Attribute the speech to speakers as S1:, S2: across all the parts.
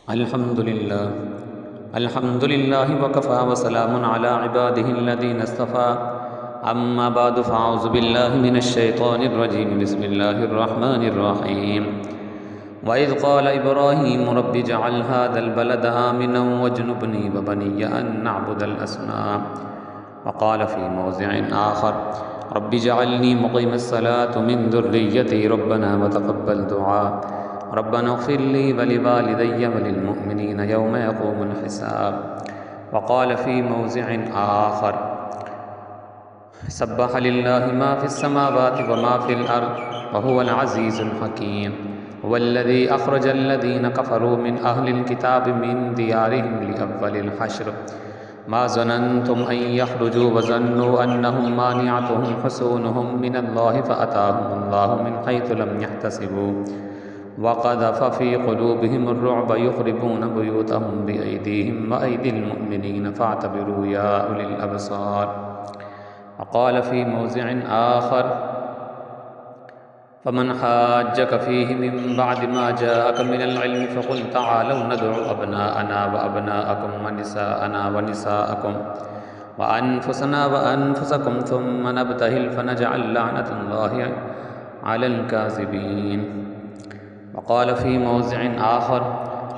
S1: الحمد لله وكفى وسلام على عباده الذين اصطفى أما بعد فأعوذ بالله من الشيطان الرجيم بسم الله الرحمن الرحيم وإذ قال إبراهيم رب اجعل هذا البلد آمنا واجنبني وبني أن نعبد الأصنام وقال في موضع آخر رب اجعلني مقيم الصلاة من ذريتي ربنا وتقبل دعاء ربنا اغفر لي ولوالدي وللمؤمنين يوم يقوم الحساب وقال في موضع آخر سبح لله ما في السماوات وما في الأرض وهو العزيز الحكيم هو الذي أخرج الذين كفروا من أهل الكتاب من ديارهم لأول الحشر ما ظننتم أن يخرجوا وظنوا أنهم مانعتهم حصونهم من الله فأتاهم الله من حيث لم يحتسبوا وقذف في قلوبهم الرعب يخربون بيوتهم بأيديهم وأيدي المؤمنين فاعتبروا يا أولي الأبصار وقال في موضع آخر فمن حاجك فيه من بعد ما جاءك من العلم فقل تعالوا ندعو أبناءنا وأبناءكم ونساءنا ونساءكم وأنفسنا وأنفسكم ثم نبتهل فنجعل لعنة الله على الكاذبين وقال في موضع آخر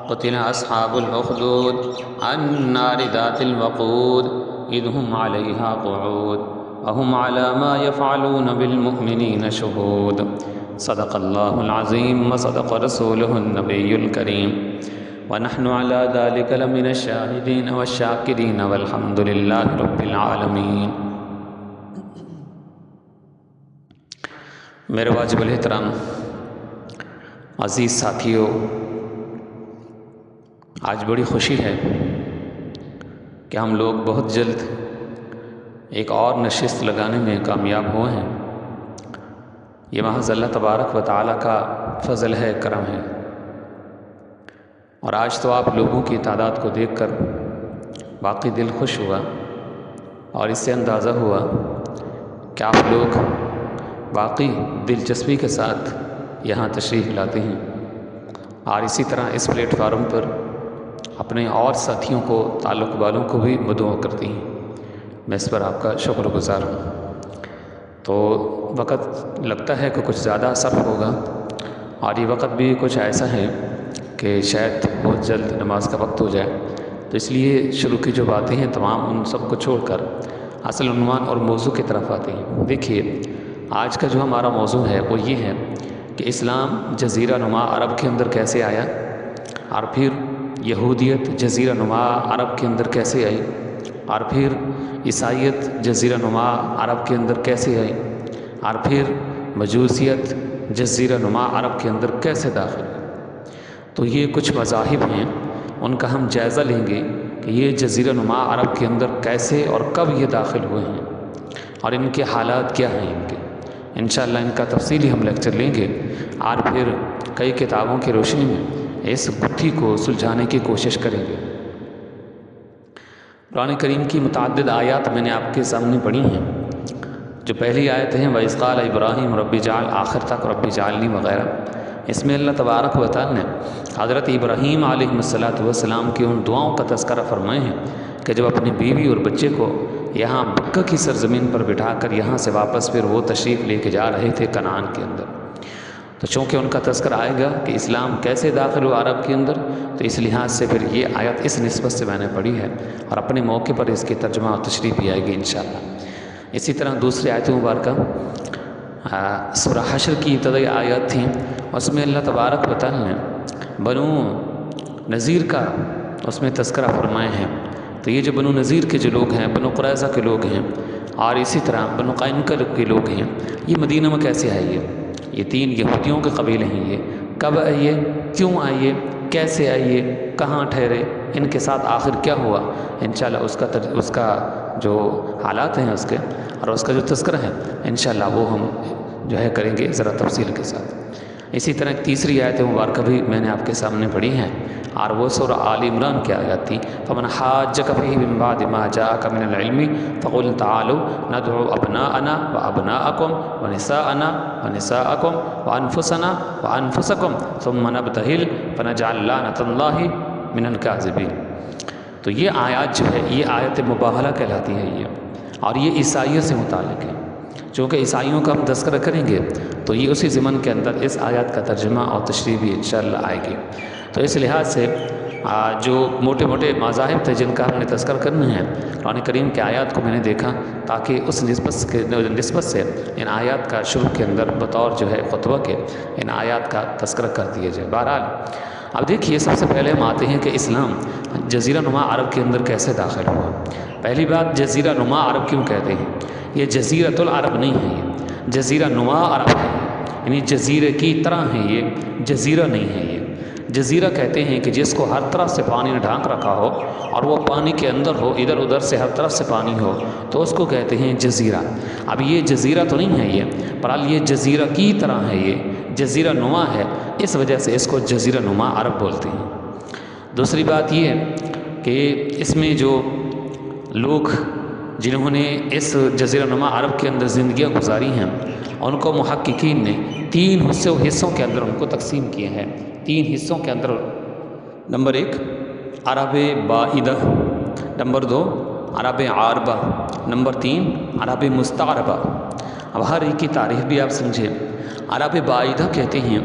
S1: قتل أصحاب الأخدود النار ذات الوقود إذ هم عليها قعود وهم على ما يفعلون بالمؤمنين شهود صدق الله العظيم وصدق رسوله النبي الكريم ونحن على ذلك لمن الشاهدين والشاكرين والحمد لله رب العالمين. میرے واجب الاحترام عزیز ساتھیوں، آج بڑی خوشی ہے کہ ہم لوگ بہت جلد ایک اور نشست لگانے میں کامیاب ہوئے ہیں. یہ محض اللہ تبارک و تعالیٰ کا فضل ہے، کرم ہے. اور آج تو آپ لوگوں کی تعداد کو دیکھ کر واقعی دل خوش ہوا اور اس سے اندازہ ہوا کہ آپ لوگ واقعی دلچسپی کے ساتھ یہاں تشریف لاتے ہیں اور اسی طرح اس پلیٹ فارم پر اپنے اور ساتھیوں کو، تعلق والوں کو بھی مدعو کرتی ہیں. میں اس پر آپ کا شکر گزار ہوں. تو وقت لگتا ہے کہ کچھ زیادہ صرف ہوگا اور یہ وقت بھی کچھ ایسا ہے کہ شاید بہت جلد نماز کا وقت ہو جائے، تو اس لیے شروع کی جو باتیں ہیں تمام ان سب کو چھوڑ کر اصل عنوان اور موضوع کی طرف آتے ہیں. دیکھیے، آج کا جو ہمارا موضوع ہے وہ یہ ہے کہ اسلام جزیرہ نما عرب کے اندر کیسے آیا، اور پھر یہودیت جزیرہ نما عرب کے اندر کیسے آئی، اور پھر عیسائیت جزیرہ نما عرب کے اندر کیسے آئی، اور پھر مجوسیت جزیرہ نما عرب کے اندر کیسے داخل ہوئی. تو یہ کچھ مذاہب ہیں، ان کا ہم جائزہ لیں گے کہ یہ جزیرہ نما عرب کے اندر کیسے اور کب یہ داخل ہوئے ہیں اور ان کے حالات کیا ہیں. ان کے انشاءاللہ ان کا تفصیلی ہم لیکچر لیں گے اور پھر کئی کتابوں کی روشنی میں اس گتھی کو سلجھانے کی کوشش کریں گے. قرآن کریم کی متعدد آیات میں نے آپ کے سامنے پڑھی ہیں. جو پہلی آیت ہیں وَإِذْ قَالَ إِبْرَاهِيمُ رَبِّ اجْعَلْ، آخر تک رَبِّ اجْعَلْنِي وغیرہ، اس میں اللہ تبارک و تعالی نے حضرت ابراہیم علیہ السلام کی ان دعاؤں کا تذکرہ فرمائے ہیں کہ جب اپنی بیوی اور بچے کو یہاں مکہ کی سرزمین پر بٹھا کر یہاں سے واپس پھر وہ تشریف لے کے جا رہے تھے کنعان کے اندر، تو چونکہ ان کا تذکرہ آئے گا کہ اسلام کیسے داخل ہوا عرب کے اندر، تو اس لحاظ سے پھر یہ آیت اس نسبت سے میں نے پڑھی ہے اور اپنے موقع پر اس کی ترجمہ اور تشریح بھی آئے گی انشاءاللہ. اسی طرح دوسری آیت مبارکہ سورہ حشر کی ابتدائی آیات تھیں، اس میں اللہ تبارک و تعالی نے بنو نذیر کا اس میں تذکرہ فرمائے ہیں. تو یہ جو بنو نذیر کے جو لوگ ہیں، بنو قریظہ کے لوگ ہیں، اور اسی طرح بنو قینقاع کے لوگ ہیں، یہ مدینہ میں کیسے آئیے؟ یہ تین یہودیوں کے قبیلے ہیں. یہ کب آئیے، کیوں آئیے، کیسے آئیے، کہاں ٹھہرے، ان کے ساتھ آخر کیا ہوا، انشاءاللہ اس کا جو حالات ہیں اس کے اور اس کا جو تذکرہ ہے انشاءاللہ وہ ہم جو ہے کریں گے ذرا تفصیل کے ساتھ. اسی طرح ایک تیسری آیت مبارکہ بھی میں نے آپ کے سامنے پڑھی ہیں اور وہ سورہ آل عمران کی آیات تھی. فمن حاجک فیہ من بعد ما جاءک من العلم فقل تعالوا ندعو ابناءنا وابناءکم ونساءنا ونساءکم وانفسنا وانفسکم ثم نبتہل فنجعل لعنۃ اللہ من الکاذبین۔ تو یہ آیات جو ہے یہ آیت مباہلہ کہلاتی ہے یہ، اور یہ عیسائیت سے متعلق ہے۔ چونکہ عیسائیوں کا ہم تذکرہ کریں گے تو یہ اسی ضمن کے اندر اس آیات کا ترجمہ اور تشریح بھی انشاءاللہ آئے گی۔ تو اس لحاظ سے جو موٹے موٹے مذاہب تھے جن کا ہم نے تذکر کرنا ہے، قرآن کریم کے آیات کو میں نے دیکھا تاکہ اس نسبت سے ان آیات کا شروع کے اندر بطور جو ہے خطبہ کے ان آیات کا تذکرہ کر دیا جائے۔ بہرحال اب دیکھیے، سب سے پہلے ہم آتے ہیں کہ اسلام جزیرہ نما عرب کے اندر کیسے داخل ہوا۔ پہلی بات، جزیرہ نما عرب کیوں کہتے ہیں؟ یہ جزیرۃ العرب نہیں ہے، یہ جزیرہ نما عرب ہے، یعنی جزیرے کی طرح ہے، یہ جزیرہ نہیں ہے۔ یہ جزیرہ کہتے ہیں کہ جس کو ہر طرف سے پانی نے ڈھانک رکھا ہو اور وہ پانی کے اندر ہو، ادھر ادھر سے ہر طرف سے پانی ہو، تو اس کو کہتے ہیں جزیرہ۔ اب یہ جزیرہ تو نہیں ہے یہ، بہرحال یہ جزیرہ کی طرح ہے، یہ جزیرہ نما ہے، اس وجہ سے اس کو جزیرہ نما عرب بولتے ہیں۔ دوسری بات یہ کہ اس میں جو لوگ جنہوں نے اس جزیرہ نما عرب کے اندر زندگیاں گزاری ہیں، ان کو محققین نے 3 حصوں کے اندر ان کو تقسیم کیا ہے۔ 3 حصوں کے اندر، نمبر 1 عرب بعیدہ، نمبر 2 عرب عاربہ، نمبر 3 عرب مستعربہ۔ اب ہر ایک کی تعریف بھی آپ سمجھیں۔ عرب بعیدہ کہتے ہیں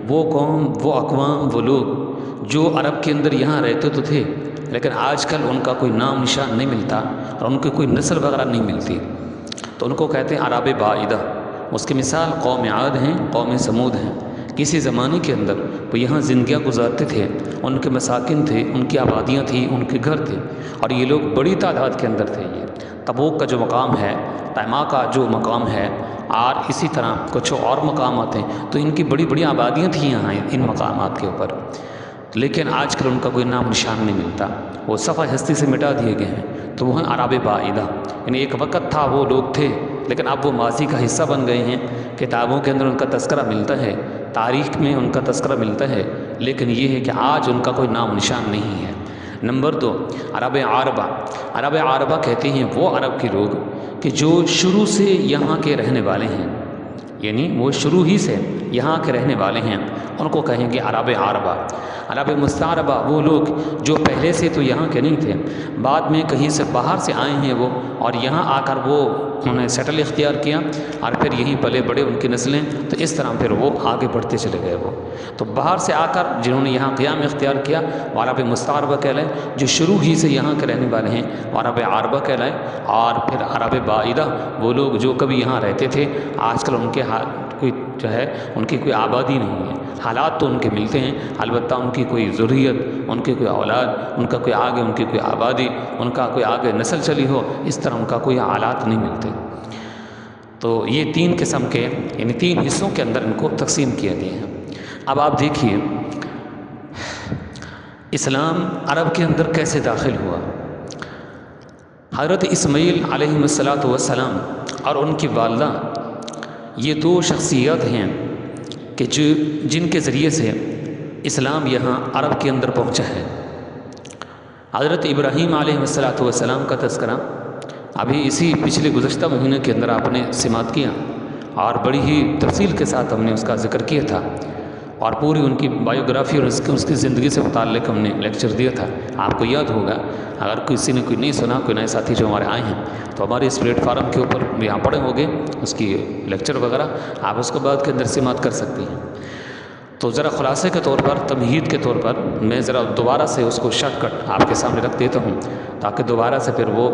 S1: وہ قوم، وہ اقوام، وہ لوگ جو عرب کے اندر یہاں رہتے تو تھے لیکن آج کل ان کا کوئی نام نشان نہیں ملتا اور ان کی کوئی نسل وغیرہ نہیں ملتی، تو ان کو کہتے ہیں عرب بعیدہ۔ اس کی مثال قوم عاد ہیں، قوم سمود ہیں۔ کسی زمانے کے اندر وہ یہاں زندگیاں گزارتے تھے، ان کے مساکن تھے، ان کی آبادیاں تھیں، ان کے گھر تھے، اور یہ لوگ بڑی تعداد کے اندر تھے۔ یہ تبوک کا جو مقام ہے، تیمہ کا جو مقام ہے، اور اسی طرح کچھ اور مقامات ہیں، تو ان کی بڑی بڑی آبادیاں تھیں یہاں ان مقامات کے اوپر، لیکن آج کل ان کا کوئی نام نشان نہیں ملتا، وہ صفحہ ہستی سے مٹا دیے گئے ہیں۔ تو وہ ہیں عرب بعیدہ، یعنی ایک وقت تھا وہ لوگ تھے لیکن اب وہ ماضی کا حصہ بن گئے ہیں۔ کتابوں کے اندر ان کا تذکرہ ملتا ہے، تاریخ میں ان کا تذکرہ ملتا ہے، لیکن یہ ہے کہ آج ان کا کوئی نام نشان نہیں ہے۔ نمبر 2 عرب عاربہ۔ عرب عاربہ کہتے ہیں وہ عرب کے لوگ کہ جو شروع سے یہاں کے رہنے والے ہیں، یعنی وہ شروع ہی سے یہاں کے رہنے والے ہیں، ان کو کہیں گے عرب عاربہ۔ عرب مستعربہ وہ لوگ جو پہلے سے تو یہاں کے نہیں تھے، بعد میں کہیں سے باہر سے آئے ہیں وہ، اور یہاں آ کر وہ انہوں نے سیٹل اختیار کیا اور پھر یہیں پلے بڑے ان کی نسلیں، تو اس طرح پھر وہ آگے بڑھتے چلے گئے۔ وہ تو باہر سے آ کر جنہوں نے یہاں قیام اختیار کیا وہ عرب مستعربہ کہلائے، جو شروع ہی سے یہاں کے رہنے والے ہیں وہ عرب عاربہ کہلائے، اور پھر عرب بعیدہ وہ لوگ جو کبھی یہاں رہتے تھے، آج کل ان کے کوئی جو ہے ان کی کوئی آبادی نہیں ہے، حالات تو ان کے ملتے ہیں، البتہ ان کی کوئی ذریت، ان کی کوئی اولاد، ان کا کوئی آگے ان کی کوئی آبادی، ان کا کوئی آگے نسل چلی ہو، اس طرح ان کا کوئی حالات نہیں ملتے۔ تو یہ 3 قسم کے، یعنی 3 حصوں کے اندر ان کو تقسیم کیا گیا ہے۔ اب آپ دیکھیے اسلام عرب کے اندر کیسے داخل ہوا۔ حضرت اسماعیل علیہ السلام اور ان کی والدہ، یہ 2 شخصیات ہیں کہ جن کے ذریعے سے اسلام یہاں عرب کے اندر پہنچا ہے۔ حضرت ابراہیم علیہ السلام کا تذکرہ ابھی اسی پچھلے گزشتہ مہینے کے اندر آپ نے سماعت کیا، اور بڑی ہی تفصیل کے ساتھ ہم نے اس کا ذکر کیا تھا، اور پوری ان کی بایوگرافی اور اس کی زندگی سے متعلق ہم نے لیکچر دیا تھا۔ آپ کو یاد ہوگا، اگر کسی نے کوئی نہیں سنا، کوئی نئے ساتھی جو ہمارے آئے ہیں تو ہمارے اس پلیٹ فارم کے اوپر یہاں پڑے ہوں گے اس کی لیکچر وغیرہ، آپ اس کو بعد کے اندر سماعت کر سکتے ہیں۔ تو ذرا خلاصے کے طور پر، تمہید کے طور پر میں ذرا دوبارہ سے اس کو شارٹ کٹ آپ کے سامنے رکھ دیتا ہوں، تاکہ دوبارہ سے پھر وہ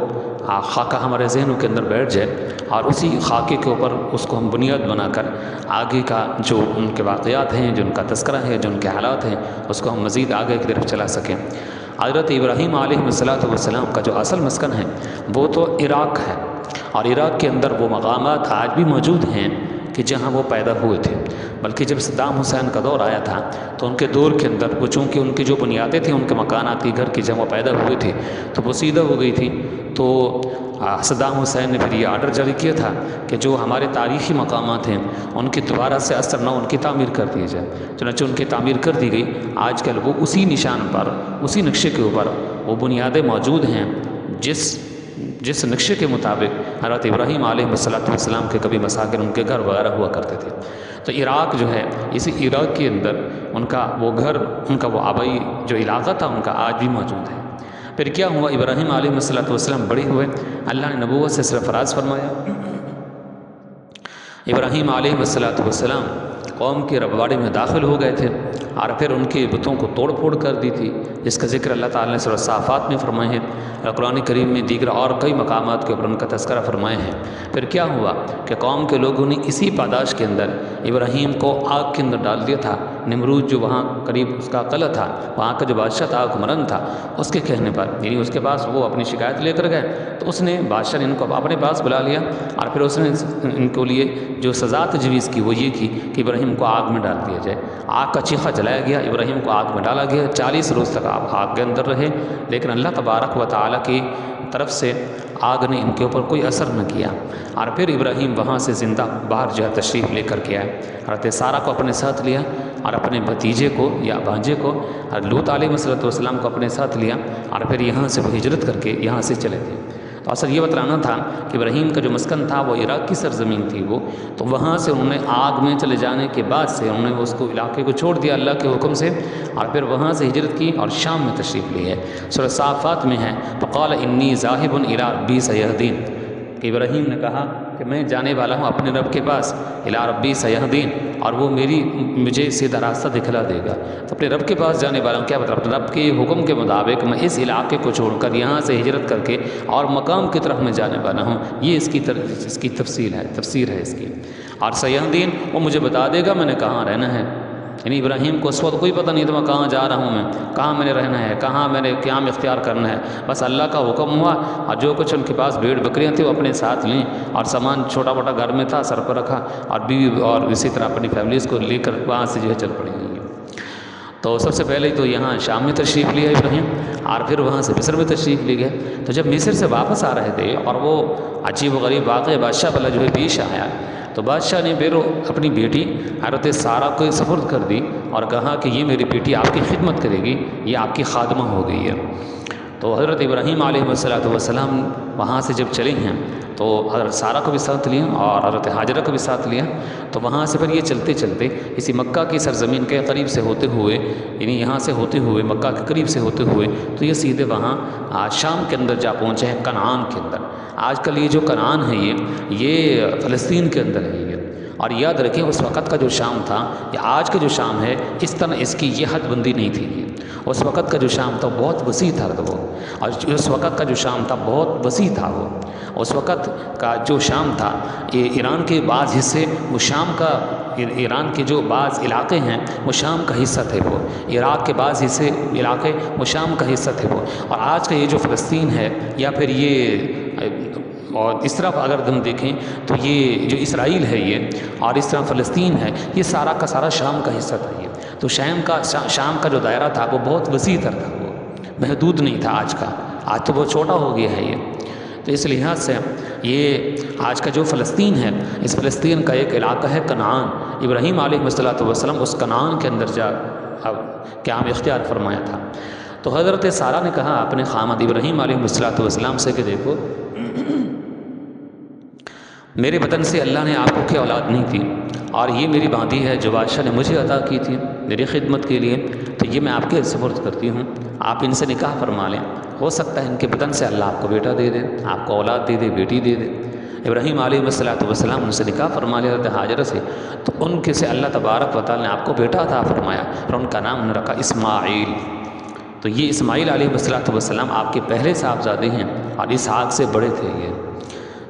S1: خاکہ ہمارے ذہنوں کے اندر بیٹھ جائے، اور اسی خاکے کے اوپر اس کو ہم بنیاد بنا کر آگے کا جو ان کے واقعات ہیں، جو ان کا تذکرہ ہے، جو ان کے حالات ہیں، اس کو ہم مزید آگے کی طرف چلا سکیں۔ حضرت ابراہیم علیہ السلام کا جو اصل مسکن ہے وہ تو عراق ہے، اور عراق کے اندر وہ مقامات آج بھی موجود ہیں کہ جہاں وہ پیدا ہوئے تھے، بلکہ جب صدام حسین کا دور آیا تھا تو ان کے دور کے اندر وہ چونکہ ان کی جو بنیادیں تھیں، ان کے مکانات کی گھر کی جب وہ پیدا ہوئے تھے تو وہ سیدھا ہو گئی تھی، تو صدام حسین نے پھر یہ آرڈر جاری کیا تھا کہ جو ہمارے تاریخی مقامات ہیں ان کی دوبارہ سے اثر نہ ان کی تعمیر کر دی جائے، چنانچہ ان کی تعمیر کر دی گئی۔ آج کل وہ اسی نشان پر، اسی نقشے کے اوپر وہ بنیادیں موجود ہیں جس نقشے کے مطابق حضرت ابراہیم علیہ السلام کے کبھی مساکن ان کے گھر وغیرہ ہوا کرتے تھے۔ تو عراق جو ہے، اسی عراق کے اندر ان کا وہ گھر، ان کا وہ آبائی جو علاقہ تھا ان کا آج بھی موجود ہے۔ پھر کیا ہوا، ابراہیم علیہ السلام بڑے ہوئے، اللہ نے نبوت سے سرفراز فرمایا۔ ابراہیم علیہ السلام قوم کے ربواڑے میں داخل ہو گئے تھے اور پھر ان کے بتوں کو توڑ پھوڑ کر دی تھی، جس کا ذکر اللہ تعالیٰ نے سورہ صافات میں فرمائے ہیں، قرآن کریم میں دیگر اور کئی مقامات کے اوپر ان کا تذکرہ فرمائے ہیں۔ پھر کیا ہوا کہ قوم کے لوگوں نے اسی پاداش کے اندر ابراہیم کو آگ کے اندر ڈال دیا تھا۔ نمرود جو وہاں قریب اس کا قلعہ تھا، وہاں کا جو بادشاہ تھا، حکمران تھا، اس کے کہنے پر، یعنی اس کے پاس وہ اپنی شکایت لے کر گئے، تو اس نے بادشاہ نے ان کو اپنے پاس بلا لیا اور پھر اس نے ان کو لیے جو سزا تجویز کی وہ یہ کی کہ ابراہیم کو آگ میں ڈال دیا جائے۔ آگ کا چیخا جلایا گیا، ابراہیم کو آگ میں ڈالا گیا، 40 روز تک آپ آگ کے اندر رہے، لیکن اللہ تبارک و تعالیٰ کی طرف سے آگ نے ان کے اوپر کوئی اثر نہ کیا۔ اور پھر ابراہیم وہاں سے زندہ باہر جو ہے تشریف لے کر کے آئے، حضرت سارہ کو اپنے ساتھ لیا اور اپنے بھتیجے کو یا بھانجے کو اور لوط علیہ السلام کو اپنے ساتھ لیا، اور پھر یہاں سے وہ ہجرت کر کے یہاں سے چلے تھے۔ تو اصل یہ بتلانا تھا کہ ابراہیم کا جو مسکن تھا وہ عراق کی سرزمین تھی وہ، تو وہاں سے انہوں نے آگ میں چلے جانے کے بعد سے انہوں نے اس کو علاقے کو چھوڑ دیا اللہ کے حکم سے، اور پھر وہاں سے ہجرت کی اور شام میں تشریف لی ہے۔ سورہ صافات میں ہے، فقال انی ذاہب الی ربی سیہدین، کہ ابراہیم نے کہا کہ میں جانے والا ہوں اپنے رب کے پاس، الی ربی سیہدین، اور وہ مجھے سیدھا راستہ دکھلا دے گا۔ تو اپنے رب کے پاس جانے والا ہوں، کیا مطلب، اپنے رب کے حکم کے مطابق میں اس علاقے کو چھوڑ کر یہاں سے ہجرت کر کے اور مقام کی طرف میں جانے والا ہوں۔ یہ اس کی تفسیر ہے اس کی۔ اور سیہدین، وہ مجھے بتا دے گا میں نے کہاں رہنا ہے، یعنی ابراہیم کو اس وقت کوئی پتہ نہیں تھا میں کہاں جا رہا ہوں، میں کہاں میں نے رہنا ہے، کہاں میں نے قیام اختیار کرنا ہے، بس اللہ کا حکم ہوا اور جو کچھ ان کے پاس بھیڑ بکریاں تھیں وہ اپنے ساتھ لیں، اور سامان چھوٹا موٹا گھر میں تھا سر پر رکھا، اور بیوی اور اسی طرح اپنی فیملیز کو لے کر وہاں سے جو ہے چل پڑی ہیں۔ تو سب سے پہلے تو یہاں شام میں تشریف لیا ابراہیم، اور پھر وہاں سے مصر میں تشریف لے گئے۔ تو جب مصر سے واپس آ رہے تھے اور وہ عجیب و غریب واقعہ بادشاہ والا جو ہے پیش آیا، تو بادشاہ نے پھر اپنی بیٹی حضرت سارہ کو سپرد کر دی اور کہا کہ یہ میری بیٹی آپ کی خدمت کرے گی، یہ آپ کی خادمہ ہو گئی ہے۔ تو حضرت ابراہیم علیہ السلام وہاں سے جب چلے ہیں تو حضرت سارہ کو بھی ساتھ لیا اور حضرت حاجرہ کو بھی ساتھ لیا۔ تو وہاں سے پھر یہ چلتے چلتے اسی مکہ کی سرزمین کے قریب سے ہوتے ہوئے، یعنی یہاں سے ہوتے ہوئے مکہ کے قریب سے ہوتے ہوئے، تو یہ سیدھے وہاں شام کے اندر جا پہنچے ہیں، کنعان کے اندر۔ آج کل یہ جو کنعان ہے یہ فلسطین کے اندر ہے یہ، اور یاد رکھیں اس وقت کا جو شام تھا یا آج کا جو شام ہے اس طرح اس کی یہ حد بندی نہیں تھی۔ اس وقت کا جو شام تھا بہت وسیع تھا وہ، اور اس وقت کا جو شام تھا بہت وسیع تھا وہ۔ اس وقت کا جو شام تھا، یہ ایران کے بعض حصے وہ شام کا، ایران کے جو بعض علاقے ہیں وہ شام کا حصہ تھے وہ، عراق کے بعض حصے علاقے وہ شام کا حصہ تھے وہ، اور آج کا یہ جو فلسطین ہے یا پھر یہ، اور اس طرف اگر ہم دیکھیں تو یہ جو اسرائیل ہے یہ، اور اس طرح فلسطین ہے، یہ سارا کا سارا شام کا حصہ تھا یہ۔ تو شام کا جو دائرہ تھا وہ بہت وسیع تر تھا، وہ محدود نہیں تھا آج کا، آج تو بہت چھوٹا ہو گیا ہے یہ۔ تو اس لحاظ سے یہ آج کا جو فلسطین ہے، اس فلسطین کا ایک علاقہ ہے کنعان۔ ابراہیم علیہ السلام اس کنعان کے اندر جا قیام اختیار فرمایا تھا۔ تو حضرت سارہ نے کہا اپنے خامد ابراہیم علیہ السلام سے کہ دیکھو، میرے بدن سے اللہ نے آپ کو کی اولاد نہیں تھی، اور یہ میری باندھی ہے جو بادشاہ نے مجھے عطا کی تھی میری خدمت کے لیے، تو یہ میں آپ کے سپرد کرتی ہوں، آپ ان سے نکاح فرما لیں، ہو سکتا ہے ان کے بدن سے اللہ آپ کو بیٹا دے دے، آپ کو اولاد دے دے، بیٹی دے دے۔ ابراہیم علیہ السلام ان سے نکاح فرما لیا حضرت حاجرہ سے، تو ان کے سے اللہ تبارک و تعالیٰ نے آپ کو بیٹا عطا فرمایا، اور ان کا نام انہوں نے رکھا اسماعیل۔ تو یہ اسماعیل علیہ السلام آپ کے پہلے صاحبزادے ہیں، اور اسحاق سے بڑے تھے یہ،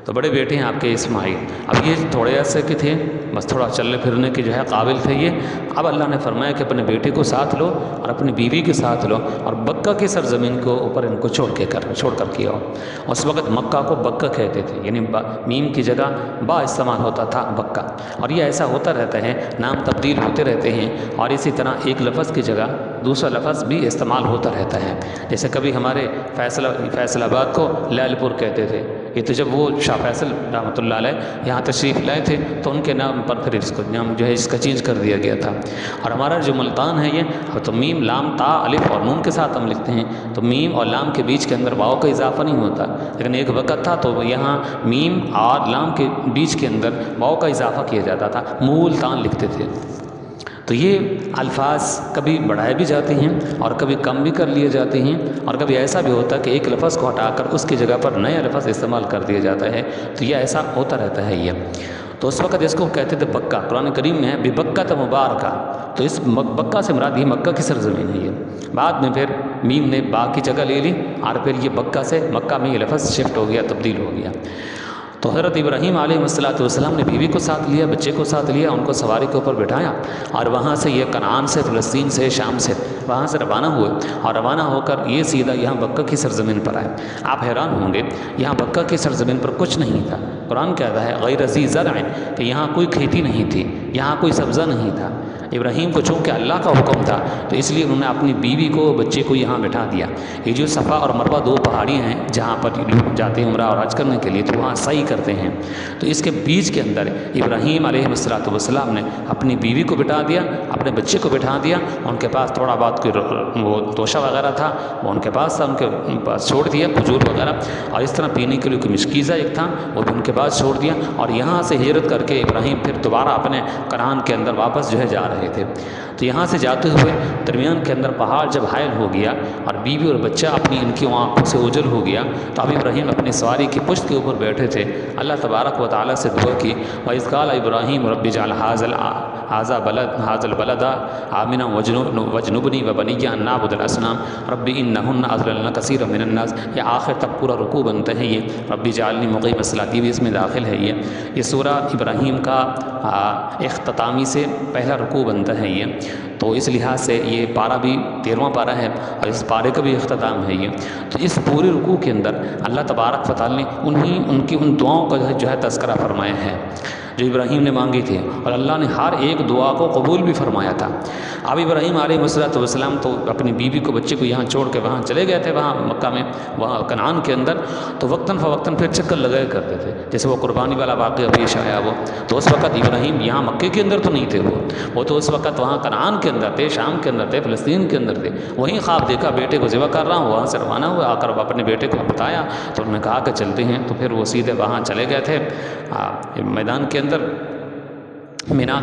S1: تو بڑے بیٹے ہیں آپ کے اسماعیل۔ اب یہ تھوڑے عرصے کے تھے، بس تھوڑا چلنے پھرنے کے جو ہے قابل تھے یہ۔ اب اللہ نے فرمایا کہ اپنے بیٹے کو ساتھ لو اور اپنی بیوی کے ساتھ لو، اور بکہ کی سرزمین کو اوپر ان کو چھوڑ کر کیا ہو۔ اس وقت مکہ کو بکہ کہتے تھے، یعنی میم کی جگہ با استعمال ہوتا تھا بکہ، اور یہ ایسا ہوتا رہتا ہے، نام تبدیل ہوتے رہتے ہیں، اور اسی طرح ایک لفظ کی جگہ دوسرا لفظ بھی استعمال ہوتا رہتا ہے۔ جیسے کبھی ہمارے فیصل آباد کو لال پور کہتے تھے، یہ تو جب وہ شاہ فیصل رحمۃ اللہ علیہ یہاں تشریف لائے تھے تو ان کے نام پر پھر اس کو نام جو ہے اس کا چینج کر دیا گیا تھا۔ اور ہمارا جو ملتان ہے یہ تو میم لام تا الف اور نون کے ساتھ ہم لکھتے ہیں، تو میم اور لام کے بیچ کے اندر واؤ کا اضافہ نہیں ہوتا، لیکن ایک وقت تھا تو یہاں میم اور لام کے بیچ کے اندر واؤ کا اضافہ کیا جاتا تھا، مولتان لکھتے تھے۔ تو یہ الفاظ کبھی بڑھائے بھی جاتے ہیں اور کبھی کم بھی کر لیے جاتے ہیں، اور کبھی ایسا بھی ہوتا ہے کہ ایک لفظ کو ہٹا کر اس کی جگہ پر نیا لفظ استعمال کر دیا جاتا ہے، تو یہ ایسا ہوتا رہتا ہے۔ یہ تو اس وقت اس کو کہتے تھے بکہ، قرآن کریم میں ہے ببکہ مبارکہ، تو اس بکہ سے مراد یہ مکہ کی سرزمین ہے۔ یہ بعد میں پھر میم نے با کی جگہ لے لی اور پھر یہ بکہ سے مکہ میں یہ لفظ شفٹ ہو گیا، تبدیل ہو گیا۔ تو حضرت ابراہیم علیہ السلام نے بیوی کو ساتھ لیا، بچے کو ساتھ لیا، ان کو سواری کے اوپر بٹھایا اور وہاں سے یہ کنعان سے، فلسطین سے، شام سے وہاں سے روانہ ہوئے، اور روانہ ہو کر یہ سیدھا یہاں بکہ کی سرزمین پر آئے۔ آپ حیران ہوں گے یہاں بکہ کی سرزمین پر کچھ نہیں تھا، قرآن کہتا ہے غیر ذی زرع، کہ یہاں کوئی کھیتی نہیں تھی، یہاں کوئی سبزہ نہیں تھا۔ ابراہیم کو چونکہ اللہ کا حکم تھا تو اس لیے انہوں نے اپنی بیوی کو، بچے کو یہاں بٹھا دیا۔ یہ جو صفا اور مروہ دو پہاڑیاں ہیں جہاں پر لوگ جاتے ہیں عمرہ اور حج کرنے کے لیے، تو وہاں سعی کرتے ہیں، تو اس کے بیچ کے اندر ابراہیم علیہ السلام نے اپنی بیوی کو بٹھا دیا، اپنے بچے کو بٹھا دیا، ان کے پاس تھوڑا بہت کوئی وہ توشہ وغیرہ تھا وہ ان کے پاس تھا، ان کے پاس چھوڑ دیا، کھجور وغیرہ، اور اس طرح پینے کے لیے کوئی مشکیزہ ایک تھا وہ بھی ان کے پاس چھوڑ دیا، اور یہاں سے ہجرت کر کے ابراہیم پھر دوبارہ اپنے کنعان کے اندر واپس جو ہے جا رہے تھے۔ تو یہاں سے جاتے ہوئے درمیان کے اندر پہاڑ جب حائل ہو گیا اور بیوی اور بچہ اپنی ان کی آنکھوں سے اوجھل ہو گیا، تو اب ابراہیم اپنی سواری کی پشت کے اوپر بیٹھے تھے، اللہ تبارک و تعالیٰ سے دعا کی، وَإِذْ قَالَ إِبْرَاهِيمُ رَبِّ اجْعَلْ هَٰذَا الْبَلَدَ آمِنًا وَاجْنُبْنِي وَبَنِيَّ أَن نَّعْبُدَ الْأَصْنَامَ رَبِّ إِنَّهُنَّ أَضْلَلْنَ كَثِيرًا مِّنَ النَّاسِ، یہ آخر تک پورا رکوع بنتا ہے یہ رَبِّ اجْعَلْنِي مُقِيمَ الصَّلَاةِ، بھی اس میں داخل ہے۔ یہ سورہ ابراہیم کا اختتامی سے پہلا رکوع بنتا ہے یہ، تو اس لحاظ سے یہ پارہ بھی 13واں پارہ ہے اور اس پارے کا بھی اختتام ہے یہ۔ تو اس پورے رکوع کے اندر اللہ تبارک و تعالیٰ نے ان کی ان دعاؤں کا جو ہے تذکرہ فرمایا ہے جو ابراہیم نے مانگی تھی، اور اللہ نے ہر ایک دعا کو قبول بھی فرمایا تھا۔ اب ابراہیم علیہ السلام تو اپنی بیوی کو، بچے کو یہاں چھوڑ کے وہاں چلے گئے تھے، وہاں مکہ میں، وہاں کنعان کے اندر، تو وقتاً فوقتاً پھر چکر لگایا کرتے تھے، جیسے وہ قربانی والا واقعہ پیش آیا وہ، تو اس وقت ابراہیم یہاں مکے کے اندر تو نہیں تھے، وہ تو اس وقت وہاں کنعان کے اندر تھے، شام کے اندر تھے، فلسطین کے اندر تھے۔ وہیں خواب دیکھا بیٹے کو ذبح کر رہا ہوں، وہاں سے روانہ ہوا، آ کر اپنے بیٹے کو بتایا تو انہوں نے کہا کہ چلتے ہیں، تو پھر وہ سیدھے وہاں چلے گئے تھے میدان کے اندر، مینا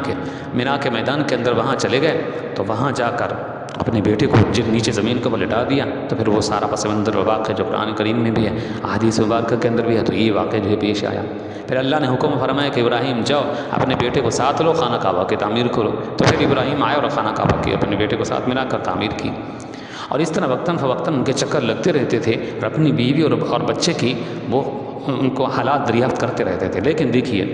S1: کے میدان کے اندر وہاں چلے گئے، تو وہاں جا کر اپنے بیٹے کو نیچے زمین کے اوپر لٹا دیا۔ تو پھر وہ سارا پس منظر و واقعہ جو قرآن کریم میں بھی ہے، احادیث مبارکہ کے اندر بھی ہے، تو یہ واقعہ جو ہے پیش آیا۔ پھر اللہ نے حکم فرمایا کہ ابراہیم جاؤ اپنے بیٹے کو ساتھ لو، خانہ کعبہ کی تعمیر کرو۔ تو پھر ابراہیم آئے اور خانہ کعبہ کی اپنے بیٹے کو ساتھ ملا کر تعمیر کی، اور اس طرح وقتاً فوقتاً ان کے چکر لگتے رہتے تھے، اور اپنی بیوی اور بچے کی وہ ان کو حالات دریافت کرتے رہتے تھے۔ لیکن دیکھیے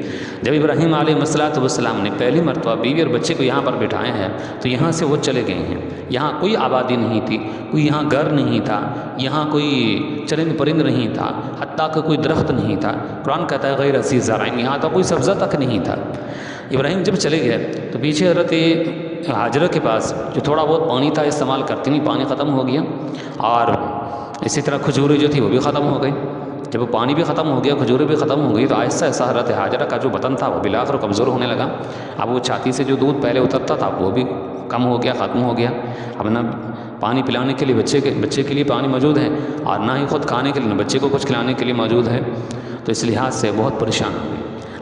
S1: جب ابراہیم علیہ السلام نے پہلی مرتبہ بیوی اور بچے کو یہاں پر بٹھائے ہیں تو یہاں سے وہ چلے گئے ہیں، یہاں کوئی آبادی نہیں تھی، کوئی یہاں گھر نہیں تھا، یہاں کوئی چرند پرند نہیں تھا، حتیٰ کہ کوئی درخت نہیں تھا۔ قرآن کہتا ہے غیر ذی زرع، یہاں تو کوئی سبزہ تک نہیں تھا۔ ابراہیم جب چلے گئے تو پیچھے حضرت ہاجرہ کے پاس جو تھوڑا بہت پانی تھا استعمال کرتی نہیں، پانی ختم ہو گیا، اور اسی طرح کھجوریں جو تھی وہ بھی ختم ہو گئی۔ جب وہ پانی بھی ختم ہو گیا، کھجوریں بھی ختم ہو گئی، تو آہستہ آہستہ حضرت ہاجرہ کا جو بدن تھا وہ بالآخر کمزور ہونے لگا۔ اب وہ چھاتی سے جو دودھ پہلے اترتا تھا وہ بھی کم ہو گیا، ختم ہو گیا۔ اب نہ پانی پلانے کے لیے بچے کے لیے پانی موجود ہے، اور نہ ہی خود کھانے کے لیے، نہ بچے کو کچھ کھلانے کے لیے موجود ہے، تو اس لحاظ سے بہت پریشان ہوئی۔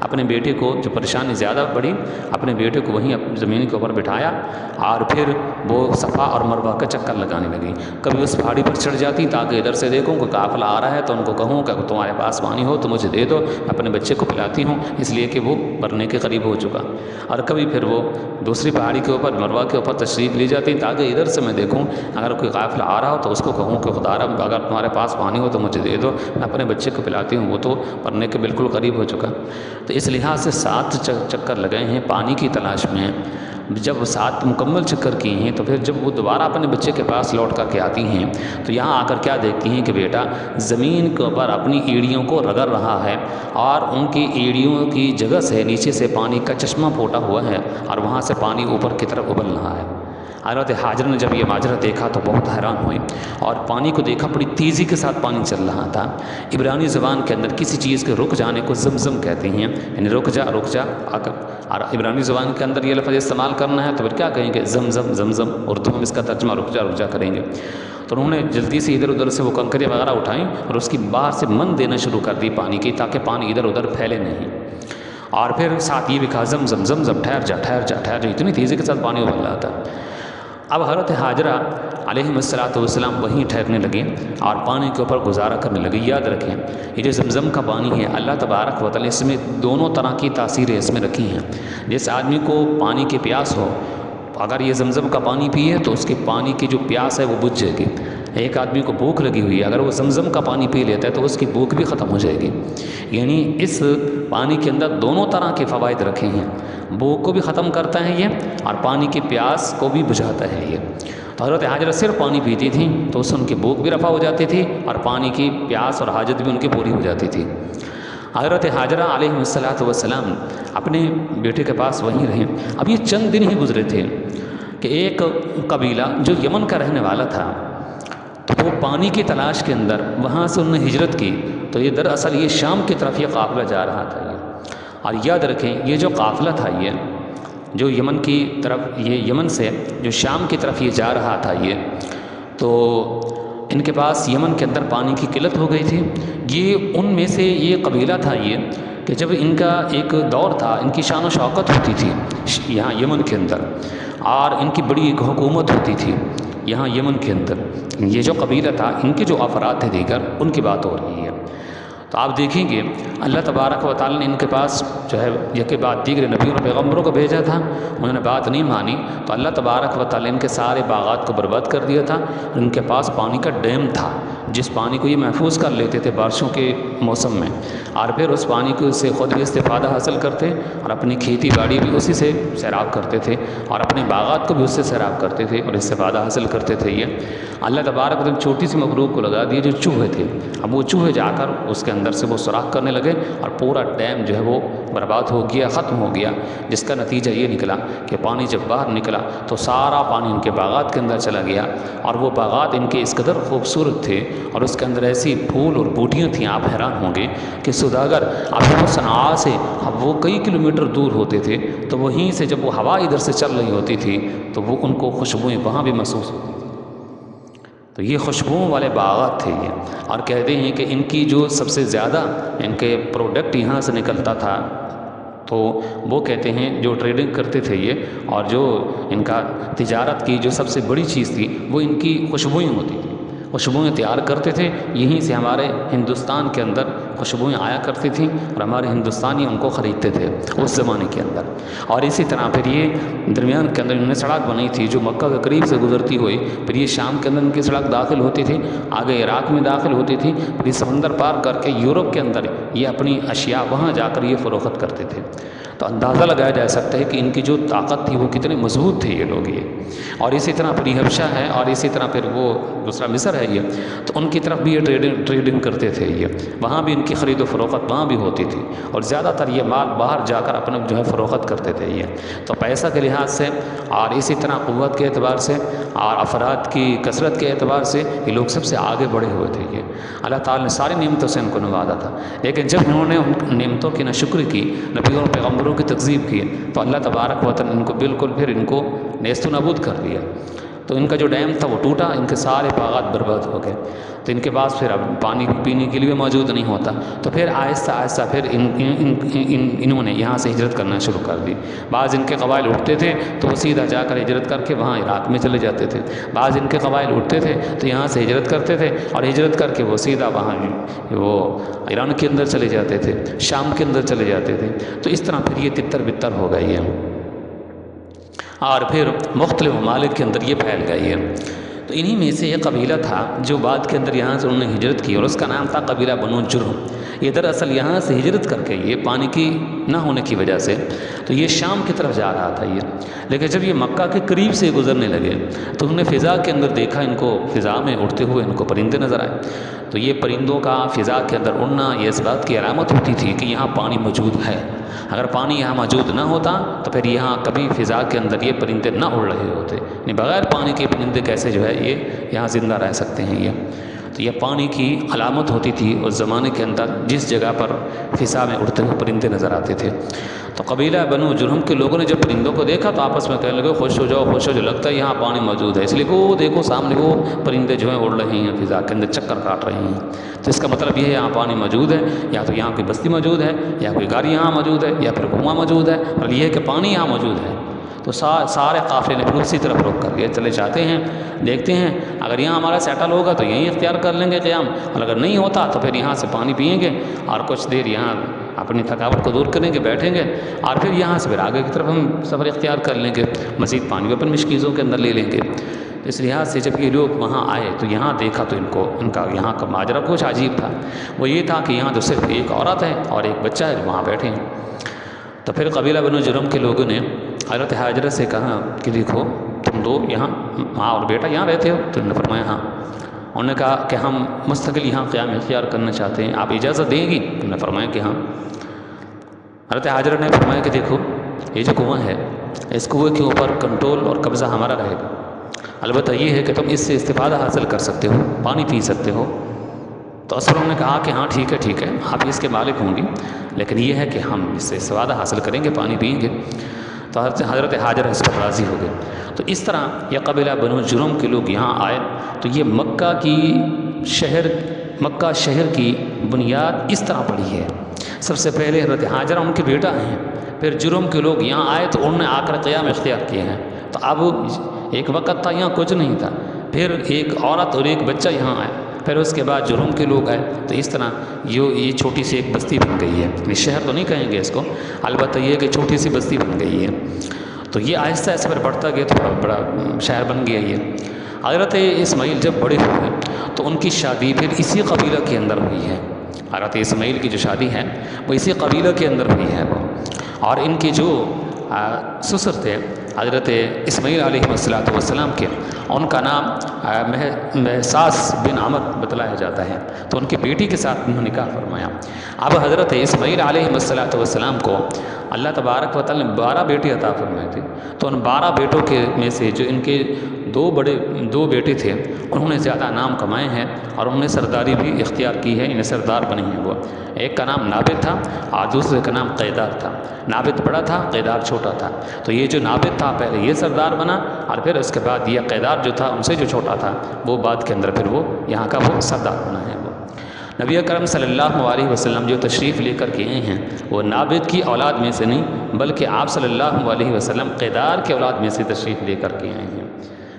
S1: اپنے بیٹے کو جو پریشانی زیادہ بڑھی، اپنے بیٹے کو وہیں زمین کے اوپر بٹھایا، اور پھر وہ صفا اور مروہ کا چکر لگانے لگی۔ کبھی اس پہاڑی پر چڑھ جاتی تاکہ ادھر سے دیکھوں کوئی قافلہ آ رہا ہے تو ان کو کہوں کہ تمہارے پاس پانی ہو تو مجھے دے دو، اپنے بچے کو پلاتی ہوں، اس لیے کہ وہ مرنے کے قریب ہو چکا۔ اور کبھی پھر وہ دوسری پہاڑی کے اوپر، مروہ کے اوپر تشریف لی جاتی تاکہ ادھر سے میں دیکھوں اگر کوئی قافلہ آ رہا ہو تو اس کو کہوں کہ خدا رب اگر تمہارے پاس پانی ہو تو مجھے دے دو، میں اپنے بچے کو پلاتی ہوں، وہ تو مرنے کے بالکل قریب ہو چکا۔ تو اس لحاظ سے 7 چکر لگائے ہیں پانی کی تلاش میں۔ جب 7 مکمل چکر کی ہیں تو پھر جب وہ دوبارہ اپنے بچے کے پاس لوٹ کر کے آتی ہیں تو یہاں آ کر کیا دیکھتی ہیں کہ بیٹا زمین کے اوپر اپنی ایڑیوں کو رگڑ رہا ہے، اور ان کی ایڑیوں کی جگہ سے نیچے سے پانی کا چشمہ پھوٹا ہوا ہے، اور وہاں سے پانی اوپر کی طرف ابل رہا ہے۔ حضرت حاجرہ نے جب یہ ماجرا دیکھا تو بہت حیران ہوئے اور پانی کو دیکھا، بڑی تیزی کے ساتھ پانی چل رہا تھا۔ عبرانی زبان کے اندر کسی چیز کے رک جانے کو زمزم کہتے ہیں، یعنی رک جا اور عبرانی زبان کے اندر یہ لفظ استعمال کرنا ہے تو پھر کیا کہیں گے؟ زمزم زمزم، اردو میں اس کا ترجمہ رک جا کریں گے۔ تو انہوں نے جلدی سے ادھر ادھر سے وہ کنکریاں وغیرہ اٹھائیں اور اس کی باہر سے من دینا شروع کر دی پانی کی، تاکہ پانی ادھر ادھر پھیلے نہیں، اور پھر ساتھ یہ بھی کہا زمزم زمزم، ٹھہر جا ٹھہر جا ٹھہر جا، اتنی تیزی کے ساتھ پانی ابل رہا تھا۔ اب حضرت حاجرہ علیہ السلام وہیں ٹھہرنے لگے اور پانی کے اوپر گزارا کرنے لگے۔ یاد رکھیں یہ جو زمزم کا پانی ہے، اللہ تبارک و تعالی اس میں دونوں طرح کی تاثیریں اس میں رکھی ہیں۔ جس آدمی کو پانی کی پیاس ہو، اگر یہ زمزم کا پانی پیے تو اس کے پانی کی جو پیاس ہے وہ بجھ جائے گی۔ ایک آدمی کو بھوک لگی ہوئی ہے، اگر وہ زمزم کا پانی پی لیتا ہے تو اس کی بھوک بھی ختم ہو جائے گی۔ یعنی اس پانی کے اندر دونوں طرح کے فوائد رکھے ہیں، بھوک کو بھی ختم کرتا ہے یہ اور پانی کی پیاس کو بھی بجھاتا ہے یہ۔ تو حضرت حاجرہ صرف پانی پیتی تھیں تو اس سے ان کی بھوک بھی رفع ہو جاتی تھی اور پانی کی پیاس اور حاجت بھی ان کی پوری ہو جاتی تھی۔ حضرت حاجرہ علیہ السلام اپنے بیٹے کے پاس وہیں رہیں۔ اب یہ چند دن ہی گزرے تھے کہ ایک قبیلہ جو یمن کا رہنے والا تھا تو وہ پانی کی تلاش کے اندر وہاں سے انہوں نے ہجرت کی، تو یہ دراصل یہ شام کی طرف یہ قافلہ جا رہا تھا یہ۔ اور یاد رکھیں یہ جو قافلہ تھا یہ جو یمن کی طرف، یہ یمن سے جو شام کی طرف یہ جا رہا تھا یہ، تو ان کے پاس یمن کے اندر پانی کی قلت ہو گئی تھی۔ یہ ان میں سے یہ قبیلہ تھا یہ کہ جب ان کا ایک دور تھا، ان کی شان و شوکت ہوتی تھی یہاں یمن کے اندر، اور ان کی بڑی ایک حکومت ہوتی تھی یہاں یمن کے اندر۔ یہ جو قبیلہ تھا، ان کے جو افراد تھے دیگر، ان کی بات ہو رہی ہے۔ تو آپ دیکھیں گے اللہ تبارک و تعالی نے ان کے پاس جو ہے یکے بعد دیگر نبیوں اور پیغمبروں کو بھیجا تھا، انہوں نے بات نہیں مانی تو اللہ تبارک و تعالی نے ان کے سارے باغات کو برباد کر دیا تھا۔ ان کے پاس پانی کا ڈیم تھا جس پانی کو یہ محفوظ کر لیتے تھے بارشوں کے موسم میں، اور پھر اس پانی کو سے خود بھی استفادہ حاصل کرتے اور اپنی کھیتی باڑی بھی اسی سے سیراب کرتے تھے اور اپنے باغات کو بھی اس سے سیراب کرتے تھے اور استفادہ حاصل کرتے تھے۔ یہ اللہ تبارک و تعالی چھوٹی سی مخلوق کو لگا دیے جو چوہے تھے۔ اب وہ چوہے جا کر اس کے اندر سے وہ سوراخ کرنے لگے اور پورا ڈیم جو ہے وہ برباد ہو گیا، ختم ہو گیا، جس کا نتیجہ یہ نکلا کہ پانی جب باہر نکلا تو سارا پانی ان کے باغات کے اندر چلا گیا، اور وہ باغات ان کے اس قدر خوبصورت تھے اور اس کے اندر ایسی پھول اور بوٹیاں تھیں، آپ حیران ہوں گے کہ سوداگر اب وہ صنعاء سے اب وہ کئی کلومیٹر دور ہوتے تھے تو وہیں سے جب وہ ہوا ادھر سے چل رہی ہوتی تھی تو وہ ان کو خوشبوئیں وہاں بھی محسوس ہوتی تھیں۔ تو یہ خوشبوؤں والے باغات تھے یہ، اور کہتے ہیں کہ ان کی جو سب سے زیادہ ان کے پروڈکٹ یہاں سے نکلتا تھا تو وہ کہتے ہیں جو ٹریڈنگ کرتے تھے یہ، اور جو ان کا تجارت کی جو سب سے بڑی چیز تھی وہ ان کی خوشبوئیں ہوتی تھیں۔ خوشبوئیں تیار کرتے تھے، یہیں سے ہمارے ہندوستان کے اندر خوشبوئیں آیا کرتی تھیں اور ہمارے ہندوستانی ان کو خریدتے تھے اس زمانے کے اندر۔ اور اسی طرح پھر یہ درمیان کے اندر انہوں نے سڑک بنائی تھی جو مکہ کے قریب سے گزرتی ہوئی، پھر یہ شام کے اندر ان کی سڑک داخل ہوتی تھی، آگے عراق میں داخل ہوتی تھی، پھر یہ سمندر پار کر کے یورپ کے اندر یہ اپنی اشیاء وہاں جا کر یہ فروخت کرتے تھے۔ تو اندازہ لگایا جا سکتا ہے کہ ان کی جو طاقت تھی وہ کتنے مضبوط تھے یہ لوگ یہ۔ اور اسی طرح پھر یہ حبشہ ہے اور اسی طرح پھر وہ دوسرا مصر ہے یہ، تو ان کی طرف بھی یہ ٹریڈنگ کرتے تھے یہ، وہاں بھی ان کی خرید و فروخت وہاں بھی ہوتی تھی، اور زیادہ تر یہ مال باہر جا کر اپنا جو ہے فروخت کرتے تھے یہ۔ تو پیسہ کے لحاظ سے اور اسی طرح قوت کے اعتبار سے اور افراد کی کثرت کے اعتبار سے یہ لوگ سب سے آگے بڑھے ہوئے تھے یہ۔ اللہ تعالیٰ نے ساری نعمتوں سے ان کو نوازا تھا، لیکن جب انہوں نے ان نعمتوں کی ناشکری کی، نبیوں اور پیغمبروں کی تکذیب کی، تو اللہ تبارک و تعالیٰ نے ان کو بالکل پھر ان کو نیست و نابود کر دیا۔ تو ان کا جو ڈیم تھا وہ ٹوٹا، ان کے سارے باغات برباد ہو گئے، تو ان کے پاس پھر اب پانی پینے کے لیے موجود نہیں ہوتا۔ تو پھر آہستہ آہستہ پھر انہوں نے یہاں سے ہجرت کرنا شروع کر دی۔ بعض ان کے قبائل اٹھتے تھے تو وہ سیدھا جا کر ہجرت کر کے وہاں عراق میں چلے جاتے تھے، بعض ان کے قبائل اٹھتے تھے تو یہاں سے ہجرت کرتے تھے اور ہجرت کر کے وہ سیدھا وہاں وہ ایران کے اندر چلے جاتے تھے، شام کے اندر چلے جاتے تھے۔ تو اس طرح پھر یہ تتر بتر ہو گئی ہے اور پھر مختلف ممالک کے اندر یہ پھیل گئی ہے۔ تو انہی میں سے یہ قبیلہ تھا جو بعد کے اندر یہاں سے انہوں نے ہجرت کی، اور اس کا نام تھا قبیلہ بنو جرہم۔ یہ دراصل یہاں سے ہجرت کر کے یہ پانی کی نہ ہونے کی وجہ سے تو یہ شام کی طرف جا رہا تھا یہ، لیکن جب یہ مکہ کے قریب سے گزرنے لگے تو انہوں نے فضا کے اندر دیکھا، ان کو فضا میں اڑتے ہوئے ان کو پرندے نظر آئے۔ تو یہ پرندوں کا فضا کے اندر اڑنا یہ اس بات کی علامت ہوتی تھی کہ یہاں پانی موجود ہے، اگر پانی یہاں موجود نہ ہوتا تو پھر یہاں کبھی فضا کے اندر یہ پرندے نہ اڑ رہے ہوتے، یعنی بغیر پانی کے پرندے کیسے جو ہے یہ یہاں زندہ رہ سکتے ہیں یہ. تو یہ پانی کی علامت ہوتی تھی اس زمانے کے اندر، جس جگہ پر فضا میں اڑتے ہوئے پرندے نظر آتے تھے. تو قبیلہ بنو جرہم کے لوگوں نے جب پرندوں کو دیکھا تو آپس میں کہنے لگے خوش ہو جاؤ خوش ہو جاؤ، لگتا ہے یہاں پانی موجود ہے. اس لیے کہ وہ دیکھو سامنے وہ پرندے جو ہیں اڑ رہے ہیں فضا کے اندر، چکر کاٹ رہے ہیں. تو اس کا مطلب یہ ہے یہاں پانی موجود ہے، یا تو یہاں کوئی بستی موجود ہے، یا کوئی گاڑی یہاں موجود ہے، یا پھر کنواں موجود ہے، اور یہ ہے کہ پانی یہاں موجود ہے. تو سارے قافلے نے پھر اسی طرف رخ کر دیا، چلے جاتے ہیں دیکھتے ہیں اگر یہاں ہمارا سیٹل ہوگا تو یہیں اختیار کر لیں گے قیام، اور اگر نہیں ہوتا تو پھر یہاں سے پانی پئیں گے اور کچھ دیر یہاں اپنی تھکاوٹ کو دور کریں گے، بیٹھیں گے، اور پھر یہاں سے پھر آگے کی طرف ہم سفر اختیار کر لیں گے، مزید پانی بھی اپنی مشکیزوں کے اندر لے لیں گے. اس لحاظ سے جب یہ لوگ وہاں آئے تو یہاں دیکھا تو ان کا یہاں کا ماجرا کچھ عجیب تھا. وہ یہ تھا کہ یہاں تو صرف ایک عورت ہے اور ایک بچہ ہے جو وہاں بیٹھے ہیں. تو پھر قبیلہ بنو جرہم کے لوگوں نے حضرت حاجرہ سے کہا کہ دیکھو تم دو یہاں ماں اور بیٹا یہاں رہتے ہو؟ تو انہوں نے فرمایا ہاں. انہوں نے کہا کہ ہم مستقل یہاں قیام اختیار کرنا چاہتے ہیں، آپ اجازت دیں گی؟ انہوں نے فرمایا کہ ہاں. حضرت حاجرہ نے فرمایا کہ دیکھو یہ جو کنواں ہے اس کنویں کے اوپر کنٹرول اور قبضہ ہمارا رہے گا، البتہ یہ ہے کہ تم اس سے استفادہ حاصل کر سکتے ہو، پانی پی سکتے ہو. تو اسروں نے کہا کہ ہاں ٹھیک ہے آپ اس کے مالک ہوں گی، لیکن یہ ہے کہ ہم اس سے استفادہ حاصل کریں گے، پانی پئیں گے. تو حضرت حاجرہ اس پر راضی ہو گئے. تو اس طرح یہ قبیلہ بنو جرہم کے لوگ یہاں آئے تو یہ مکہ شہر کی بنیاد اس طرح پڑی ہے. سب سے پہلے حضرت حاجرہ ان کے بیٹا ہیں، پھر جرہم کے لوگ یہاں آئے تو انہوں نے آ کر قیام اختیار کیے ہیں. تو اب ایک وقت تھا یہاں کچھ نہیں تھا، پھر ایک عورت اور ایک بچہ یہاں آئے، پھر اس کے بعد جرہم کے لوگ آئے. تو اس طرح یہ چھوٹی سی ایک بستی بن گئی ہے. یہ شہر تو نہیں کہیں گے اس کو، البتہ یہ کہ چھوٹی سی بستی بن گئی ہے. تو یہ آہستہ آہستہ پھر بڑھتا گیا تو بڑا شہر بن گیا یہ. حضرت اسماعیل جب بڑے ہوئے تو ان کی شادی پھر اسی قبیلہ کے اندر ہوئی ہے. حضرت اسماعیل کی جو شادی ہے وہ اسی قبیلہ کے اندر ہوئی ہے وہ. اور ان کے جو سسر تھے حضرت اسماعیل علیہ السلام کے، ان کا نام مہساس بن عمر بتلایا جاتا ہے. تو ان کی بیٹی کے ساتھ انہوں نے نکاح فرمایا. اب حضرت اسماعیل علیہ السلام کو اللہ تبارک و تعالیٰ نے 12 بیٹے عطا فرمائے تھے. تو ان 12 بیٹوں کے میں سے جو ان کے دو بیٹے تھے انہوں نے زیادہ نام کمائے ہیں اور انہوں نے سرداری بھی اختیار کی ہے، انہیں سردار بنے ہیں وہ. ایک کا نام نابد تھا اور دوسرے کا نام قیدار تھا. نابد بڑا تھا، قیدار چھوٹا تھا. تو یہ جو نابد تھا پہلے یہ سردار بنا، اور پھر اس کے بعد یہ قیدار جو تھا ان سے جو چھوٹا تھا وہ بعد کے اندر پھر وہ یہاں کا وہ سردار بنا ہے وہ. نبی اکرم صلی اللہ علیہ وسلم جو تشریف لے کر کے آئے ہیں وہ نابد کی اولاد میں سے نہیں، بلکہ آپ صلی اللہ علیہ وسلم قیدار کی اولاد میں سے تشریف لے کر کے آئے ہیں.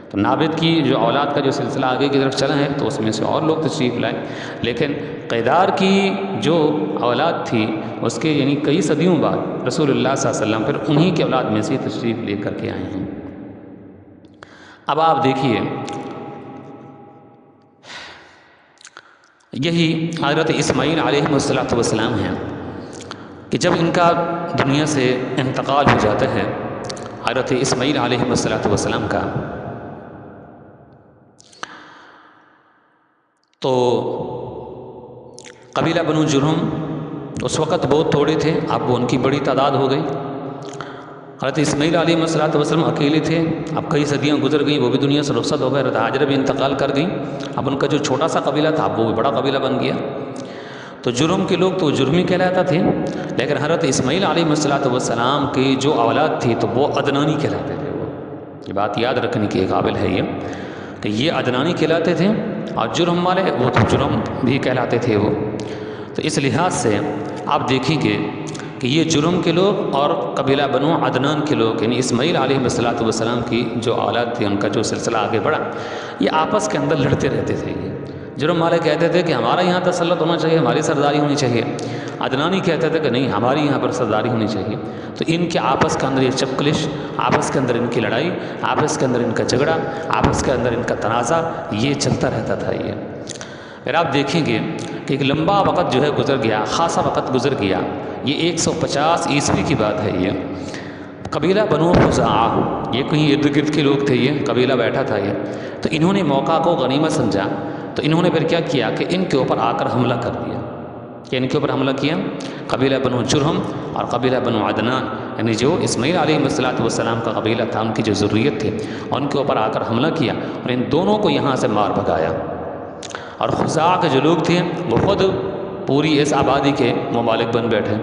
S1: تو نابد کی جو اولاد کا جو سلسلہ آگے کی طرف چلا ہے تو اس میں سے اور لوگ تشریف لائے، لیکن قیدار کی جو اولاد تھی اس کے یعنی کئی صدیوں بعد رسول اللہ صلی اللہ علیہ وسلم پھر انہی کے اولاد میں سے تشریف لے کر کے آئے ہیں. اب آپ دیکھیے یہی حضرت اسماعیل علیہ السلام ہیں کہ جب ان کا دنیا سے انتقال ہو جاتا ہے حضرت اسماعیل علیہ السلام کا، تو قبیلہ بنو جرہم اس وقت بہت تھوڑے تھے، اب وہ ان کی بڑی تعداد ہو گئی. حضرت اسماعیل علیہ السلام اکیلے تھے، اب کئی صدیاں گزر گئیں، وہ بھی دنیا سے رخصت ہو گئے. حضرت حاجرہ بھی انتقال کر گئیں. اب ان کا جو چھوٹا سا قبیلہ تھا اب وہ بھی بڑا قبیلہ بن گیا. تو جرہم کے لوگ تو جرہمی کہلاتا تھے، لیکن حضرت اسماعیل علیہ السلام کی جو اولاد تھی تو وہ عدنانی کہلاتے تھے. وہ یہ بات یاد رکھنے کے قابل ہے یہ کہ یہ عدنانی کہلاتے تھے، اور جرہم والے وہ تو جرہم بھی کہلاتے تھے وہ. تو اس لحاظ سے آپ دیکھیں گے کہ یہ جرہم کے لوگ اور قبیلہ بنو عدنان کے لوگ یعنی اسماعیل علیہ السلام کی جو اولاد تھی ان کا جو سلسلہ آگے بڑھا، یہ آپس کے اندر لڑتے رہتے تھے. یہ جرہم والے کہتے تھے کہ ہمارا یہاں تسلط ہونا چاہیے، ہماری سرداری ہونی چاہیے. عدنانی کہتے تھے کہ نہیں، ہماری یہاں پر سرداری ہونی چاہیے. تو ان کے آپس کے اندر یہ چپکلش، آپس کے اندر ان کی لڑائی، آپس کے اندر ان کا جھگڑا، آپس کے اندر ان کا تنازع یہ چلتا رہتا تھا. یہ پھر آپ دیکھیں گے کہ ایک لمبا وقت جو ہے گزر گیا، خاصا وقت گزر گیا. یہ 150 عیسوی کی بات ہے. یہ قبیلہ بنو خزاعہ یہ کہیں ارد گرد کے لوگ تھے، یہ قبیلہ بیٹھا تھا یہ. تو انہوں نے موقع کو غنیمت سمجھا، تو انہوں نے پھر کیا کیا کہ ان کے اوپر آ کر حملہ کر دیا. کہ ان کے اوپر حملہ کیا قبیلہ بنو جرہم اور قبیلہ بنو عدنان، یعنی جو اسماعیل علیہ السلام کا قبیلہ تھا، ان کی جو ذریت تھی، ان کے اوپر آ کر حملہ کیا اور ان دونوں کو یہاں سے مار بھگایا۔ اور خزاعہ کے جو لوگ تھے وہ خود پوری اس آبادی کے وہ مالک بن بیٹھے،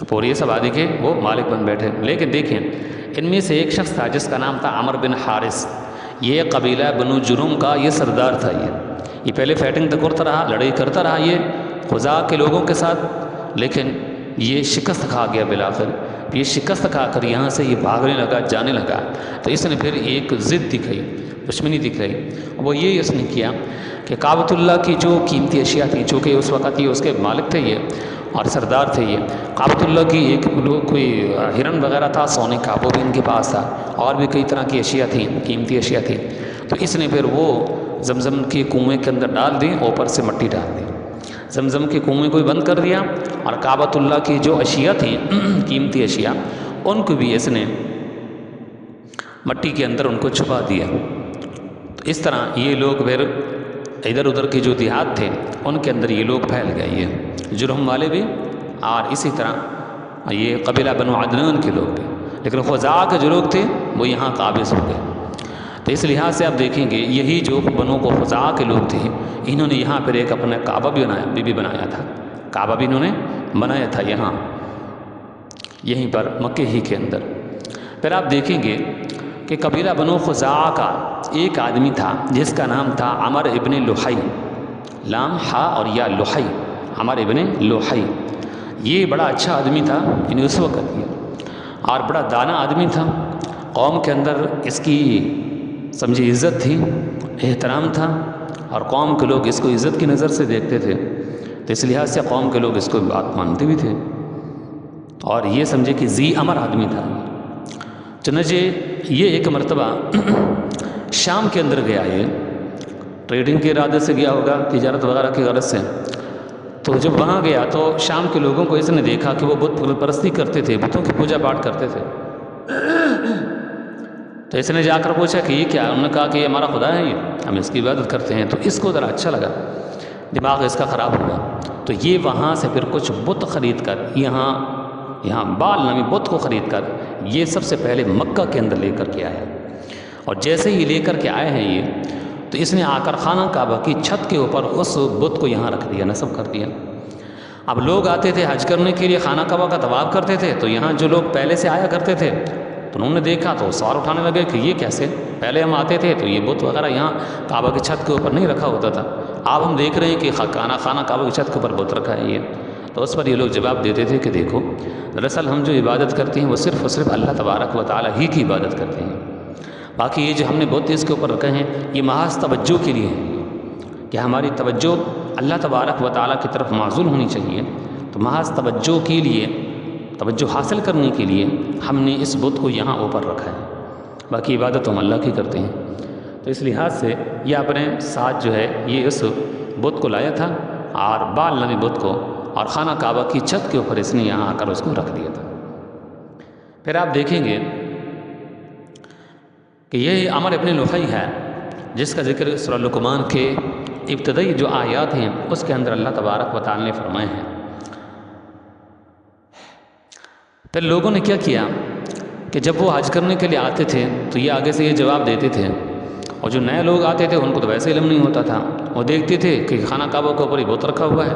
S1: پوری اس آبادی کے وہ مالک بن بیٹھے۔ لیکن دیکھیں ان میں سے ایک شخص تھا جس کا نام تھا عمر بن حارث، یہ قبیلہ بنو جرہم کا یہ سردار تھا۔ یہ پہلے فائٹنگ تو کرتا رہا، لڑائی کرتا رہا یہ خزاعہ کے لوگوں کے ساتھ، لیکن یہ شکست کھا گیا بالآخر۔ یہ شکست کھا کر یہاں سے یہ بھاگنے لگا، جانے لگا۔ تو اس نے پھر ایک ضد دکھائی، دشمنی دکھائی، وہ یہ اس نے کیا کہ کعبۃ اللہ کی جو قیمتی اشیاء تھیں، چونکہ اس وقت یہ اس کے مالک تھے یہ اور سردار تھے یہ، کعبۃ اللہ کی ایک کوئی ہرن وغیرہ تھا سونے کا، وہ بھی ان کے پاس تھا، اور بھی کئی طرح کی اشیاء تھیں، قیمتی اشیاء تھیں۔ تو اس نے پھر وہ زمزم کے کنویں کے اندر ڈال دی، اوپر سے مٹی ڈال دی، زمزم کے کنویں کو بھی بند کر دیا، اور کعبۃ اللہ کی جو اشیاء تھیں قیمتی اشیاء ان کو بھی اس نے مٹی کے اندر ان کو چھپا دیا۔ تو اس طرح یہ لوگ پھر ادھر ادھر کے جو دیہات تھے ان کے اندر یہ لوگ پھیل گئے، یہ جرہم والے بھی اور اسی طرح یہ قبیلہ بنو عدنان کے لوگ بھی، لیکن خزاعہ کے جو لوگ تھے وہ یہاں قابض ہو گئے۔ تو اس لحاظ سے آپ دیکھیں گے یہی جو بنو کو خزاعہ کے لوگ تھے، انہوں نے یہاں پھر ایک اپنا کعبہ بھی بنایا تھا، کعبہ بھی انہوں نے بنایا تھا یہاں یہیں پر مکے ہی کے اندر۔ پھر آپ دیکھیں گے کہ قبیلہ بنو خزاعہ کا ایک آدمی تھا جس کا نام تھا عمر ابن لحی، لام ہا اور یا لحی، عمر ابن لحی۔ یہ بڑا اچھا آدمی تھا یعنی اس وقت یہ، اور بڑا دانا آدمی تھا، قوم کے اندر اس کی سمجھے عزت تھی، احترام تھا، اور قوم کے لوگ اس کو عزت کی نظر سے دیکھتے تھے، تو اس لحاظ سے قوم کے لوگ اس کو بات مانتے بھی تھے، اور یہ سمجھے کہ ذی امر آدمی تھا۔ چنانچہ یہ ایک مرتبہ شام کے اندر گیا، یہ ٹریڈنگ کے ارادے سے گیا ہوگا، تجارت وغیرہ کی غرض سے۔ تو جب وہاں گیا تو شام کے لوگوں کو اس نے دیکھا کہ وہ بت پرستی کرتے تھے، بتوں کی پوجا پاٹ کرتے تھے۔ تو اس نے جا کر پوچھا کہ یہ کیا؟ انہوں نے کہا کہ یہ ہمارا خدا ہے، یہ ہم اس کی عبادت کرتے ہیں۔ تو اس کو ذرا اچھا لگا، دماغ اس کا خراب ہوا، تو یہ وہاں سے پھر کچھ بت خرید کر یہاں بال نامی بت کو خرید کر یہ سب سے پہلے مکہ کے اندر لے کر کے آیا، اور جیسے ہی لے کر کے آئے ہیں یہ، تو اس نے آ کر خانہ کعبہ کی چھت کے اوپر اس بت کو یہاں رکھ دیا، نصب کر دیا۔ اب لوگ آتے تھے حج کرنے کے لیے، خانہ کعبہ کا طواف کرتے تھے، تو یہاں جو لوگ پہلے سے آیا کرتے تھے تو انہوں نے دیکھا تو سوال اٹھانے لگے کہ یہ کیسے؟ پہلے ہم آتے تھے تو یہ بت وغیرہ یہاں کعبہ کی چھت کے اوپر نہیں رکھا ہوتا تھا، اب ہم دیکھ رہے ہیں کہ خانہ کعبہ کی چھت کے اوپر بت رکھا ہے یہ۔ تو اس پر یہ لوگ جواب دیتے تھے کہ دیکھو دراصل ہم جو عبادت کرتے ہیں وہ صرف اور صرف اللہ تبارک و تعالیٰ ہی کی عبادت کرتے ہیں، باقی یہ جو ہم نے بت اس کے اوپر رکھے ہیں یہ محض توجہ کے لیے ہے کہ ہماری توجہ اللہ تبارک و تعالیٰ کی طرف معزول ہونی چاہیے، تو محض توجہ کے لیے، توجہ حاصل کرنے کے لیے ہم نے اس بت کو یہاں اوپر رکھا ہے، باقی عبادت ہم اللہ کی کرتے ہیں۔ تو اس لحاظ سے یہ اپنے ساتھ جو ہے یہ اس بت کو لایا تھا، اور بال نامی بت کو، اور خانہ کعبہ کی چھت کے اوپر اس نے یہاں آ کر اس کو رکھ دیا تھا۔ پھر آپ دیکھیں گے کہ یہ عمر ابن لحی ہے جس کا ذکر سورہ لقمان کے ابتدائی جو آیات ہیں اس کے اندر اللہ تبارک و تعالی نے فرمائے ہیں۔ پھر لوگوں نے کیا کیا کہ جب وہ حج کرنے کے لیے آتے تھے تو یہ آگے سے یہ جواب دیتے تھے، اور جو نئے لوگ آتے تھے ان کو تو ویسے علم نہیں ہوتا تھا، وہ دیکھتے تھے کہ خانہ کعبہ کے اوپر یہ بت رکھا ہوا ہے،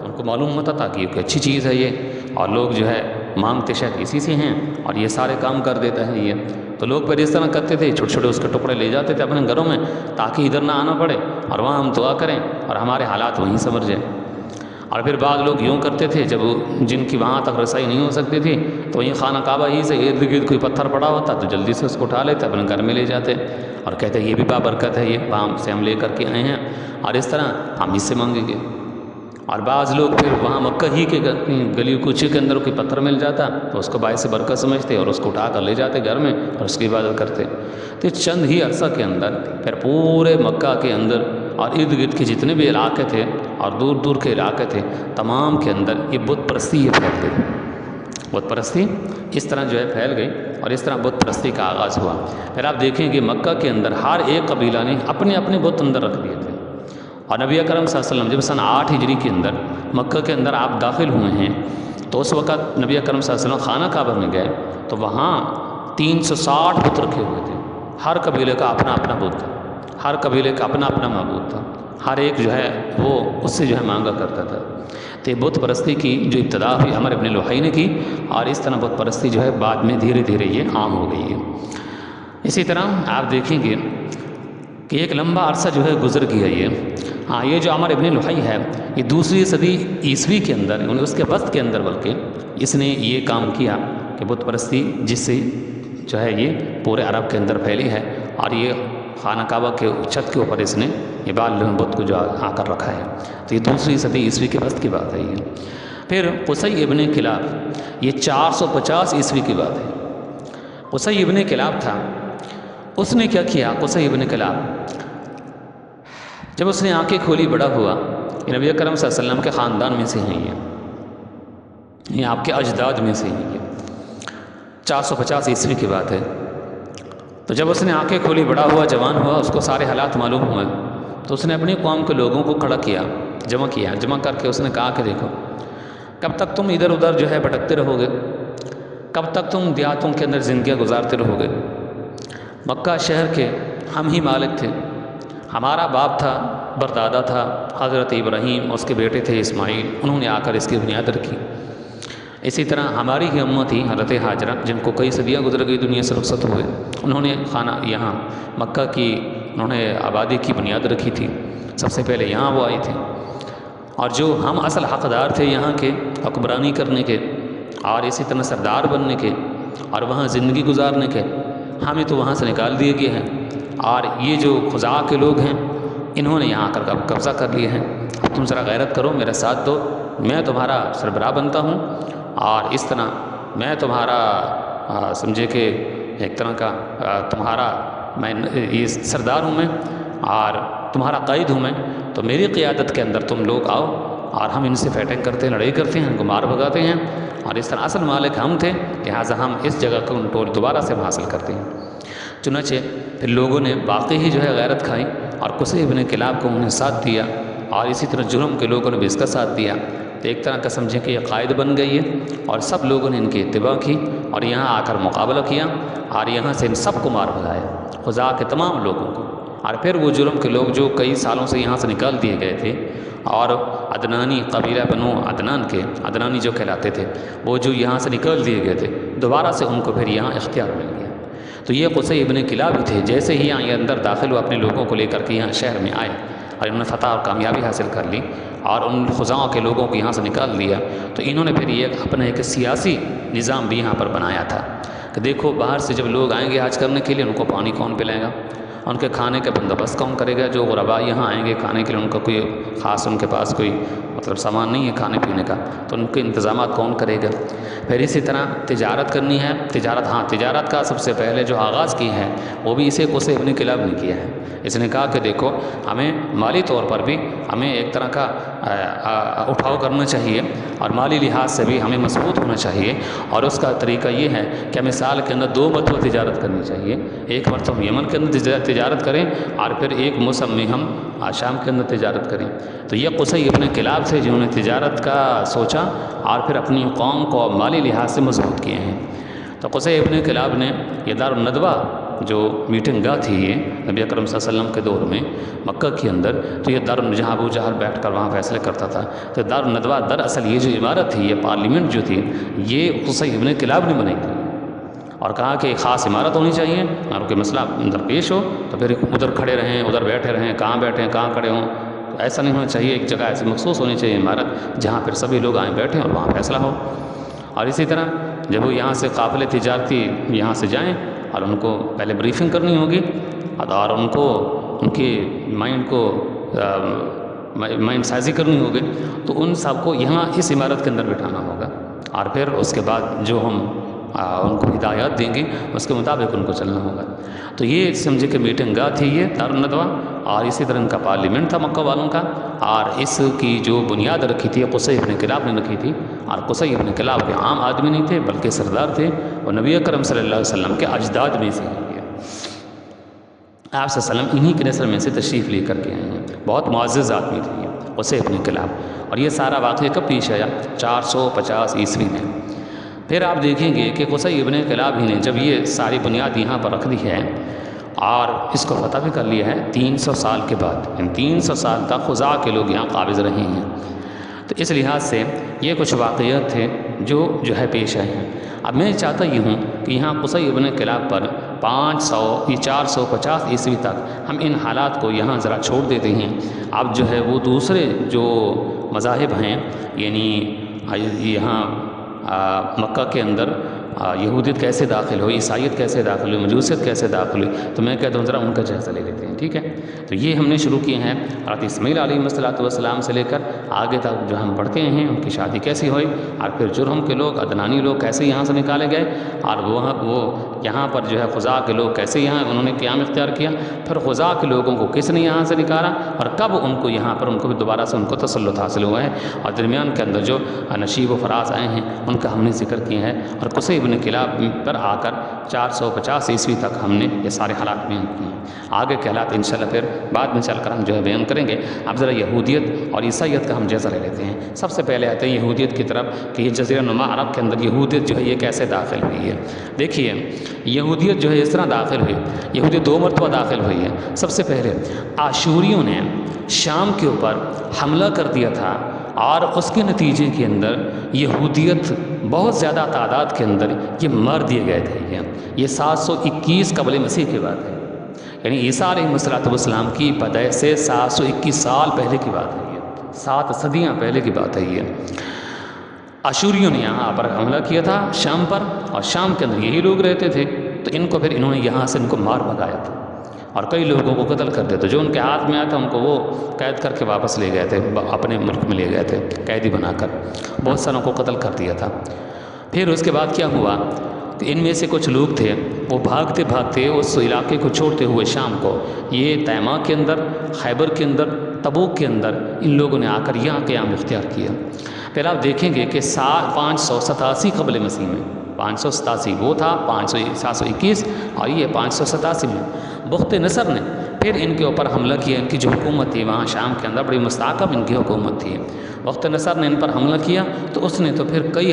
S1: ان کو معلوم ہوتا تھا کہ یہ کوئی اچھی چیز ہے یہ، اور لوگ جو ہے مانگتے شاید اسی سے ہیں اور یہ سارے کام کر دیتا ہے یہ۔ تو لوگ پھر اس طرح کرتے تھے، چھوٹے چھوٹے اس کے ٹکڑے لے جاتے تھے اپنے گھروں میں تاکہ ادھر نہ آنا پڑے، اور وہاں ہم دعا کریں اور ہمارے حالات وہیں سنور جائیں۔ اور پھر بعض لوگ یوں کرتے تھے جب جن کی وہاں تک رسائی نہیں ہو سکتی تھی تو وہیں خانہ کعبہ ہی سے ارد گرد کوئی پتھر پڑا ہوتا تو جلدی سے اس کو اٹھا لیتے، اپنے گھر میں لے جاتے اور کہتے یہ بھی بابرکت ہے، یہ وہاں سے ہم لے کر کے آئے ہیں اور اس طرح ہم اس سے مانگیں گے۔ اور بعض لوگ پھر وہاں مکہ ہی کے گلی کوچے کے اندر کوئی پتھر مل جاتا تو اس کو باعث برکت سمجھتے اور اس کو اٹھا کر لے جاتے گھر میں اور اس کی عبادت کرتے۔ تو چند ہی عرصہ کے اندر پھر پورے مکہ کے اندر اور ارد گرد کے جتنے بھی علاقے تھے اور دور دور کے علاقے تھے تمام کے اندر یہ بت پرستی یہ پھیل گئی، بت پرستی اس طرح جو ہے پھیل گئی اور اس طرح بت پرستی کا آغاز ہوا۔ پھر آپ دیکھیں کہ مکہ کے اندر ہر ایک قبیلہ نے اپنے اپنے بت اندر رکھ دیے تھے، اور نبی اکرم صلی اللہ علیہ وسلم جب سن 8 ہجری کے اندر مکہ کے اندر آپ داخل ہوئے ہیں تو اس وقت نبی اکرم صلی اللہ علیہ وسلم خانہ کعبہ میں گئے تو وہاں 360 بت رکھے ہوئے تھے. ہر قبیلے کا اپنا اپنا بت تھا, ہر قبیلے کا اپنا اپنا معبود تھا, ہر ایک جو ہے وہ اس سے جو ہے مانگا کرتا تھا. تو بت پرستی کی جو ابتدا ہوئی عمر ابن لحی نے کی, اور اس طرح بت پرستی جو ہے بعد میں دھیرے دھیرے یہ عام ہو گئی ہے. اسی طرح آپ دیکھیں گے کہ ایک لمبا عرصہ جو ہے گزر گیا یہ جو عمر ابن لحی ہے یہ 2 صدی عیسوی کے اندر یعنی اس کے وقت کے اندر بلکہ اس نے یہ کام کیا کہ بت پرستی جس سے جو ہے یہ پورے عرب کے اندر پھیلی ہے, اور یہ خانہ کعبہ کے چھت کے اوپر اس نے یہ بال بت کو جو آ کر رکھا ہے. تو یہ 2 صدی عیسوی کے وقت کی بات ہے یہ. پھر قصی ابن کلاب یہ 450 عیسوی کی بات ہے. قصی ابن کلاب تھا, اس نے کیا کیا؟ قصی ابن کلاب جب اس نے آنکھیں کھولی بڑا ہوا, یہ نبی اکرم صلی اللہ علیہ وسلم کے خاندان میں سے ہیں, یہ آپ کے اجداد میں سے ہیں, یہ 450 عیسوی کی بات ہے. تو جب اس نے آنکھیں کھولی بڑا ہوا جوان ہوا اس کو سارے حالات معلوم ہوئے تو اس نے اپنی قوم کے لوگوں کو کھڑا کیا, جمع کر کے اس نے کہا کہ دیکھو کب تک تم ادھر ادھر جو ہے بھٹکتے رہو گے, کب تک تم دیہاتوں کے اندر زندگیاں گزارتے رہو گے. مکہ شہر کے ہم ہی مالک تھے, ہمارا باپ تھا, پردادا تھا حضرت ابراہیم, اس کے بیٹے تھے اسماعیل, انہوں نے آ کر اس کی بنیاد رکھی. اسی طرح ہماری ہی اماں تھی حضرت ہاجرہ جن کو کئی صدیاں گزر گئی دنیا سے رخصت ہوئے, انہوں نے خانہ یہاں مکہ کی انہوں نے آبادی کی بنیاد رکھی تھی, سب سے پہلے یہاں وہ آئے تھے. اور جو ہم اصل حقدار تھے یہاں کے حکمرانی کرنے کے اور اسی طرح سردار بننے کے اور وہاں زندگی گزارنے کے, ہمیں تو وہاں سے نکال دیے گئے ہیں. اور یہ جو خزاع کے لوگ ہیں انہوں نے یہاں آ کر قبضہ کر لیے ہیں. اب تم ذرا غیرت کرو, میرا ساتھ دو, میں تمہارا سربراہ بنتا ہوں, اور اس طرح میں تمہارا سمجھے کہ ایک طرح کا تمہارا میں یہ سردار ہوں میں اور تمہارا قائد ہوں میں, تو میری قیادت کے اندر تم لوگ آؤ اور ہم ان سے فائٹنگ کرتے ہیں, لڑائی کرتے ہیں, ان کو مار بھگاتے ہیں, اور اس طرح اصل مالک ہم تھے, لہٰذا ہم اس جگہ کو کنٹرول دوبارہ سے حاصل کرتے ہیں. چنانچہ پھر لوگوں نے باقی ہی جو ہے غیرت کھائی اور قصی ابن کلاب کو انہوں نے ساتھ دیا, اور اسی طرح جرم کے لوگوں نے بھی اس کا ساتھ دیا. تو ایک طرح کا سمجھیں کہ یہ قائد بن گئی ہے, اور سب لوگوں نے ان کی اتباع کی اور یہاں آ کر مقابلہ کیا, اور یہاں سے ان سب کو مار بھگایا, خزاع کے تمام لوگوں کو. اور پھر وہ جرم کے لوگ جو کئی سالوں سے یہاں سے نکال دیے گئے تھے, اور عدنانی قبیلہ بنو عدنان کے عدنانی جو کہلاتے تھے وہ جو یہاں سے نکال دیے گئے تھے, دوبارہ سے ان کو پھر یہاں اختیار مل گیا. تو یہ قصی ابن کلاب بھی تھے, جیسے ہی یہاں یہ اندر داخل ہوا اپنے لوگوں کو لے کر کے یہاں شہر میں آئے اور انہوں نے فتح اور کامیابی حاصل کر لی اور ان خزاؤں کے لوگوں کو یہاں سے نکال دیا. تو انہوں نے پھر یہ اپنا ایک سیاسی نظام بھی یہاں پر بنایا تھا کہ دیکھو باہر سے جب لوگ آئیں گے حج کرنے کے لیے ان کو پانی کون پلائے گا, ان کے کھانے کا بندوبست کون کرے گا, جو غربا یہاں آئیں گے کھانے کے لیے ان کا کوئی خاص ان کے پاس کوئی مطلب سامان نہیں ہے کھانے پینے کا, تو ان کے انتظامات کون کرے گا. پھر اسی طرح تجارت کرنی ہے, تجارت کا سب سے پہلے جو آغاز کی ہے وہ بھی اسے قصی ابن کلاب نے کیا ہے. اس نے کہا کہ دیکھو ہمیں مالی طور پر بھی ہمیں ایک طرح کا اٹھاؤ کرنا چاہیے اور مالی لحاظ سے بھی ہمیں مضبوط ہونا چاہیے, اور اس کا طریقہ یہ ہے کہ ہمیں سال کے اندر 2 مرتبہ تجارت کرنی چاہیے. ایک مرتبہ یمن کے اندر تجارت کریں اور پھر ایک موسم میں ہم شام کے اندر تجارت کریں. تو یہ قصی ابن کلاب سے جنہوں نے تجارت کا سوچا اور پھر اپنی قوم کو مالی لحاظ سے مضبوط کیے ہیں. تو قصی ابن کلاب نے یہ دار الندوہ جو میٹنگ گاہ تھی یہ نبی اکرم صلی اللہ علیہ وسلم کے دور میں مکہ کے اندر, تو یہ جہاں ابو جہل بیٹھ کر وہاں فیصلے کرتا تھا, تو دار الندوہ دراصل یہ جو عمارت تھی, یہ پارلیمنٹ جو تھی, یہ قصی ابن کلاب نے بنائی تھی. اور کہا کہ ایک خاص عمارت ہونی چاہیے, اور کوئی مسئلہ درپیش ہو تو پھر ادھر کھڑے رہیں, ادھر بیٹھے رہیں, کہاں بیٹھیں کہاں کھڑے ہوں, تو ایسا نہیں ہونا چاہیے. ایک جگہ ایسی مخصوص ہونی چاہیے عمارت جہاں پھر سبھی لوگ آئیں بیٹھیں اور وہاں فیصلہ ہو. اور اسی طرح جب وہ یہاں سے قافلے تجارتی یہاں سے جائیں اور ان کو پہلے بریفنگ کرنی ہوگی اور ان کو ان کی مائنڈ سازی کرنی ہوگی, تو ان سب کو یہاں اس عمارت کے اندر بٹھانا ہوگا, اور پھر اس کے بعد جو ہم ان کو ہدایات دیں گے اس کے مطابق ان کو چلنا ہوگا. تو یہ سمجھے کہ میٹنگ گاہ تھی یہ دار الندوہ, اور اسی طرح ان کا پارلیمنٹ تھا مکہ والوں کا, اور اس کی جو بنیاد رکھی تھی قصی ابن کلاب نے رکھی تھی. اور قصی ابن کلاب کے عام آدمی نہیں تھے بلکہ سردار تھے, اور نبی اکرم صلی اللہ علیہ وسلم کے اجداد میں سے ہیں. آپ صلی اللہ علیہ وسلم انہی کے نسل میں سے تشریف لے کر کے آئے ہیں۔ بہت معزز آدمی تھے یہ قصی ابن کلاب، اور یہ سارا واقعہ کب پیش آیا؟ 450 عیسوی میں۔ پھر آپ دیکھیں گے کہ قصی ابن کلاب ہی نے جب یہ ساری بنیاد یہاں پر رکھ دی ہے اور اس کو فتح بھی کر لیا ہے 300 سال کے بعد، ان 300 سال تک خزاع کے لوگ یہاں قابض رہے ہیں، تو اس لحاظ سے یہ کچھ واقعات تھے جو ہے پیش آئے ہیں۔ اب میں چاہتا یہ ہوں کہ یہاں قصی ابن کلاب پر 450 عیسوی تک ہم ان حالات کو یہاں ذرا چھوڑ دیتے ہیں۔ اب جو ہے وہ دوسرے جو مذاہب ہیں، یعنی یہاں مکہ کے اندر یہودیت کیسے داخل ہوئی، عیسائیت کیسے داخل ہوئی، مجوسیت کیسے داخل ہوئی، تو میں کہتا ہوں ذرا ان کا جائزہ لے لیتے ہیں، ٹھیک ہے؟ تو یہ ہم نے شروع کیے ہیں حضرت اسماعیل علیہ السلام سے لے کر آگے تک جو ہم پڑھتے ہیں ان کی شادی کیسی ہوئی، اور پھر جرہم کے لوگ، عدنانی لوگ کیسے یہاں سے نکالے گئے، اور وہ یہاں پر جو ہے خزاع کے لوگ کیسے یہاں انہوں نے قیام اختیار کیا، پھر خزاع کے لوگوں کو کس نے یہاں سے نکالا، اور کب ان کو یہاں پر ان کو بھی دوبارہ سے ان کو تسلط حاصل ہوا ہے، اور درمیان کے اندر جو نشیب و فراز آئے ہیں ان کا ہم نے ذکر کیا ہے، اور قصی ابن کلاب پر آ کر 450 عیسوی تک ہم نے یہ سارے حالات بیان کیے ہیں۔ آگے کے حالات انشاءاللہ پھر بعد میں چل کر ہم جو ہے بیان کریں گے۔ اب ذرا یہودیت اور عیسائیت کا ہم جائزہ لے لیتے ہیں۔ سب سے پہلے آتے ہیں یہودیت کی طرف کہ یہ جزیرہ نما عرب کے اندر یہودیت جو ہے یہ کیسے داخل ہوئی ہے۔ دیکھیے یہودیت جو ہے اس طرح داخل ہوئی، یہودیت 2 مرتبہ داخل ہوئی ہے۔ سب سے پہلے آشوریوں نے شام کے اوپر حملہ کر دیا تھا، اور اس کے نتیجے کے اندر یہودیت بہت زیادہ تعداد کے اندر یہ مار دیے گئے تھے۔ یہ 721 قبل مسیح کی بات ہے، یعنی عیسیٰ علیہ السلام کی پیدائش سے 721 سال پہلے کی بات ہے، یہ 7 صدیاں پہلے کی بات ہے۔ یہ اشوریوں نے یہاں پر حملہ کیا تھا شام پر، اور شام کے اندر یہی لوگ رہتے تھے، تو ان کو پھر انہوں نے یہاں سے ان کو مار بھگایا تھا، اور کئی لوگوں کو قتل کر دیا، تو جو ان کے ہاتھ میں آیا تھا ان کو وہ قید کر کے واپس لے گئے تھے، اپنے ملک میں لے گئے تھے قیدی بنا کر، بہت ساروں کو قتل کر دیا تھا۔ پھر اس کے بعد کیا ہوا کہ ان میں سے کچھ لوگ تھے وہ بھاگتے بھاگتے اس علاقے کو چھوڑتے ہوئے شام کو یہ تیمہ کے اندر، خیبر کے اندر، تبوک کے اندر ان لوگوں نے آ کر یہاں قیام اختیار کیا۔ پھر آپ دیکھیں گے کہ 587 قبل مسیح میں، 587 وہ تھا، 721 اور یہ 587 میں بخت نصر نے پھر ان کے اوپر حملہ کیا۔ ان کی جو حکومت تھی وہاں شام کے اندر بڑی مستحکم ان کی حکومت تھی، بخت نصر نے ان پر حملہ کیا، تو اس نے تو پھر کئی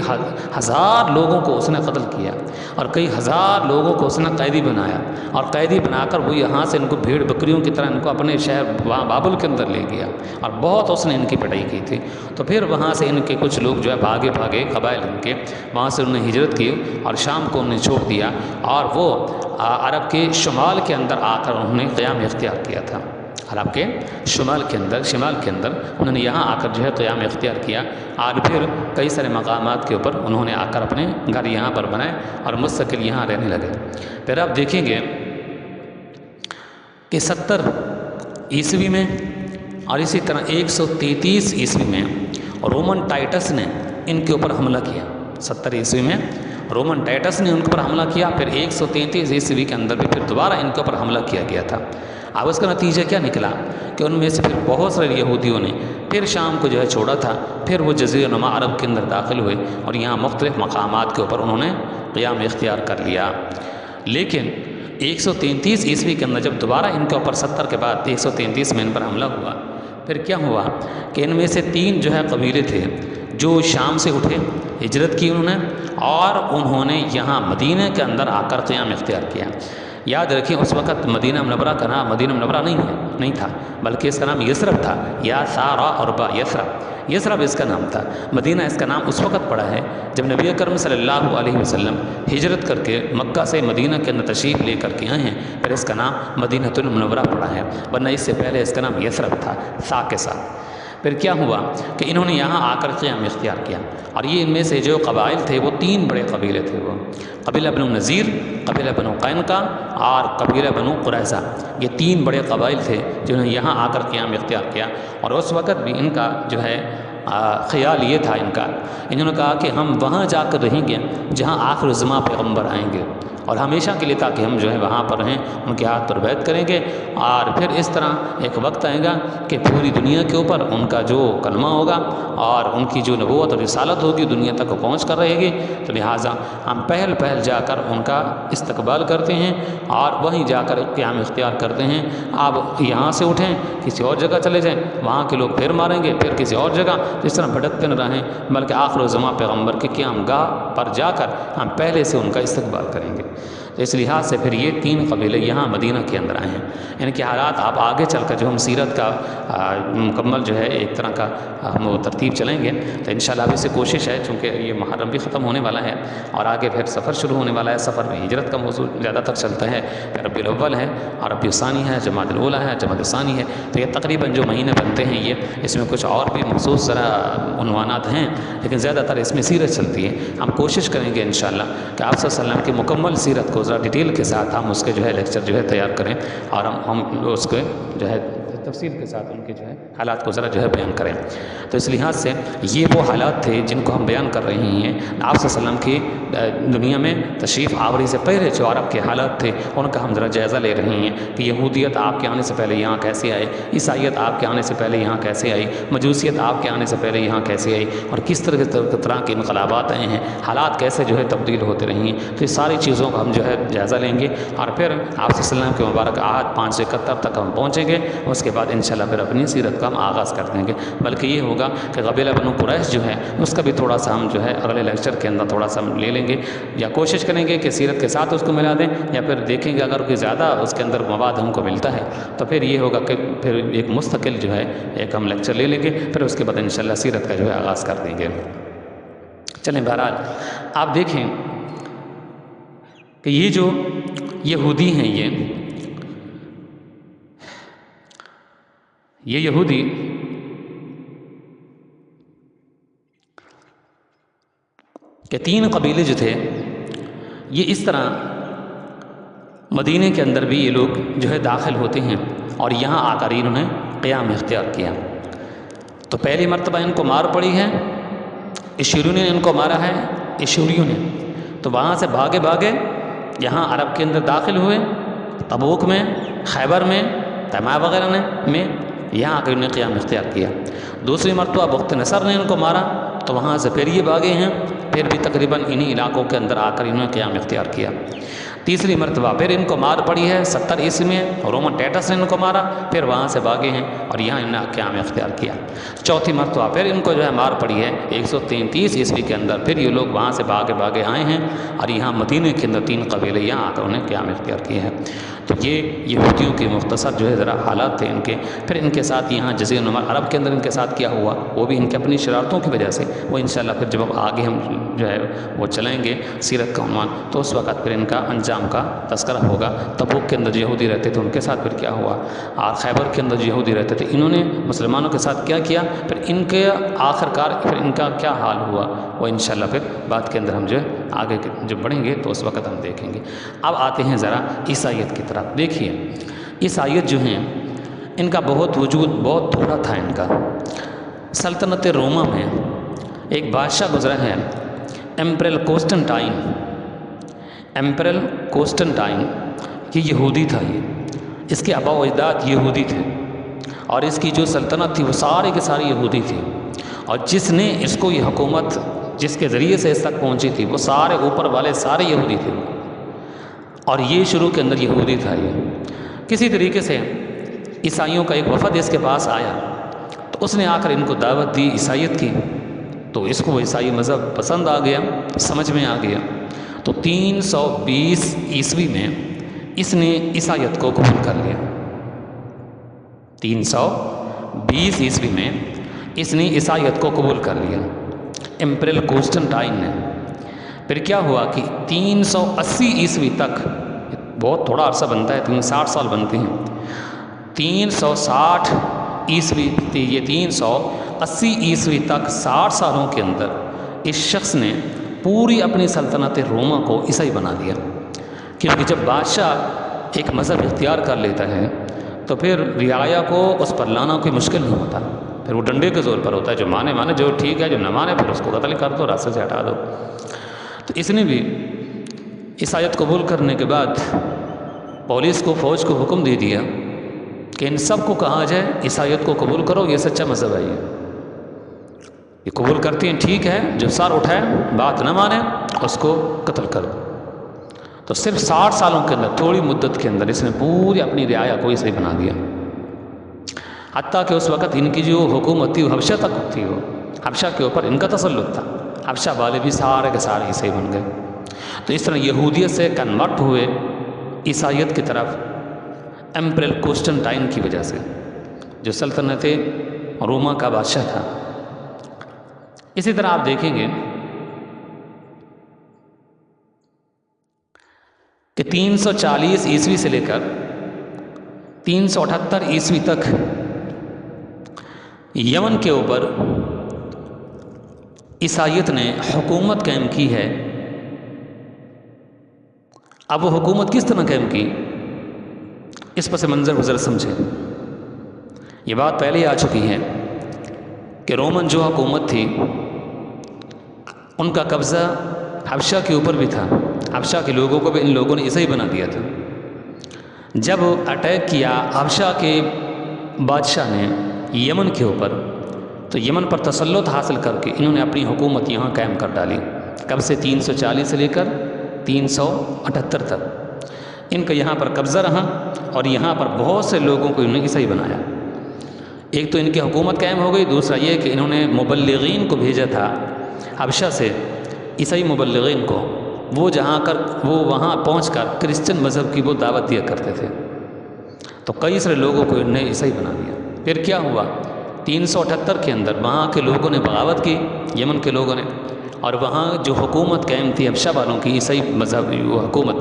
S1: ہزار لوگوں کو اس نے قتل کیا، اور کئی ہزار لوگوں کو اس نے قیدی بنایا، اور قیدی بنا کر وہ یہاں سے ان کو بھیڑ بکریوں کی طرح ان کو اپنے شہر وہاں بابل کے اندر لے گیا، اور بہت اس نے ان کی پٹائی کی تھی۔ تو پھر وہاں سے ان کے کچھ لوگ جو ہے بھاگے قبائل ان کے، وہاں سے انہوں نے ہجرت کی اور شام کو انہیں چھوڑ دیا، اور وہ عرب کے شمال کے اندر آ کر انہوں نے قیام اختیار کیا تھا۔ عرب کے شمال کے اندر انہوں نے یہاں آ کر جو ہے قیام اختیار کیا، اور پھر کئی سارے مقامات کے اوپر انہوں نے آ کر اپنے گھر یہاں پر بنائے اور مستقل یہاں رہنے لگے۔ پھر آپ دیکھیں گے کہ 70 عیسوی میں اور اسی طرح 133 عیسوی میں رومن ٹائٹس نے ان کے اوپر حملہ کیا۔ 70 عیسوی میں رومن ٹائٹس نے ان کے اوپر حملہ کیا، پھر 133 عیسوی کے اندر بھی پھر دوبارہ ان کے اوپر حملہ کیا گیا تھا۔ اب اس کا نتیجہ کیا نکلا کہ ان میں سے پھر بہت سارے یہودیوں نے پھر شام کو جو ہے چھوڑا تھا، پھر وہ جزیرہ نما عرب کے اندر داخل ہوئے اور یہاں مختلف مقامات کے اوپر انہوں نے قیام اختیار کر لیا۔ لیکن 133 عیسوی کے اندر جب دوبارہ ان کے اوپر 70 کے بعد 133 میں ان پر حملہ ہوا، پھر کیا ہوا کہ ان میں سے 3 جو ہے قبیلے تھے جو شام سے اٹھے، ہجرت کی انہوں نے، اور انہوں نے یہاں مدینہ کے اندر آ کر قیام اختیار کیا۔ یاد رکھیں اس وقت مدینہ منورہ کا نام مدینہ منورہ نہیں تھا، بلکہ اس کا نام یثرب تھا، یا سارا اور با یثرب اس کا نام تھا۔ مدینہ اس کا نام اس وقت پڑا ہے جب نبی اکرم صلی اللہ علیہ وسلم ہجرت کر کے مکہ سے مدینہ کے اندر تشریف لے کر کے آئے ہیں، پھر اس کا نام مدینہ المنورہ پڑا ہے، ورنہ اس سے پہلے اس کا نام یثرب تھا سا کے ساتھ۔ پھر کیا ہوا کہ انہوں نے یہاں آ کر قیام اختیار کیا، اور یہ ان میں سے جو قبائل تھے وہ 3 بڑے قبیلے تھے، وہ قبیلہ بنو نذیر، قبیلہ بنو قینقاع اور قبیلہ بنو قریظہ۔ یہ 3 بڑے قبائل تھے جنہوں نے یہاں آ کر قیام اختیار کیا، اور اس وقت بھی ان کا جو ہے خیال یہ تھا، انہوں نے کہا کہ ہم وہاں جا کر رہیں گے جہاں آخر الزماں پیغمبر آئیں گے، اور ہمیشہ کے لیے، تاکہ ہم جو ہے وہاں پر رہیں، ان کے ہاتھ پر بیعت کریں گے، اور پھر اس طرح ایک وقت آئے گا کہ پوری دنیا کے اوپر ان کا جو کلمہ ہوگا اور ان کی جو نبوت اور رسالت ہوگی دنیا تک پہنچ کر رہے گی، تو لہٰذا ہم پہل جا کر ان کا استقبال کرتے ہیں اور وہیں جا کر قیام اختیار کرتے ہیں۔ آپ یہاں سے اٹھیں، کسی اور جگہ چلے جائیں، وہاں کے لوگ پھر ماریں گے، پھر کسی اور جگہ، اس طرح بھٹکتے نہ رہیں، بلکہ آخر الزمان پیغمبر کے قیام گاہ پر جا کر ہم پہلے سے ان کا استقبال کریں گے۔ تو اس لحاظ سے پھر یہ 3 قبیلے یہاں مدینہ کے اندر آئے ہیں۔ ان کے حالات آپ آگے چل کر جو ہم سیرت کا مکمل جو ہے ایک طرح کا ہم وہ ترتیب چلیں گے، تو انشاءاللہ ابھی سے کوشش ہے، چونکہ یہ محرم بھی ختم ہونے والا ہے اور آگے پھر سفر شروع ہونے والا ہے۔ سفر میں ہجرت کا موضوع زیادہ تر چلتا ہے، پھر ربیع الاول ہے اور ربیع الثانی ہے، جمادی الاولیٰ ہے، جمادی الثانی ہے، تو یہ تقریباً جو مہینے بنتے ہیں یہ، اس میں کچھ اور بھی مخصوص ذرا عنوانات ہیں، لیکن زیادہ تر اس میں سیرت چلتی ہے۔ ہم کوشش کریں گے انشاءاللہ کہ آپ صلی اللہ علیہ وسلم کی مکمل سیرت کو ذرا ڈیٹیل کے ساتھ ہم اس کے جو ہے لیکچر جو ہے تیار کریں، اور ہم اس کے جو ہے تفصیل کے ساتھ ان کے جو ہے حالات کو ذرا جو ہے بیان کریں۔ تو اس لحاظ سے یہ وہ حالات تھے جن کو ہم بیان کر رہے ہیں۔ آپ صلی اللہ علیہ وسلم کی دنیا میں تشریف آوری سے پہلے جو عرب کے حالات تھے ان کا ہم ذرا جائزہ لے رہے ہیں کہ یہودیت آپ کے آنے سے پہلے یہاں کیسے آئے، عیسائیت آپ کے آنے سے پہلے یہاں کیسے آئی، مجوسیت آپ کے آنے سے پہلے یہاں کیسے آئی، اور کس طرح کے انقلابات آئے ہیں، حالات کیسے جو ہے تبدیل ہوتے رہی ہیں۔ تو یہ ساری چیزوں کا ہم جو ہے جائزہ لیں گے، اور پھر آپ صلی اللہ علیہ وسلم کے مبارک عہد 571 تک ہم پہنچیں گے، اس کے بعد انشاءاللہ پھر اپنی سیرت کا ہم آغاز کر دیں گے۔ بلکہ یہ ہوگا کہ قبیلہ بنو قریظ جو ہے اس کا بھی تھوڑا سا ہم جو ہے اگلے لیکچر کے اندر تھوڑا سا ہم لے لیں گے، یا کوشش کریں گے کہ سیرت کے ساتھ اس کو ملا دیں، یا پھر دیکھیں گے اگر کوئی زیادہ اس کے اندر مواد ہم کو ملتا ہے تو پھر یہ ہوگا کہ پھر ایک مستقل جو ہے ایک ہم لیکچر لے لیں گے، پھر اس کے بعد انشاءاللہ سیرت کا جو ہے آغاز کر دیں گے۔ چلیں بہرحال آپ دیکھیں کہ یہ جو یہودی ہیں یہ یہودی کہ 3 قبیلے جو تھے یہ اس طرح مدینے کے اندر بھی یہ لوگ جو ہے داخل ہوتے ہیں اور یہاں آ کر انہوں نے قیام اختیار کیا۔ تو پہلی مرتبہ ان کو مار پڑی ہے، اشوریوں نے ان کو مارا ہے، اشوریوں نے، تو وہاں سے بھاگے بھاگے یہاں عرب کے اندر داخل ہوئے، تبوک میں، خیبر میں، تیماء وغیرہ میں یہاں آ کر انہوں نے قیام اختیار کیا۔ دوسری مرتبہ بخت نصر نے ان کو مارا تو وہاں سے پھر یہ بھاگے ہیں، پھر بھی تقریباً انہی علاقوں کے اندر آ کر انہوں نے قیام اختیار کیا۔ تیسری مرتبہ پھر ان کو مار پڑی ہے 70 عیسوی میں، رومن ٹیٹس نے ان کو مارا، پھر وہاں سے بھاگے ہیں اور یہاں انہوں نے قیام اختیار کیا۔ چوتھی مرتبہ پھر ان کو جو ہے مار پڑی ہے 133 عیسوی کے اندر، پھر یہ لوگ وہاں سے بھاگے آئے ہیں اور یہاں مدینے کے اندر 3 قبیلے یہاں آ کر انہیں قیام اختیار کیے ہیں۔ تو یہ یہودیوں کے مختصر جو ہے ذرا حالات تھے ان کے۔ پھر ان کے ساتھ یہاں جزیرہ نما عرب کے اندر ان کے ساتھ کیا ہوا وہ بھی ان کے اپنی شرارتوں کی وجہ سے، وہ انشاءاللہ پھر جب آگے ہم جو ہے وہ چلیں گے سیرت کا عنوان، تو اس وقت پھر ان کا انجام کا تذکرہ ہوگا۔ تبوک کے اندر جو یہودی رہتے تھے ان کے ساتھ پھر کیا ہوا، اور خیبر کے اندر جو یہودی رہتے تھے انہوں نے مسلمانوں کے ساتھ کیا کیا، پھر ان کے آخر کار پھر ان کا کیا حال ہوا، وہ انشاءاللہ پھر بعد کے اندر ہم جو ہے آگے جب بڑھیں گے تو اس وقت ہم دیکھیں گے۔ اب آتے ہیں ذرا عیسائیت کی طرف۔ دیکھیے عیسائیت جو ہیں ان کا بہت وجود بہت تھوڑا تھا ان کا۔ سلطنت روما میں ایک بادشاہ گزرا ہے ایمپرل کوسٹنٹائن، یہ یہودی تھا، یہ اس کے آباء و اجداد یہودی تھے، اور اس کی جو سلطنت تھی وہ سارے کے ساری یہودی تھی، اور جس نے اس کو یہ حکومت جس کے ذریعے سے اس تک پہنچی تھی وہ سارے اوپر والے سارے یہودی تھے، اور یہ شروع کے اندر یہودی تھا۔ یہ کسی طریقے سے عیسائیوں کا ایک وفد اس کے پاس آیا تو اس نے آ کر ان کو دعوت دی عیسائیت کی، تو اس کو وہ عیسائی مذہب پسند آ گیا، سمجھ میں آ گیا، تو 320 عیسوی میں اس نے عیسائیت کو قبول کر لیا۔ 320 عیسوی میں اس نے عیسائیت کو قبول کر لیا ایمپرل کوسٹنٹائن نے۔ پھر کیا ہوا کہ 380 عیسوی تک، بہت تھوڑا عرصہ بنتا ہے، 360 سال بنتے ہیں، 360 عیسوی یہ 380 عیسوی تک 60 سالوں کے اندر اس شخص نے پوری اپنی سلطنت روما کو عیسائی بنا دیا۔ کیونکہ جب بادشاہ ایک مذہب اختیار کر لیتا ہے تو پھر رعایا کو اس پر لانا کوئی مشکل نہیں ہوتا، پھر وہ ڈنڈے کے زور پر ہوتا ہے، جو مانے جو ٹھیک ہے، جو نہ مانے پھر اس کو قتل کر دو، راستے سے ہٹا دو۔ تو اس نے بھی اس آیت قبول کرنے کے بعد پولیس کو، فوج کو حکم دے دیا کہ ان سب کو کہا جائے اس آیت کو قبول کرو، یہ سچا مذہب ہے، یہ قبول کرتے ہیں ٹھیک ہے، جو سر اٹھائے بات نہ مانے اس کو قتل کر دو۔ تو صرف 60 سالوں کے اندر، تھوڑی مدت کے اندر اس نے پوری اپنی رعایا کو صحیح بنا دیا، حتیٰ کہ اس وقت ان کی جو حکومت تھی وہ حبشہ تک تھی، وہ حبشہ کے اوپر ان کا تسلط تھا، حبشہ والے بھی سارے کے سارے عیسائی بن گئے۔ تو اس طرح یہودیت سے کنورٹ ہوئے عیسائیت کی طرف ایمپرر کونسٹنٹائن کی وجہ سے، جو سلطنت روما کا بادشاہ تھا۔ اسی طرح آپ دیکھیں گے کہ 340 عیسوی سے لے کر 378 عیسوی تک یمن کے اوپر عیسائیت نے حکومت قائم کی ہے۔ اب وہ حکومت کس طرح قائم کی، اس پس منظر ذرا سمجھیں۔ یہ بات پہلے ہی آ چکی ہے کہ رومن جو حکومت تھی ان کا قبضہ حبشہ کے اوپر بھی تھا، حبشہ کے لوگوں کو بھی ان لوگوں نے عیسائی بنا دیا تھا۔ جب اٹیک کیا حبشہ کے بادشاہ نے یمن کے اوپر، تو یمن پر تسلط حاصل کر کے انہوں نے اپنی حکومت یہاں قائم کر ڈالی، کب سے 340 سے لے کر 378 تک ان کا یہاں پر قبضہ رہا، اور یہاں پر بہت سے لوگوں کو انہوں نے عیسائی بنایا۔ ایک تو ان کی حکومت قائم ہو گئی، دوسرا یہ کہ انہوں نے مبلغین کو بھیجا تھا حبشہ سے، عیسائی مبلغین کو، وہ وہاں پہنچ کر کرسچن مذہب کی وہ دعوت دیا کرتے تھے۔ تو کئی سارے لوگوں کو انہوں نے عیسائی بنا دیا۔ پھر کیا ہوا، 378 کے اندر وہاں کے لوگوں نے بغاوت کی، یمن کے لوگوں نے، اور وہاں جو حکومت قائم تھی حبشہ والوں کی، عیسائی مذہب وہ حکومت،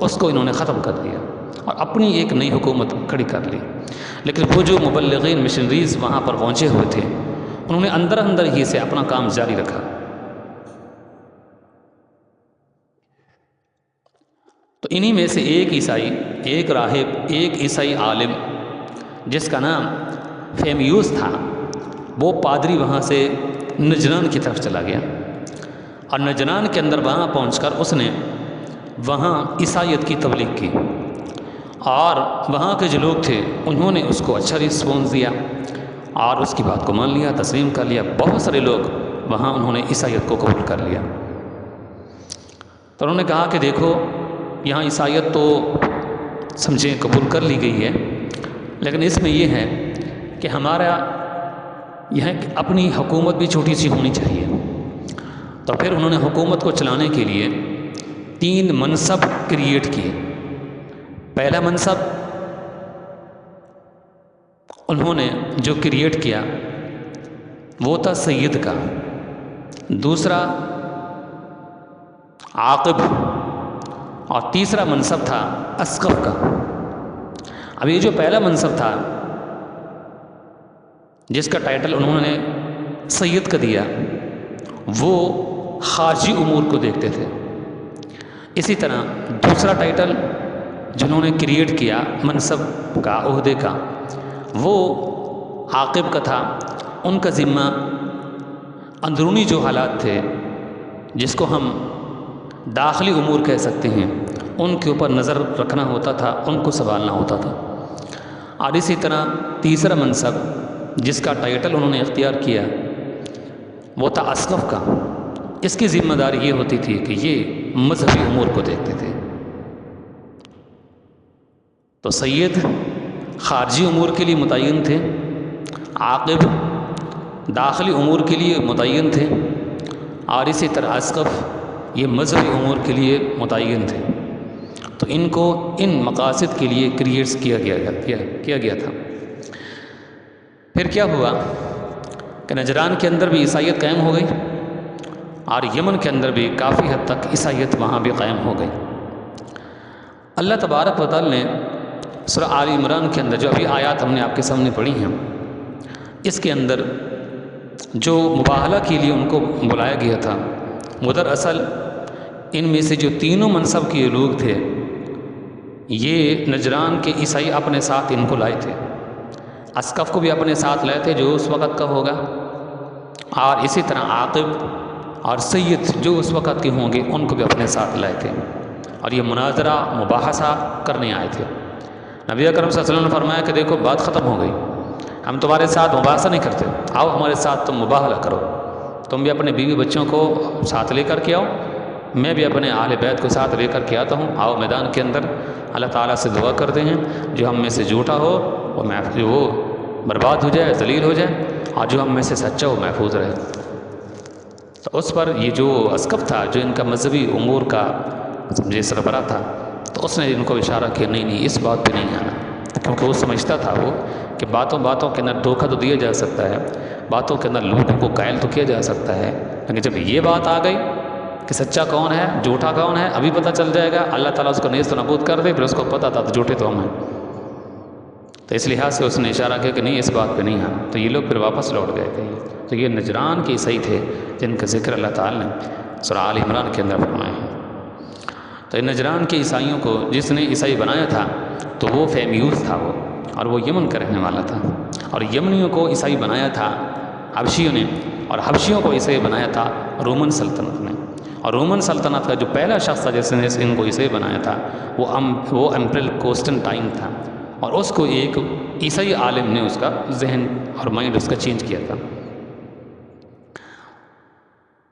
S1: اس کو انہوں نے ختم کر دیا اور اپنی ایک نئی حکومت کھڑی کر لی۔ لیکن وہ جو مبلغین مشنریز وہاں پر پہنچے ہوئے تھے، انہوں نے اندر ہی سے اپنا کام جاری رکھا۔ تو انہی میں سے ایک عیسائی، ایک راہب، ایک عیسائی عالم جس کا نام فیمیوس تھا، وہ پادری وہاں سے نجران کی طرف چلا گیا، اور نجران کے اندر وہاں پہنچ کر اس نے وہاں عیسائیت کی تبلیغ کی، اور وہاں کے جو لوگ تھے انہوں نے اس کو اچھا رسپانس دیا اور اس کی بات کو مان لیا، تسلیم کر لیا۔ بہت سارے لوگ وہاں انہوں نے عیسائیت کو قبول کر لیا۔ تو انہوں نے کہا کہ دیکھو یہاں عیسائیت تو سمجھیں قبول کر لی گئی ہے، لیکن اس میں یہ ہے کہ ہمارا یہاں اپنی حکومت بھی چھوٹی سی ہونی چاہیے۔ تو پھر انہوں نے حکومت کو چلانے کے لیے 3 منصب کریٹ کیے۔ پہلا منصب انہوں نے جو کریٹ کیا وہ تھا سید کا، دوسرا عاقب، اور تیسرا منصب تھا اسقف کا۔ اب یہ جو پہلا منصب تھا جس کا ٹائٹل انہوں نے سید کا دیا، وہ خارجی امور کو دیکھتے تھے۔ اسی طرح دوسرا ٹائٹل جنہوں نے کریٹ کیا منصب کا، عہدے کا، وہ عاقب کا تھا۔ ان کا ذمہ اندرونی جو حالات تھے، جس کو ہم داخلی امور کہہ سکتے ہیں، ان کے اوپر نظر رکھنا ہوتا تھا، ان کو سنبھالنا ہوتا تھا۔ اور اسی طرح تیسرا منصب جس کا ٹائٹل انہوں نے اختیار کیا وہ تھا اسقف کا۔ اس کی ذمہ داری یہ ہوتی تھی کہ یہ مذہبی امور کو دیکھتے تھے۔ تو سید خارجی امور کے لیے متعین تھے، عاقب داخلی امور کے لیے متعین تھے، اور اسی طرح اسقف یہ مذہبی امور کے لیے متعین تھے۔ تو ان کو ان مقاصد کے لیے کریٹ کیا گیا تھا۔ پھر کیا ہوا کہ نجران کے اندر بھی عیسائیت قائم ہو گئی، اور یمن کے اندر بھی کافی حد تک عیسائیت وہاں بھی قائم ہو گئی۔ اللہ تبارک و تعالی نے سورہ آل عمران کے اندر جو ابھی آیات ہم نے آپ کے سامنے پڑھی ہیں، اس کے اندر جو مباہلہ کے لیے ان کو بلایا گیا تھا، وہ دراصل ان میں سے جو تینوں منصب کے لوگ تھے، یہ نجران کے عیسائی اپنے ساتھ ان کو لائے تھے۔ اسقف کو بھی اپنے ساتھ لائے تھے جو اس وقت کا ہوگا، اور اسی طرح عاقب اور سید جو اس وقت کے ہوں گے ان کو بھی اپنے ساتھ لائے تھے، اور یہ مناظرہ مباحثہ کرنے آئے تھے۔ نبی اکرم صلی اللہ علیہ وسلم نے فرمایا کہ دیکھو بات ختم ہو گئی، ہم تمہارے ساتھ مباحثہ نہیں کرتے، آؤ ہمارے ساتھ تم مباحثہ کرو، تم بھی اپنے بیوی بچوں کو ساتھ لے کر کے آؤ، میں بھی اپنے اہل بیت کو ساتھ لے کر کے آتا ہوں، آؤ میدان کے اندر اللہ تعالیٰ سے دعا کرتے ہیں جو ہم میں سے جھوٹا ہو وہ برباد ہو جائے، ذلیل ہو جائے، اور جو ہم میں سے سچا وہ محفوظ رہے۔ تو اس پر یہ جو اسقف تھا جو ان کا مذہبی امور کا سمجھے سربراہ تھا، تو اس نے ان کو اشارہ کیا نہیں اس بات پہ نہیں آنا، کیونکہ وہ سمجھتا تھا وہ کہ باتوں کے اندر دھوکہ تو دیا جا سکتا ہے، باتوں کے اندر لوگوں کو قائل تو کیا جا سکتا ہے، لیکن جب یہ بات آ گئی کہ سچا کون ہے جھوٹا کون ہے ابھی پتہ چل جائے گا، اللہ تعالیٰ اس کو نیست و نابود کر دے، پھر اس کو پتہ تھا تو جھوٹے تو ہم ہیں، تو اس لحاظ سے اس نے اشارہ کیا کہ نہیں اس بات پہ نہیں آنا، تو یہ لوگ پھر واپس لوٹ گئے تھے۔ تو یہ نجران کے عیسائی تھے جن کا ذکر اللہ تعالیٰ نے سورہ آل عمران کے اندر فرمایا ہے۔ تو ان نجران کے عیسائیوں کو جس نے عیسائی بنایا تھا تو وہ فیمیوس تھا، وہ اور وہ یمن کا رہنے والا تھا، اور یمنیوں کو عیسائی بنایا تھا حبشیوں نے، اور حبشیوں کو عیسائی بنایا تھا رومن سلطنت نے، اور رومن سلطنت کا جو پہلا شخص تھا جس نے ان کو عیسائی بنایا تھا وہ ایمپرر کونسٹنٹائن تھا، اور اس کو ایک عیسائی عالم نے اس کا ذہن اور مائنڈ اس کا چینج کیا تھا۔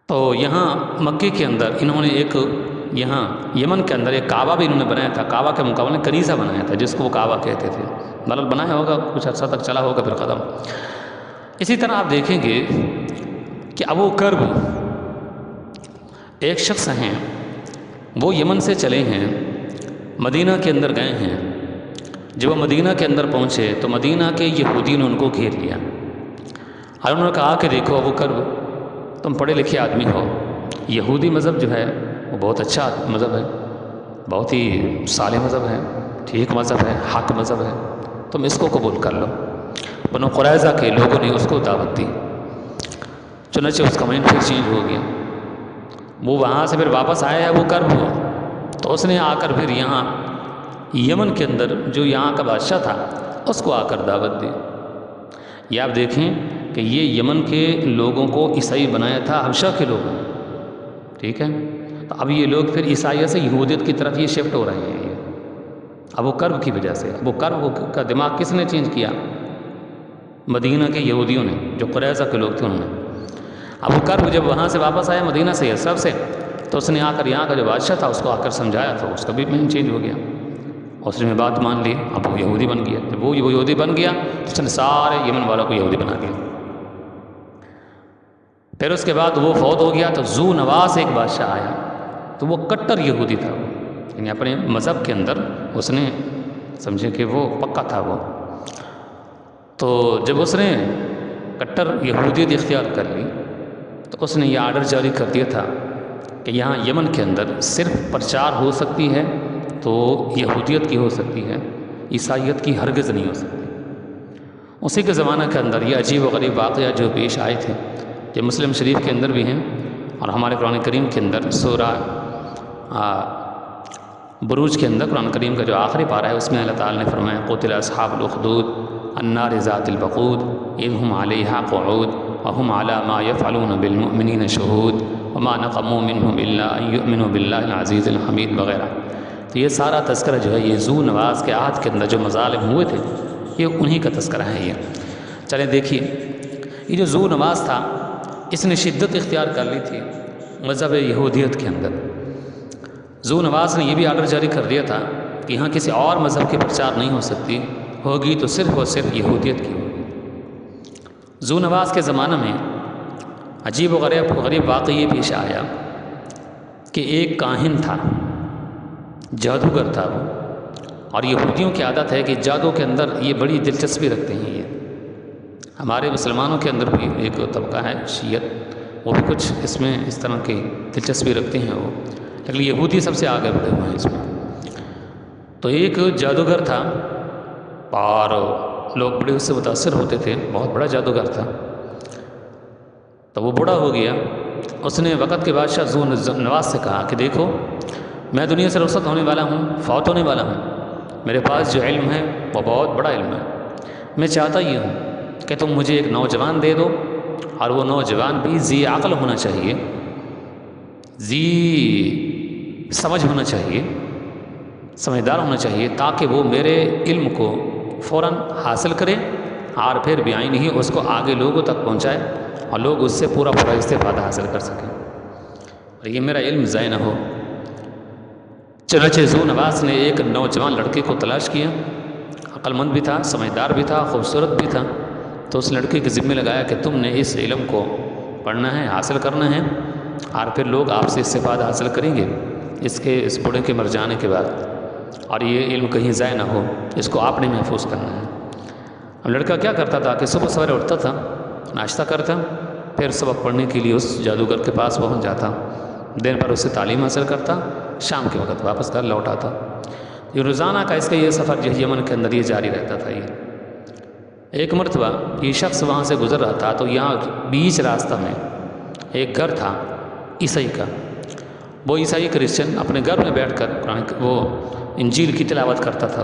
S1: تو یہاں مکے کے اندر انہوں نے ایک یہاں یمن کے اندر ایک کعبہ بھی انہوں نے بنایا تھا، کعبہ کے مقابلے میں کنیسہ بنایا تھا جس کو وہ کعبہ کہتے تھے، مطلب بنایا ہوگا کچھ عرصہ تک چلا ہوگا پھر ختم۔ اسی طرح آپ دیکھیں گے کہ ابو کرب ایک شخص ہیں، وہ یمن سے چلے ہیں، مدینہ کے اندر گئے ہیں، جب وہ مدینہ کے اندر پہنچے تو مدینہ کے یہودی نے ان کو گھیر لیا، اور انہوں نے کہا کہ دیکھو ابو کرب تم پڑھے لکھے آدمی ہو، یہودی مذہب جو ہے وہ بہت اچھا مذہب ہے، بہت ہی صالح مذہب ہے، ٹھیک مذہب ہے، حق مذہب ہے، تم اس کو قبول کر لو۔ بنو قریظہ کے لوگوں نے اس کو دعوت دی، چنانچہ اس کا مائنڈ پھر چینج ہو گیا، وہ وہاں سے پھر واپس آیا ہے وہ کرب ہوا، تو اس نے آ کر پھر یہاں یمن کے اندر جو یہاں کا بادشاہ تھا اس کو آ کر دعوت دی۔ یہ آپ دیکھیں کہ یہ یمن کے لوگوں کو عیسائی بنایا تھا حبشہ کے لوگوں، ٹھیک ہے، تو اب یہ لوگ پھر عیسائیت سے یہودیت کی طرف یہ شفٹ ہو رہے ہیں، یہ ابو کرب کی وجہ سے۔ ابو کرب کا دماغ کس نے چینج کیا؟ مدینہ کے یہودیوں نے، جو قریظہ کے لوگ تھے انہوں نے۔ ابو کرب جب وہاں سے واپس آیا مدینہ سے یثرب سے، تو اس نے آ کر یہاں کا جو بادشاہ تھا اس کو آ کر سمجھایا، تو اس کا بھی مائنڈ چینج ہو گیا، اس نے بات مان لی، اب وہ یہودی بن گیا۔ جب وہ یہودی بن گیا تو اس نے سارے یمن والوں کو یہودی بنا دیا۔ پھر اس کے بعد وہ فوت ہو گیا تو ذو نواس ایک بادشاہ آیا، تو وہ کٹر یہودی تھا، یعنی اپنے مذہب کے اندر اس نے سمجھے کہ وہ پکا تھا وہ۔ تو جب اس نے کٹر یہودیت اختیار کر لی تو اس نے یہ آرڈر جاری کر دیا تھا کہ یہاں یمن کے اندر صرف پرچار ہو سکتی ہے تو یہودیت کی ہو سکتی ہے، عیسائیت کی ہرگز نہیں ہو سکتی۔ اسی کے زمانہ کے اندر یہ عجیب و غریب واقعہ جو پیش آئے تھے، یہ مسلم شریف کے اندر بھی ہیں، اور ہمارے قرآن کریم کے اندر سورہ بروج کے اندر قرآن کریم کا جو آخری پارہ ہے اس میں اللہ تعالیٰ نے فرمایا قتل اصحاب الاخدود النار ذات الوقود اذ هم علیہا قعود وهم علی ما یفعلون بالمؤمنین شہود وما نقموا منهم الا ان یؤمنوا باللہ العزیز الحمید وغیرہ۔ تو یہ سارا تذکرہ جو ہے یہ ذو نواس کے عہد کے اندر جو مظالم ہوئے تھے یہ انہی کا تذکرہ ہے۔ یہ چلیں دیکھیے، یہ جو ذو نواس تھا اس نے شدت اختیار کر لی تھی مذہب یہودیت کے اندر۔ ذو نواس نے یہ بھی آرڈر جاری کر دیا تھا کہ یہاں کسی اور مذہب کی پرچار نہیں ہو سکتی، ہوگی تو صرف اور صرف یہودیت کی ہوگی۔ ذو نواس کے زمانہ میں عجیب و غریب واقعہ یہ پیش آیا کہ ایک کاہن تھا، جادوگر تھا وہ، اور یہودیوں کی عادت ہے کہ جادو کے اندر یہ بڑی دلچسپی رکھتے ہیں۔ یہ ہمارے مسلمانوں کے اندر بھی ایک طبقہ ہے شیعت، وہ بھی کچھ اس میں اس طرح کی دلچسپی رکھتے ہیں وہ، لیکن یہودی سب سے آگے بڑھے ہوئے ہیں اس میں۔ تو ایک جادوگر تھا اور لوگ بڑے اس سے متاثر ہوتے تھے، بہت بڑا جادوگر تھا۔ تو وہ بوڑھا ہو گیا، اس نے وقت کے بادشاہ ذو نواس سے کہا کہ دیکھو میں دنیا سے رخصت ہونے والا ہوں، فوت ہونے والا ہوں، میرے پاس جو علم ہے وہ بہت بڑا علم ہے، میں چاہتا یہ ہوں کہ تم مجھے ایک نوجوان دے دو، اور وہ نوجوان بھی ذی عقل ہونا چاہیے، ذی سمجھ ہونا چاہیے، سمجھدار ہونا چاہیے تاکہ وہ میرے علم کو فوراً حاصل کرے اور پھر بعین ہی اس کو آگے لوگوں تک پہنچائے اور لوگ اس سے پورا استفادہ حاصل کر سکیں اور یہ میرا علم ضائع نہ ہو۔ چنانچہ ذو نواس نے ایک نوجوان لڑکے کو تلاش کیا، عقل مند بھی تھا، سمجھدار بھی تھا، خوبصورت بھی تھا، تو اس لڑکے کے ذمہ لگایا کہ تم نے اس علم کو پڑھنا ہے، حاصل کرنا ہے اور پھر لوگ آپ سے استفادہ حاصل کریں گے اس بوڑھے کے مر جانے کے بعد، اور یہ علم کہیں ضائع نہ ہو، اس کو آپ نے محفوظ کرنا ہے۔ اب لڑکا کیا کرتا تھا کہ صبح سویرے اٹھتا تھا، ناشتہ کرتا، پھر سبق پڑھنے کے لیے اس جادوگر کے پاس پہنچ جاتا، دن بھر اس سے تعلیم حاصل کرتا، شام کے وقت واپس گھر لوٹ آتا۔ یہ روزانہ کا اس کا یہ سفر جو یمن کے اندر یہ جاری رہتا تھا۔ یہ ایک مرتبہ یہ شخص وہاں سے گزر رہا تھا تو یہاں بیچ راستہ میں ایک گھر تھا عیسائی کا۔ وہ عیسائی کرسچن اپنے گھر میں بیٹھ کر وہ انجیل کی تلاوت کرتا تھا۔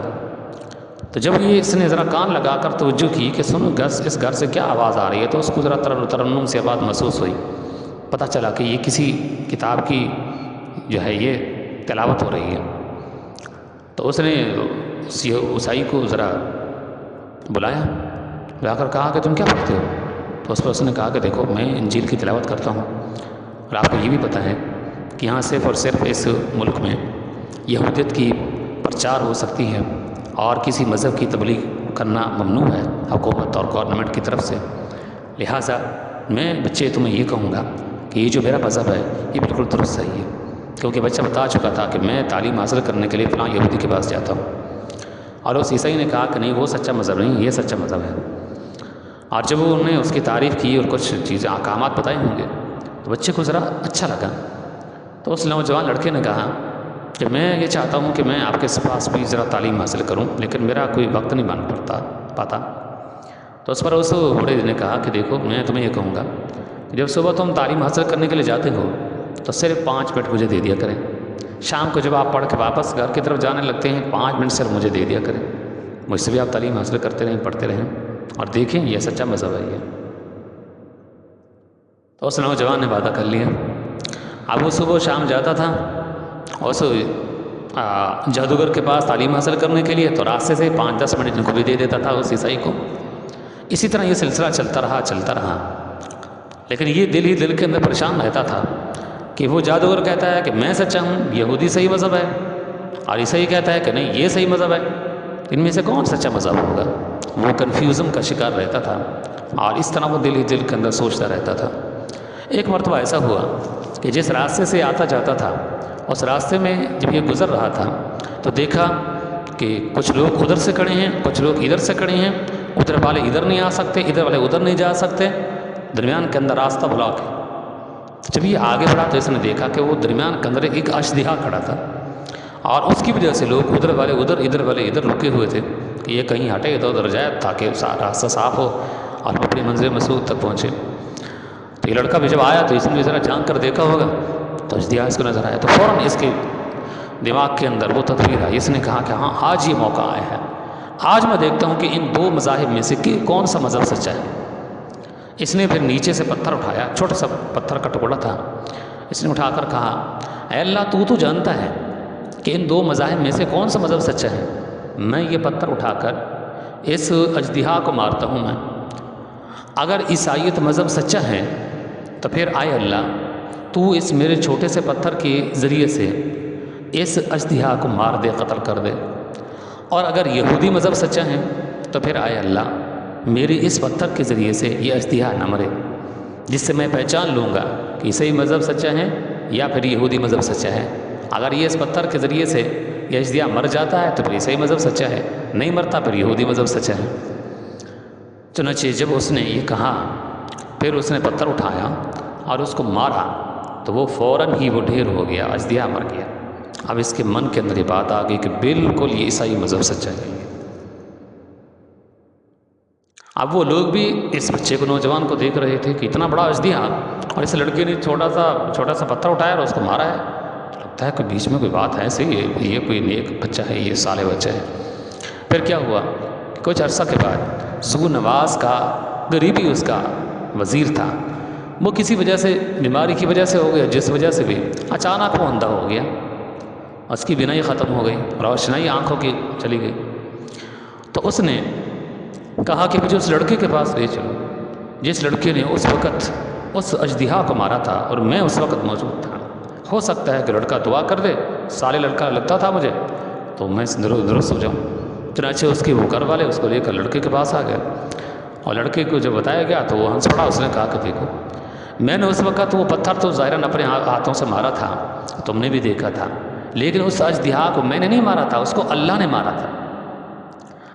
S1: تو جب یہ اس نے ذرا کان لگا کر توجہ کی کہ سنو اس گھر سے کیا آواز آ رہی ہے، تو اس کو ذرا ترنم سے آواز محسوس ہوئی، پتہ چلا کہ یہ کسی کتاب کی جو ہے یہ تلاوت ہو رہی ہے۔ تو اس نے اس عیسائی کو ذرا بلا کر کہا کہ تم کیا پڑھتے ہو؟ تو اس پر اس نے کہا کہ دیکھو میں انجیل کی تلاوت کرتا ہوں، اور آپ کو یہ بھی پتہ ہے کہ یہاں صرف اور صرف اس ملک میں یہودیت کی پرچار ہو سکتی ہے اور کسی مذہب کی تبلیغ کرنا ممنوع ہے حکومت اور گورنمنٹ کی طرف سے، لہٰذا میں بچے تمہیں یہ کہوں گا کہ یہ جو میرا مذہب ہے یہ بالکل درست صحیح ہے، کیونکہ بچہ بتا چکا تھا کہ میں تعلیم حاصل کرنے کے لیے فلاں یہودی کے پاس جاتا ہوں، اور اس عیسائی نے کہا کہ نہیں وہ سچا مذہب نہیں، یہ سچا مذہب ہے۔ اور جب انہوں نے اس کی تعریف کی اور کچھ چیزیں احکامات بتائے ہوں گے تو بچے کو ذرا اچھا لگا، تو اس نوجوان لڑکے نے کہا کہ میں یہ چاہتا ہوں کہ میں آپ کے پاس بھی ذرا تعلیم حاصل کروں، لیکن میرا کوئی وقت نہیں بن پاتا۔ تو اس پر اس بوڑھے نے کہا کہ دیکھو میں تمہیں یہ کہوں گا کہ جب صبح تم تعلیم حاصل کرنے کے لیے جاتے ہو تو صرف 5 منٹ مجھے دے دیا کریں، شام کو جب آپ پڑھ کے واپس گھر کی طرف جانے لگتے ہیں 5 منٹ صرف مجھے دے دیا کریں، مجھ سے بھی آپ تعلیم حاصل کرتے رہیں، پڑھتے رہیں اور دیکھیں یہ سچا مذہب ہے یہ۔ تو اس نوجوان نے وعدہ کر لیا۔ اب وہ صبح شام جاتا تھا اس جادوگر کے پاس تعلیم حاصل کرنے کے لیے، تو راستے سے 5-10 منٹ ان کو بھی دے دیتا تھا اس عیسائی کو۔ اسی طرح یہ سلسلہ چلتا رہا، لیکن یہ دل ہی دل کے اندر پریشان رہتا تھا کہ وہ جادوگر کہتا ہے کہ میں سچا ہوں، یہودی صحیح مذہب ہے، اور عیسائی کہتا ہے کہ نہیں یہ صحیح مذہب ہے، ان میں سے کون سچا مذہب ہوگا؟ وہ کنفیوژن کا شکار رہتا تھا اور اس طرح وہ دل ہی دل کے اندر سوچتا رہتا تھا۔ ایک مرتبہ ایسا ہوا کہ جس راستے سے آتا جاتا تھا اس راستے میں جب یہ گزر رہا تھا تو دیکھا کہ کچھ لوگ ادھر سے کھڑے ہیں، کچھ لوگ ادھر سے کھڑے ہیں، ادھر والے ادھر نہیں آ سکتے، ادھر والے ادھر نہیں جا سکتے، درمیان کے اندر راستہ بلاک ہے۔ جب یہ آگے بڑھا تو اس نے دیکھا کہ وہ درمیان کے اندر ایک اشدہا کھڑا تھا، اور اس کی وجہ سے لوگ ادھر والے ادھر، ادھر والے ادھر رکے ہوئے تھے کہ یہ کہیں ہٹے ادھر ادھر جائے تاکہ راستہ صاف ہو اور ہم اپنی منزل مسعود تک پہنچے۔ تو یہ لڑکا بھی جب آیا تو اس نے بھی ذرا جھانک کر دیکھا ہوگا تو اشدہا اس کو نظر آیا، تو فوراً اس کے دماغ کے اندر وہ تدبیر آئی، اس نے کہا کہ ہاں آج یہ موقع آیا ہے، آج میں دیکھتا ہوں کہ ان 2 مذاہب میں سے کون سا مذہب سچا ہے۔ اس نے پھر نیچے سے پتھر اٹھایا، چھوٹا سا پتھر کا ٹکڑا تھا، اس نے اٹھا کر کہا اے اللہ تو جانتا ہے کہ ان 2 مذاہب میں سے کون سا مذہب سچا ہے، میں یہ پتھر اٹھا کر اس اژدہا کو مارتا ہوں میں، اگر عیسائیت مذہب سچا ہے تو پھر آئے اللہ تو اس میرے چھوٹے سے پتھر کے ذریعے سے اس اژدہا کو مار دے، قتل کر دے، اور اگر یہودی مذہب سچا ہے تو پھر آئے اللہ میری اس پتھر کے ذریعے سے یہ اژدہا نہ مرے، جس سے میں پہچان لوں گا کہ عیسائی مذہب سچا ہے یا پھر یہودی مذہب سچا ہے۔ اگر یہ اس پتھر کے ذریعے سے یہ اژدہا مر جاتا ہے تو پھر عیسائی مذہب سچا ہے، نہیں مرتا پھر یہودی مذہب سچا ہے۔ چنانچہ جب اس نے یہ کہا پھر اس نے پتھر اٹھایا اور اس کو مارا تو وہ فوراً ہی وہ ڈھیر ہو گیا، اژدہا مر گیا۔ اب اس کے من کے اندر یہ بات آ گئی کہ بالکل یہ عیسائی مذہب سچا ہے۔ اب وہ لوگ بھی اس بچے کو، نوجوان کو دیکھ رہے تھے کہ اتنا بڑا اژدہا اور اس لڑکے نے چھوٹا سا پتھر اٹھایا اور اس کو مارا ہے، لگتا ہے کہ بیچ میں کوئی بات ہے، صحیح ہے یہ کوئی نیک بچہ ہے، یہ صالح بچہ ہے۔ پھر کیا ہوا کہ کچھ عرصہ کے بعد ذو نواس کا قریبی اس کا وزیر تھا، وہ کسی وجہ سے بیماری کی وجہ سے ہو گیا، جس وجہ سے بھی اچانک وہ اندھا ہو گیا۔ اس کی بینائی ختم ہو گئی، روشنائی آنکھوں کی چلی گئی۔ تو اس نے کہا کہ مجھے اس لڑکے کے پاس لے چلو جس لڑکے نے اس وقت اس اژدہا کو مارا تھا اور میں اس وقت موجود تھا۔ ہو سکتا ہے کہ لڑکا دعا کر دے، سالے لڑکا لگتا تھا مجھے، تو میں درست ہو جاؤں۔ چنانچہ اس کے وہ گھر والے اس کو لے کر لڑکے کے پاس آ گئے، اور لڑکے کو جب بتایا گیا تو وہ ہنس پڑا۔ اس نے کہا کہ دیکھو، میں نے اس وقت وہ پتھر تو ظاہراً اپنے ہاتھوں سے مارا تھا، تم نے بھی دیکھا تھا، لیکن اس اژدہا کو میں نے نہیں مارا تھا، اس کو اللہ نے مارا تھا۔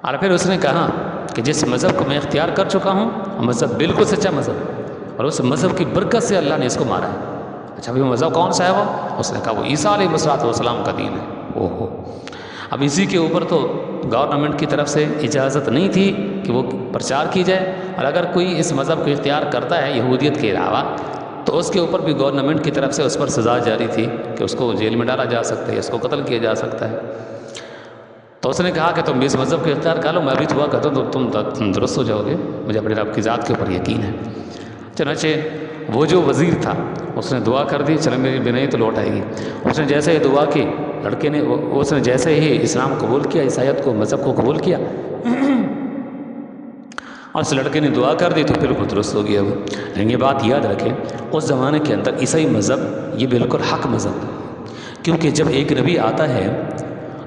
S1: اور پھر اس نے کہا کہ جس مذہب کو میں اختیار کر چکا ہوں، مذہب بالکل سچا مذہب ہے، اور اس مذہب کی برکت سے اللہ نے اس کو مارا ہے۔ اچھا وہ مذہب کون سا ہے وہ؟ اس نے کہا وہ عیسیٰ علیہ السلام کا دین ہے۔ اوہو، اب اسی کے اوپر تو گورنمنٹ کی طرف سے اجازت نہیں تھی کہ وہ پرچار کی جائے، اور اگر کوئی اس مذہب کو اختیار کرتا ہے یہودیت کے علاوہ تو اس کے اوپر بھی گورنمنٹ کی طرف سے اس پر سزا جاری تھی کہ اس کو جیل میں ڈالا جا سکتا ہے، اس کو قتل کیا جا سکتا ہے۔ تو اس نے کہا کہ تم اس مذہب کو اختیار کر لو، میں بھی دعا کرتا ہوں تو تم درست ہو جاؤ گے، مجھے اپنے رب کی ذات کے اوپر یقین ہے۔ چنانچہ وہ جو وزیر تھا اس نے دعا کر دی، چلو میری بینائی تو لوٹ آئے گی۔ اس نے جیسے ہی دعا کی، لڑکے نے اس نے جیسے ہی اسلام قبول کیا، عیسائیت کو مذہب کو قبول کیا، اور اس لڑکے نے دعا کر دی تو بالکل درست ہو گیا وہ۔ لیکن یہ بات یاد رکھیں، اس زمانے کے اندر عیسائی مذہب یہ بالکل حق مذہب ہے، کیونکہ جب ایک نبی آتا ہے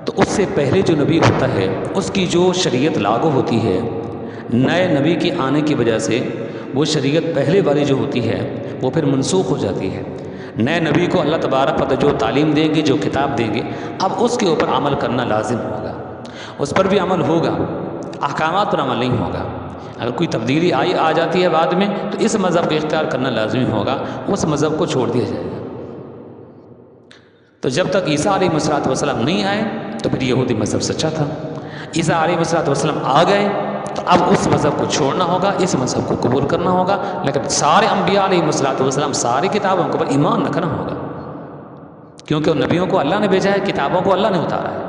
S1: تو اس سے پہلے جو نبی ہوتا ہے اس کی جو شریعت لاگو ہوتی ہے، نئے نبی کے آنے کی وجہ سے وہ شریعت پہلے والی جو ہوتی ہے وہ پھر منسوخ ہو جاتی ہے۔ نئے نبی کو اللہ تبارک و تعالی جو تعلیم دیں گے، جو کتاب دیں گے، اب اس کے اوپر عمل کرنا لازم ہوگا، اس پر بھی عمل ہوگا، احکامات پر عمل نہیں ہوگا۔ اگر کوئی تبدیلی آ جاتی ہے بعد میں تو اس مذہب کو اختیار کرنا لازمی ہوگا، اس مذہب کو چھوڑ دیا جائے گا۔ تو جب تک عیسیٰ علیہ السلام نہیں آئے تو پھر یہودی مذہب سچا تھا۔ عیسیٰ علیہ السلام آ گئے تو اب اس مذہب کو چھوڑنا ہوگا، اس مذہب کو قبول کرنا ہوگا، لیکن سارے انبیاء علیہ السلام ساری کتابوں کے اوپر ایمان رکھنا ہوگا، کیونکہ ان نبیوں کو اللہ نے بھیجا ہے، کتابوں کو اللہ نے اتارا ہے۔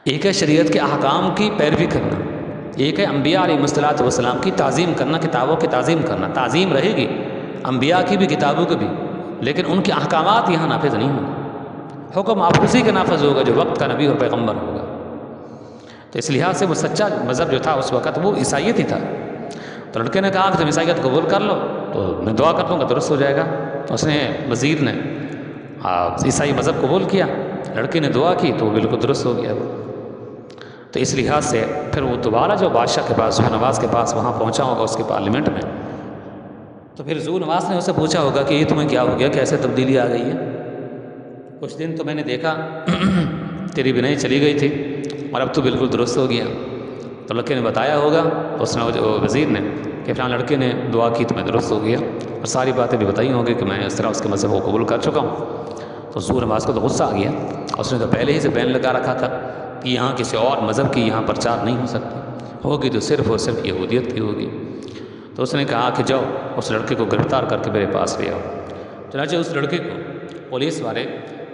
S1: ایک ہے شریعت کے احکام کی پیروی کرنا، ایک ہے انبیاء علیہ السلام کی تعظیم کرنا، کتابوں کی تعظیم کرنا۔ تعظیم رہے گی انبیاء کی بھی، کتابوں کی بھی، لیکن ان کے احکامات یہاں نافذ نہیں ہوں گے۔ حکم آپ اسی کا نافذ ہوگا جو وقت کا نبی اور پیغمبر ہوگا۔ تو اس لحاظ سے وہ سچا مذہب جو تھا اس وقت وہ عیسائیت ہی تھا۔ تو لڑکے نے کہا کہ تم عیسائیت قبول کر لو تو میں دعا کر دوں گا درست ہو جائے گا۔ تو اس نے وزیر نے عیسائی مذہب قبول کیا، لڑکے نے دعا کی تو وہ بالکل درست ہو گیا وہ۔ تو اس لحاظ سے پھر وہ دوبارہ جو بادشاہ کے پاس، ذونواس کے پاس وہاں پہنچا ہوگا اس کے پارلیمنٹ میں، تو پھر ذونواس نے اسے پوچھا ہوگا کہ یہ تمہیں کیا ہو گیا، کیسے تبدیلی آ گئی ہے؟ کچھ دن تو میں نے دیکھا تیری بینائی چلی گئی تھی اور اب تو بالکل درست ہو گیا۔ تو لڑکے نے بتایا ہوگا، اس نے وزیر نے کہ فلاں لڑکے نے دعا کی تو میں درست ہو گیا، اور ساری باتیں بھی بتائی ہوں گی کہ میں اس طرح اس کے مذہب کو قبول کر چکا ہوں۔ تو ذونواس کو تو غصہ آ گیا، اس نے تو پہلے ہی سے بین لگا رکھا تھا کہ یہاں کسی اور مذہب کی یہاں پرچار نہیں ہو سکتی، ہوگی تو صرف اور صرف یہودیت کی ہوگی۔ تو اس نے کہا کہ جاؤ اس لڑکے کو گرفتار کر کے میرے پاس لے آؤ۔ چنانچہ اس لڑکے کو پولیس والے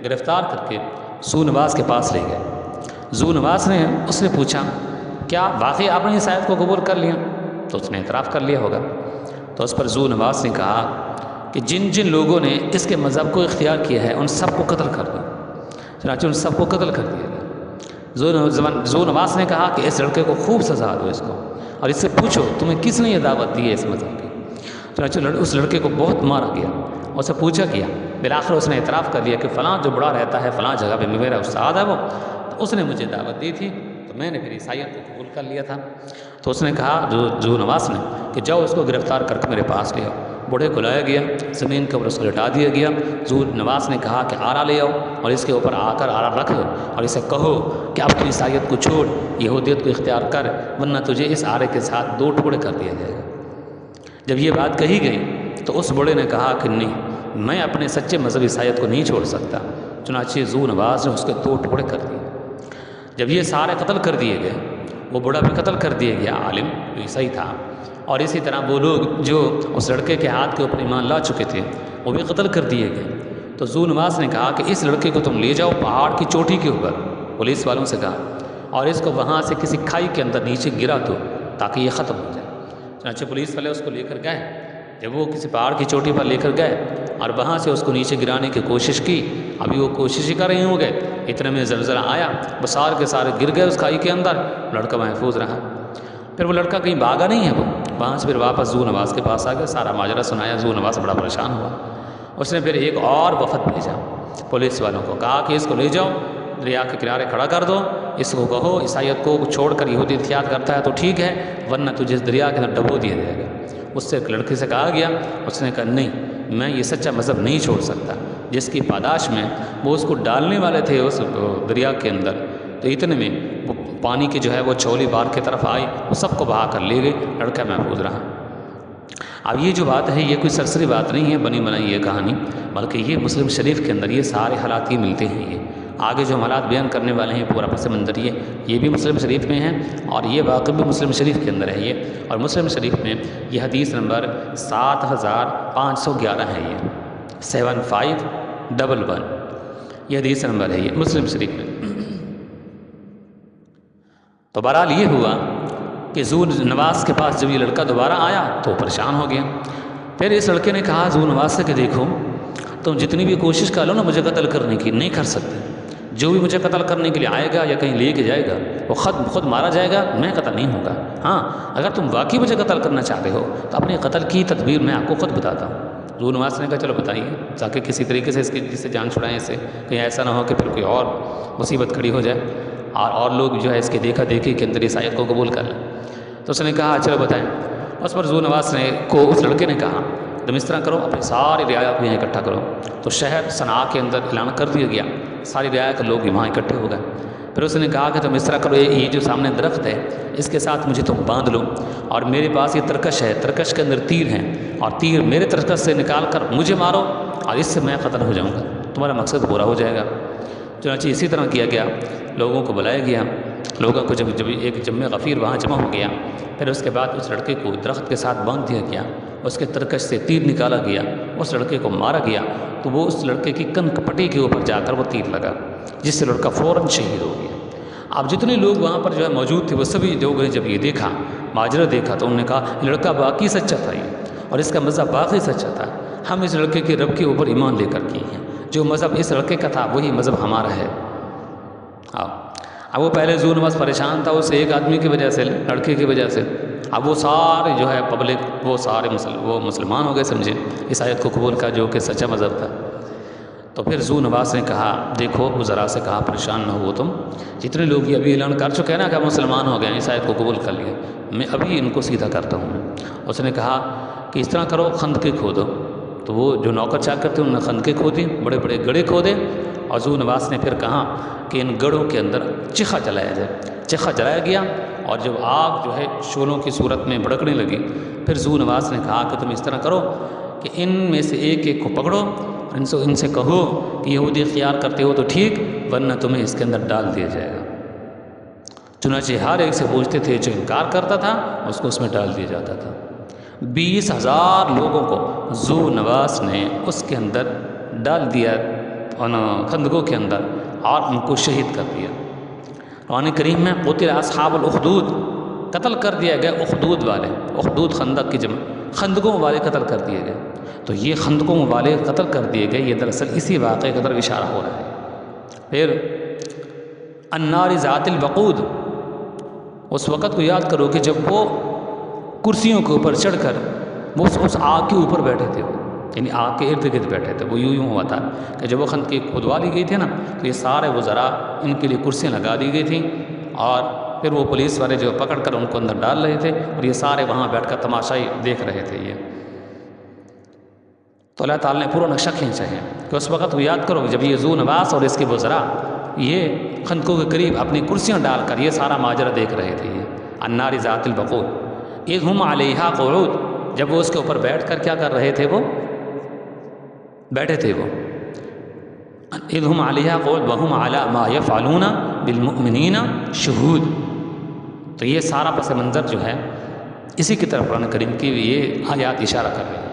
S1: گرفتار کر کے ذونواس کے پاس لے گئے۔ ذونواس نے اس نے پوچھا کیا واقعی آپ نے عیسائیت کو قبول کر لیا؟ تو اس نے اعتراف کر لیا ہوگا۔ تو اس پر ذونواس نے کہا کہ جن جن لوگوں نے اس کے مذہب کو اختیار کیا ہے ان سب کو قتل کر دو۔ چنانچہ ان سب کو قتل کر دیا گیا۔ ذونواس نے کہا کہ اس لڑکے کو خوب سزا دو اس کو، اور اس سے پوچھو تمہیں کس نے یہ دعوت دی ہے اس مذہب کی۔ چنانچہ اس لڑکے کو بہت مارا گیا، اسے پوچھا کیا، بالآخر اس نے اعتراف کر لیا کہ فلاں جو بڑا رہتا ہے فلاں جگہ پہ میرا استاد ہے وہ، تو اس نے مجھے دعوت دی تھی تو میں نے پھر عیسائیت کو قبول کر لیا تھا۔ تو اس نے کہا ذونواس نے کہ جاؤ اس کو گرفتار کر کے میرے پاس لے آؤ۔ بوڑھے کو لایا گیا، زمین کے اوپر اس کو لٹا دیا گیا۔ ذونواس نے کہا کہ آرا لے آؤ اور اس کے اوپر آ کر آرا رکھ دو اور اسے کہو کہ اب تو عیسائیت کو چھوڑ، یہودیت کو اختیار کر، ورنہ تجھے اس آرے کے ساتھ 2 ٹکڑے کر دیا جائے گا۔ جب یہ بات کہی گئی تو اس بوڑھے نے کہا کہ نہیں، میں اپنے سچے مذہب عیسائیت کو نہیں چھوڑ سکتا۔ چنانچہ ذونواس نے اس کے 2 ٹکڑے کر دیے۔ جب یہ سارے قتل کر دیے گئے، وہ بوڑھا بھی قتل کر دیا گیا، عالم جو عیسائی تھا، اور اسی طرح وہ لوگ جو اس لڑکے کے ہاتھ کے اوپر ایمان لا چکے تھے وہ بھی قتل کر دیے گئے۔ تو ذونواس نے کہا کہ اس لڑکے کو تم لے جاؤ پہاڑ کی چوٹی کے اوپر، پولیس والوں سے کہا، اور اس کو وہاں سے کسی کھائی کے اندر نیچے گرا دو تاکہ یہ ختم ہو جائے۔ چنانچہ پولیس والے اس کو لے کر گئے جب وہ کسی پہاڑ کی چوٹی پر لے کر گئے اور وہاں سے اس کو نیچے گرانے کی کوشش کی، ابھی وہ کوشش ہی کر رہے ہوں گے، اتنے میں زلزلہ آیا، وہ سارے کے سارے گر گئے اس کھائی کے اندر، لڑکا محفوظ رہا۔ پھر وہ لڑکا کہیں بھاگا نہیں ہے، وہ وہاں سے پھر واپس ذو نواس کے پاس آ گیا، سارا ماجرا سنایا، ذو نواس بڑا پریشان ہوا۔ اس نے پھر ایک اور وفد بھیجا پولیس والوں کو، کہا کہ اس کو لے جاؤ، دریا کے کنارے کھڑا کر دو، اس کو کہو عیسائیت کو چھوڑ کر یہودی احتیاط کرتا ہے تو ٹھیک ہے، ورنہ تجھے اس دریا کے اندر ڈبو دیا جائے گا۔ اس سے ایک لڑکے سے کہا گیا، اس نے کہا نہیں، میں یہ سچا مذہب نہیں چھوڑ سکتا، جس کی پاداش میں وہ اس کو ڈالنے والے تھے اس دریا کے اندر، تو اتنے میں وہ پانی کی جو ہے وہ چھولی بار کی طرف آئی، وہ سب کو بہا کر لے گئی، لڑکا محفوظ رہا۔ اب یہ جو بات ہے یہ کوئی سرسری بات نہیں ہے، بنی بنائی یہ کہانی، بلکہ یہ مسلم شریف کے اندر یہ سارے حالات یہ ملتے ہیں۔ یہ آگے جو ہم حالات بیان کرنے والے ہیں پورا پس منظر یہ بھی مسلم شریف میں ہیں، اور یہ واقعہ بھی مسلم شریف کے اندر ہے یہ، اور مسلم شریف میں یہ حدیث نمبر 7511 ہے، یہ 7511 یہ حدیث نمبر ہے یہ مسلم شریف میں۔ تو بہرحال یہ ہوا کہ ذو نواس کے پاس جب یہ لڑکا دوبارہ آیا تو پریشان ہو گیا۔ پھر اس لڑکے نے کہا ذو نواس سے کہ دیکھو تم جتنی بھی کوشش کر لو نا مجھے قتل کرنے کی، نہیں کر سکتے، جو بھی مجھے قتل کرنے کے لیے آئے گا یا کہیں لے کے جائے گا وہ خود مارا جائے گا، میں قتل نہیں ہوں گا۔ ہاں اگر تم واقعی مجھے قتل کرنا چاہتے ہو تو اپنے قتل کی تدبیر میں آپ کو خود بتاتا ہوں۔ ذو نواس نے کہا چلو بتائیے، تاکہ کسی طریقے سے اس کی جس سے جان چھڑائیں، اسے کہیں ایسا نہ ہو کہ پھر کوئی اور مصیبت کھڑی ہو جائے اور لوگ جو ہے اس کے دیکھا دیکھی کے اندر عیسائیت کو قبول کر لیں۔ تو اس نے کہا چلو بتائیں۔ اس پر ذو نواس کو اس لڑکے نے کہا تم اس طرح کرو، اپنی ساری رعایا کو یہاں اکٹھا کرو۔ تو شہر صنعاء کے اندر اعلان کر دیا گیا، ساری رعایا کے لوگ وہاں اکٹھے ہو گئے۔ پھر اس نے کہا کہ تم اس طرح کرو، یہ جو سامنے درخت ہے اس کے ساتھ مجھے تم باندھ لو، اور میرے پاس یہ ترکش ہے، ترکش کے اندر تیر ہیں، اور تیر میرے ترکش سے نکال کر مجھے مارو، اور اس سے میں قتل ہو جاؤں گا، تمہارا مقصد پورا ہو جائے گا۔ چنانچہ اسی طرح کیا گیا، لوگوں کو بلایا گیا، لوگوں کو جب ایک جمع غفیر وہاں جمع ہو گیا، پھر اس کے بعد اس لڑکے کو درخت کے ساتھ باندھ دیا گیا، اس کے ترکش سے تیر نکالا گیا، اس لڑکے کو مارا گیا، تو وہ اس لڑکے کی کن پٹی کے اوپر جا کر وہ تیر لگا، جس سے لڑکا فوراً شہید ہو گیا۔ اب جتنے لوگ وہاں پر جو ہے موجود تھے وہ سبھی لوگوں نے جب یہ دیکھا، ماجرا دیکھا، تو انہوں نے کہا یہ لڑکا واقعی سچا تھا، یہ اور اس کا مذہب واقعی سچا تھا، ہم اس لڑکے کے رب کے اوپر ایمان لے کر کیے ہیں، جو مذہب اس لڑکے کا تھا وہی مذہب ہمارا ہے۔ اب وہ پہلے ذو نواس پریشان تھا اس ایک آدمی کی وجہ سے، لڑکے کی وجہ سے، اب وہ سارے جو ہے پبلک وہ سارے وہ مسلمان ہو گئے، سمجھے عیسائیت کو قبول کا جو کہ سچا مذہب تھا۔ تو پھر ذو نواس نے کہا دیکھو، وہ ذرا سے کہا پریشان نہ ہو تم، جتنے لوگ یہ ابھی اعلان کر چکے ہیں نا کہ مسلمان ہو گئے ہیں، عیسائیت کو قبول کر لیا، میں ابھی ان کو سیدھا کرتا ہوں۔ اس نے کہا کہ اس طرح کرو، خندقیں کھودو۔ تو وہ جو نوکر چاکر تھے انہوں نے خندقیں کھودی، بڑے بڑے گڑھے کھودے، اور ذو نواس نے پھر کہا کہ ان گڑھوں کے اندر چخا جلایا جائے۔ چخا جلایا گیا، اور جب آگ جو ہے شعلوں کی صورت میں بھڑکنے لگی، پھر ذو نواس نے کہا کہ تم اس طرح کرو کہ ان میں سے ایک ایک کو پکڑو، ان سے کہو کہ یہودی اختیار کرتے ہو تو ٹھیک، ورنہ تمہیں اس کے اندر ڈال دیا جائے گا۔ چنانچہ ہر ایک سے پوچھتے تھے، جو انکار کرتا تھا اس کو اس میں ڈال دیا جاتا تھا۔ 20,000 لوگوں کو ذو نواس نے اس کے اندر ڈال دیا، خندقوں کے اندر، اور ان کو شہید کر دیا۔ قرآن کریم میں قتل اصحاب الاخدود، قتل کر دیا گیا اخدود والے، اخدود خندق کی جمع، خندقوں والے قتل کر دیے گئے۔ تو یہ خندقوں والے قتل کر دیے گئے، یہ دراصل اسی واقعے کی طرف اشارہ ہو رہا ہے۔ پھر النار ذات الوقود، اس وقت کو یاد کرو کہ جب وہ کرسیوں کے اوپر چڑھ کر وہ اس آگ کے اوپر بیٹھے تھے، یعنی آگ کے ارد گرد بیٹھے تھے، وہ یوں ہوا تھا کہ جب وہ خندقیں کھودوا لی گئی تھی نا، تو یہ سارے وزراء ان کے لیے کرسیاں لگا دی گئی تھیں، اور پھر وہ پولیس والے جو پکڑ کر ان کو اندر ڈال رہے تھے، اور یہ سارے وہاں بیٹھ کر تماشائی دیکھ رہے تھے یہ۔ تو اللہ تعالیٰ نے پورا نقشہ کھینچا ہے کہ اس وقت وہ یاد کرو جب یہ ذو نواس اور اس کے وزراء یہ خندقوں کے قریب اپنی کرسیاں ڈال کر یہ سارا ماجرا دیکھ رہے تھے، یہ النار ذات الوقود اذ ہم علیہا قعود، جب وہ اس کے اوپر بیٹھ کر کیا کر رہے تھے، وہ بیٹھے تھے، وہ اذ ہم علیہا قعود وہم علی ما یفعلون بالمؤمنین شہود۔ تو یہ سارا پس منظر جو ہے اسی کی طرف قرآن کریم کی یہ آیات اشارہ کر رہے ہیں۔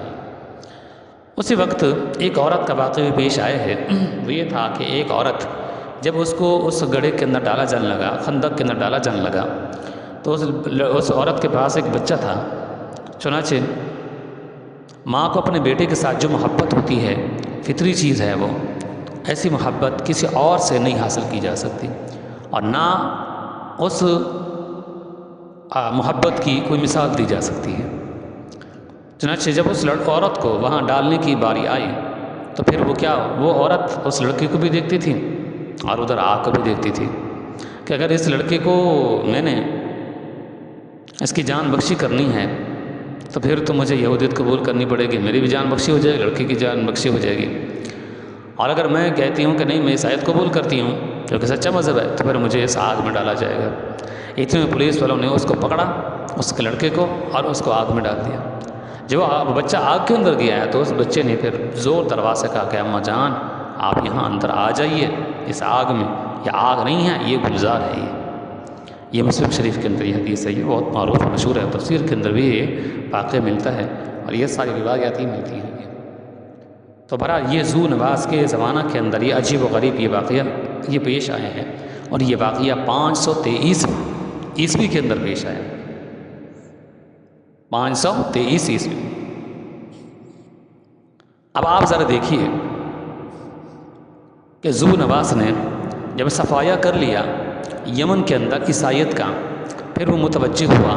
S1: اسی وقت ایک عورت کا واقعہ بھی پیش آئے ہے، وہ یہ تھا کہ ایک عورت جب اس کو اس گڑھے کے اندر ڈالا جانے لگا، خندق کے اندر ڈالا جانے لگا، تو اس عورت کے پاس ایک بچہ تھا۔ چنانچہ ماں کو اپنے بیٹے کے ساتھ جو محبت ہوتی ہے، فطری چیز ہے وہ، ایسی محبت کسی اور سے نہیں حاصل کی جا سکتی، اور نہ اس محبت کی کوئی مثال دی جا سکتی ہے۔ چنانچہ جب اس عورت کو وہاں ڈالنے کی باری آئی تو پھر وہ عورت اس لڑکے کو بھی دیکھتی تھی اور ادھر آگ کو بھی دیکھتی تھی کہ اگر اس لڑکے کو میں نے اس کی جان بخشی کرنی ہے تو پھر تو مجھے یہودیت قبول کرنی پڑے گی، میری بھی جان بخشی ہو جائے گی، لڑکی کی جان بخشی ہو جائے گی، اور اگر میں کہتی ہوں کہ نہیں میں عیسائیت قبول کرتی ہوں جو کہ سچا مذہب ہے تو پھر مجھے اس آگ میں ڈالا جائے گا۔ اتنے میں پولیس والوں نے اس کو پکڑا، اس کے لڑکے کو، اور اس کو آگ میں ڈال دیا۔ جب وہ بچہ آگ کے اندر گیا ہے تو اس بچے نے پھر زور دروا سے کہا کہ اماں جان آپ یہاں اندر آ جائیے، اس آگ میں، یہ آگ نہیں ہے، یہ گلزار ہے۔ یہ مسلم شریف کے اندر یہ حدیث ہے، یہ بہت معروف و مشہور ہے، تفسیر کے اندر بھی یہ واقعہ ملتا ہے اور یہ ساری روایات ہی ملتی ہیں۔ تو بہرحال یہ ذو نواس کے زمانہ کے اندر یہ عجیب و غریب یہ واقعہ یہ پیش آئے ہیں، اور یہ واقعہ 523 عیسوی کے اندر پیش آیا، 523 عیسوی۔ اب آپ ذرا دیکھیے کہ ذو نواس نے جب صفایا کر لیا یمن کے اندر عیسائیت کا، پھر وہ متوجہ ہوا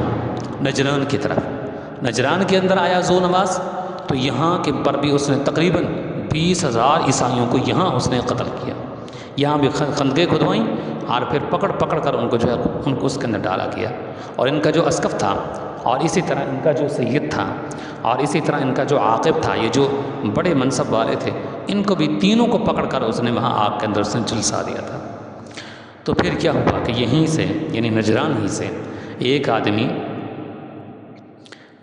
S1: نجران کی طرف۔ نجران کے اندر آیا ذو نواس تو یہاں کے پر بھی اس نے تقریباً 20,000 عیسائیوں کو یہاں اس نے قتل کیا، یہاں بھی خندقیں کھدوائیں اور پھر پکڑ پکڑ کر ان کو جو ہے ان کو اس کے اندر ڈالا گیا، اور ان کا جو اسقف تھا، اور اسی طرح ان کا جو سید تھا، اور اسی طرح ان کا جو عاقب تھا، یہ جو بڑے منصب والے تھے، ان کو بھی تینوں کو پکڑ کر اس نے وہاں آگ کے اندر سے جلسا دیا تھا۔ تو پھر کیا ہوا کہ یہیں سے یعنی نجران ہی سے ایک آدمی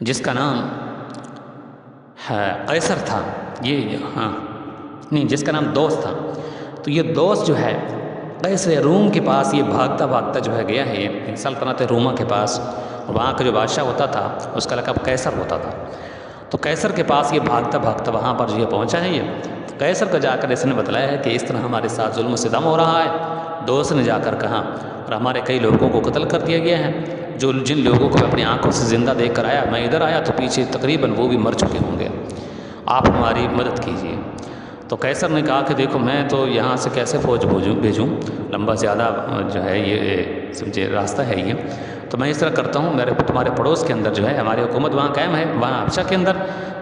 S1: جس کا نام قیصر تھا، جس کا نام دوست تھا، تو یہ دوست جو ہے قیصر روم کے پاس یہ بھاگتا بھاگتا جو ہے گیا ہے یہ سلطنت روما کے پاس، اور وہاں کا جو بادشاہ ہوتا تھا اس کا لقب قیصر ہوتا تھا۔ تو قیصر کے پاس یہ بھاگتا بھاگتا وہاں پر جو یہ پہنچا ہے، یہ قیصر کو جا کر اس نے بتلایا ہے کہ اس طرح ہمارے ساتھ ظلم و ستم ہو رہا ہے۔ دوست نے جا کر کہا اور ہمارے کئی لوگوں کو قتل کر دیا گیا ہے، جن لوگوں کو میں اپنی آنکھوں سے زندہ دیکھ کر آیا، میں ادھر آیا تو پیچھے تقریباً وہ بھی مر چکے ہوں گے، آپ ہماری مدد کیجیے۔ تو قیصر نے کہا کہ دیکھو میں تو یہاں سے کیسے فوج بھیجوں، لمبا زیادہ جو ہے یہ سمجھے راستہ ہے یہ، تو میں اس طرح کرتا ہوں، تمہارے پڑوس کے اندر جو ہے ہماری حکومت وہاں قائم ہے، وہاں حبشہ کے اندر،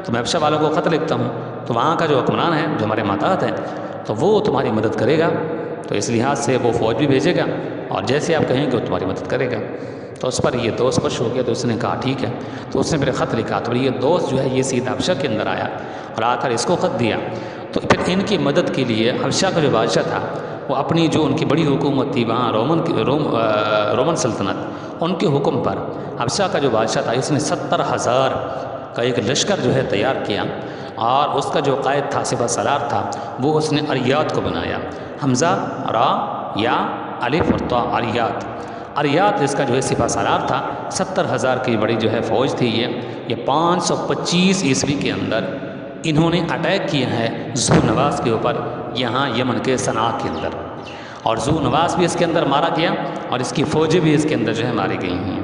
S1: تو میں حبشہ والوں کو خط لکھتا ہوں، تو وہاں کا جو حکمران ہے جو ہمارے ماتحت ہیں تو وہ تمہاری مدد کرے گا، تو اس لحاظ سے وہ فوج بھی بھیجے گا اور جیسے آپ کہیں گے وہ تمہاری مدد کرے گا۔ تو اس پر یہ دوست خوش ہو گیا، تو اس نے کہا ٹھیک ہے، تو اس نے میرے خط لکھا، تو یہ دوست جو ہے یہ سیدھا حبشہ کے اندر آیا اور آ کر اس کو خط دیا، تو پھر ان کی مدد کے لیے حبشہ کا جو بادشاہ تھا وہ اپنی جو ان کی بڑی حکومت تھی وہاں رومن سلطنت، ان کے حکم پر حبشہ کا جو بادشاہ تھا اس نے 70,000 کا ایک لشکر جو ہے تیار کیا، اور اس کا جو قائد تھا سپہ سالار تھا وہ اس نے اریات کو بنایا، حمزہ را یا الف اور طا، اریات اس کا جو ہے سپہ سالار تھا۔ 70,000 کی بڑی جو ہے فوج تھی یہ 525 عیسوی کے اندر انہوں نے اٹیک کیا ہے ذو نواس کے اوپر یہاں یمن کے صنعاء کے اندر، اور ذو نواس بھی اس کے اندر مارا گیا اور اس کی فوجیں بھی اس کے اندر جو ہے ماری گئی ہیں۔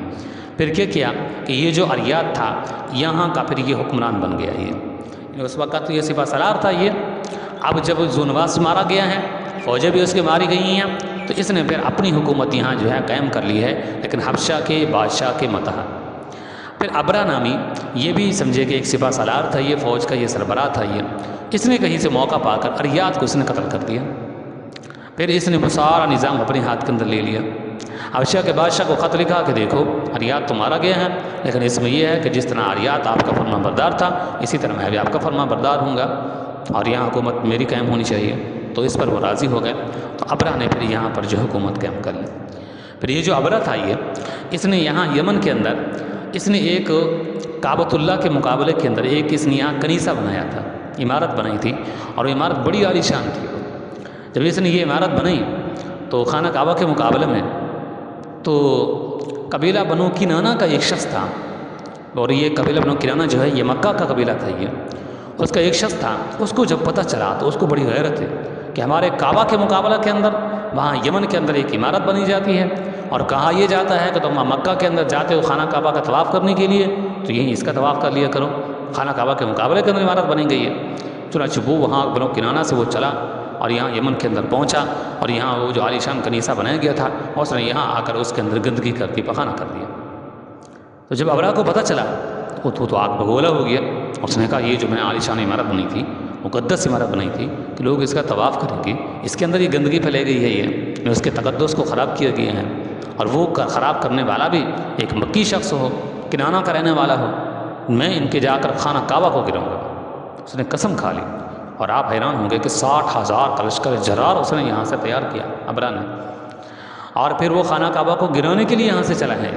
S1: پھر کیا کہ یہ جو اریات تھا یہاں کا پھر یہ حکمران بن گیا، یہ اس وقت تو یہ سپہ سالار تھا یہ، اب جب ذو نواس مارا گیا ہے فوجیں بھی اس کے ماری گئی ہیں، تو اس نے پھر اپنی حکومت یہاں جو ہے قائم کر لی ہے، لیکن حبشہ کے بادشاہ کے متحد۔ پھر ابرا نامی یہ بھی سمجھے کہ ایک سپہ سالار تھا، یہ فوج کا یہ سربراہ تھا، اس نے کہیں سے موقع پا کر اریات کو اس نے قتل کر دیا، پھر اس نے سارا نظام اپنے ہاتھ کے اندر لے لیا۔ حبشہ کے بادشاہ کو خط لکھا کہ دیکھو اریات تو مارا گیا ہے، لیکن اس میں یہ ہے کہ جس طرح اریات آپ کا فرما بردار تھا اسی طرح میں بھی آپ کا فرما بردار ہوں گا، اور یہاں حکومت میری قائم ہونی چاہیے۔ تو اس پر وہ راضی ہو گئے، تو ابرا نے پھر یہاں پر جو حکومت قائم کر لی۔ پھر یہ جو ابرا تھا اس نے یہاں یمن کے اندر اس نے ایک کعبۃ اللہ کے مقابلے کے اندر ایک اس نے یہاں کنیسہ بنایا تھا، عمارت بنائی تھی، اور وہ عمارت بڑی عالی شان تھی۔ جب اس نے یہ عمارت بنائی تو خانہ کعبہ کے مقابلے میں تو قبیلہ بنو کنانہ کا ایک شخص تھا، اور یہ قبیلہ بنو کنانہ جو ہے یہ مکہ کا قبیلہ تھا، اس کا ایک شخص تھا، اس کو جب پتہ چلا تو اس کو بڑی غیرت ہے کہ ہمارے کعبہ کے مقابلہ کے اندر وہاں یمن کے اندر ایک عمارت بنی جاتی ہے، اور کہا یہ جاتا ہے کہ تم وہاں مکہ کے اندر جاتے ہو خانہ کعبہ کا طواف کرنے کے لیے تو یہیں اس کا طواف کر لیا کرو۔ خانہ کعبہ کے مقابلے کے اندر عمارت بنی گئی ہے۔ چنانچہ وہ وہاں بنو کنانہ سے وہ چلا اور یہاں یمن کے اندر پہنچا، اور یہاں وہ جو عالیشان کنیسہ بنایا گیا تھا اس نے یہاں آ کر اس کے اندر گندگی کر کے پخانہ کر دیا۔ تو جب ابرہہ کو پتہ چلا تو آگ بگولا ہو گیا۔ اس نے کہا یہ جو میں نے عالیشان عمارت بنی تھی، مقدس عمارت بنائی تھی کہ لوگ اس کا طواف کریں گے، اس کے اندر یہ گندگی پھیلائی گئی ہے، یہ اس کے تقدس کو خراب کیا گیا ہے، اور وہ خراب کرنے والا بھی ایک مکی شخص ہو، کنانہ کا رہنے والا ہو، میں ان کے جا کر خانہ کعبہ کو گراؤں گا۔ اس نے قسم کھا لی، اور آپ حیران ہوں گے کہ 60,000 کا لشکر جرار اس نے یہاں سے تیار کیا ابرہہ نے، اور پھر وہ خانہ کعبہ کو گرانے کے لیے یہاں سے چلا ہے۔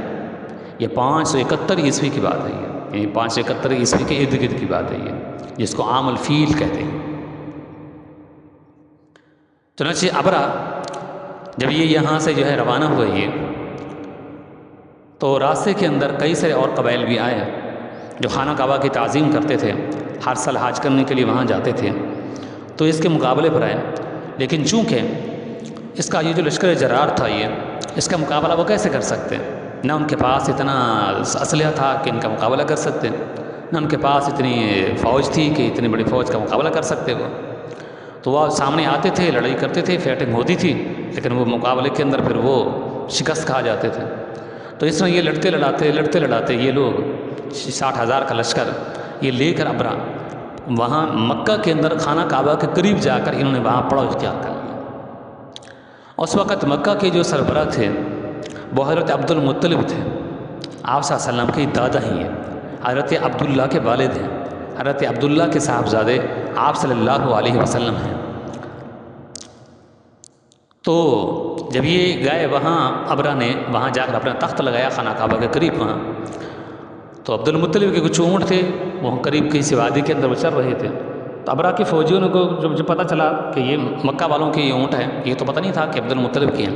S1: یہ 571 عیسوی کی بات ہے، یہ 571 عیسوی کے ارد گرد کی بات ہے، یہ جس کو عام الفیل کہتے ہیں۔ چنانچہ ابرہہ جب یہ یہاں سے جو ہے روانہ ہوئے یہ، تو راستے کے اندر کئی سارے اور قبائل بھی آئے جو خانہ کعبہ کی تعظیم کرتے تھے، ہر سال حج کرنے کے لیے وہاں جاتے تھے، تو اس کے مقابلے پر آئے۔ لیکن چونکہ اس کا یہ جو لشکر جرار تھا، یہ اس کا مقابلہ وہ کیسے کر سکتے؟ نہ ان کے پاس اتنا اسلحہ تھا کہ ان کا مقابلہ کر سکتے، نہ ان کے پاس اتنی فوج تھی کہ اتنی بڑی فوج کا مقابلہ کر سکتے وہ۔ تو وہ سامنے آتے تھے، لڑائی کرتے تھے، فائٹنگ ہوتی تھی، لیکن وہ مقابلے کے اندر پھر وہ شکست کھا جاتے تھے۔ تو اس میں یہ لڑتے لڑاتے یہ لوگ 60,000 کا لشکر یہ لے کر ابرہہ وہاں مکہ کے اندر خانہ کعبہ کے قریب جا کر انہوں نے وہاں پڑاؤ اختیار کر لیا۔ اس وقت مکہ کے جو سربراہ تھے وہ حضرت عبد المطلب تھے، آپ صلی اللہ علیہ وسلم کے دادا ہی ہیں، حضرت عبداللہ کے والد ہیں، حضرت عبداللہ کے صاحبزادے آپ صلی اللہ علیہ وسلم ہیں۔ تو جب یہ گئے وہاں، ابرہہ نے وہاں جا کر اپنا تخت لگایا خانہ کعبہ کے قریب وہاں، تو عبد المطلب کے کچھ اونٹ تھے وہ قریب کسی وادی کے اندر وہ چل رہے تھے۔ تو ابرہہ کے فوجیوں کو جب پتہ چلا کہ یہ مکہ والوں کے یہ اونٹ ہیں، یہ تو پتہ نہیں تھا کہ عبد المطلب کے ہیں،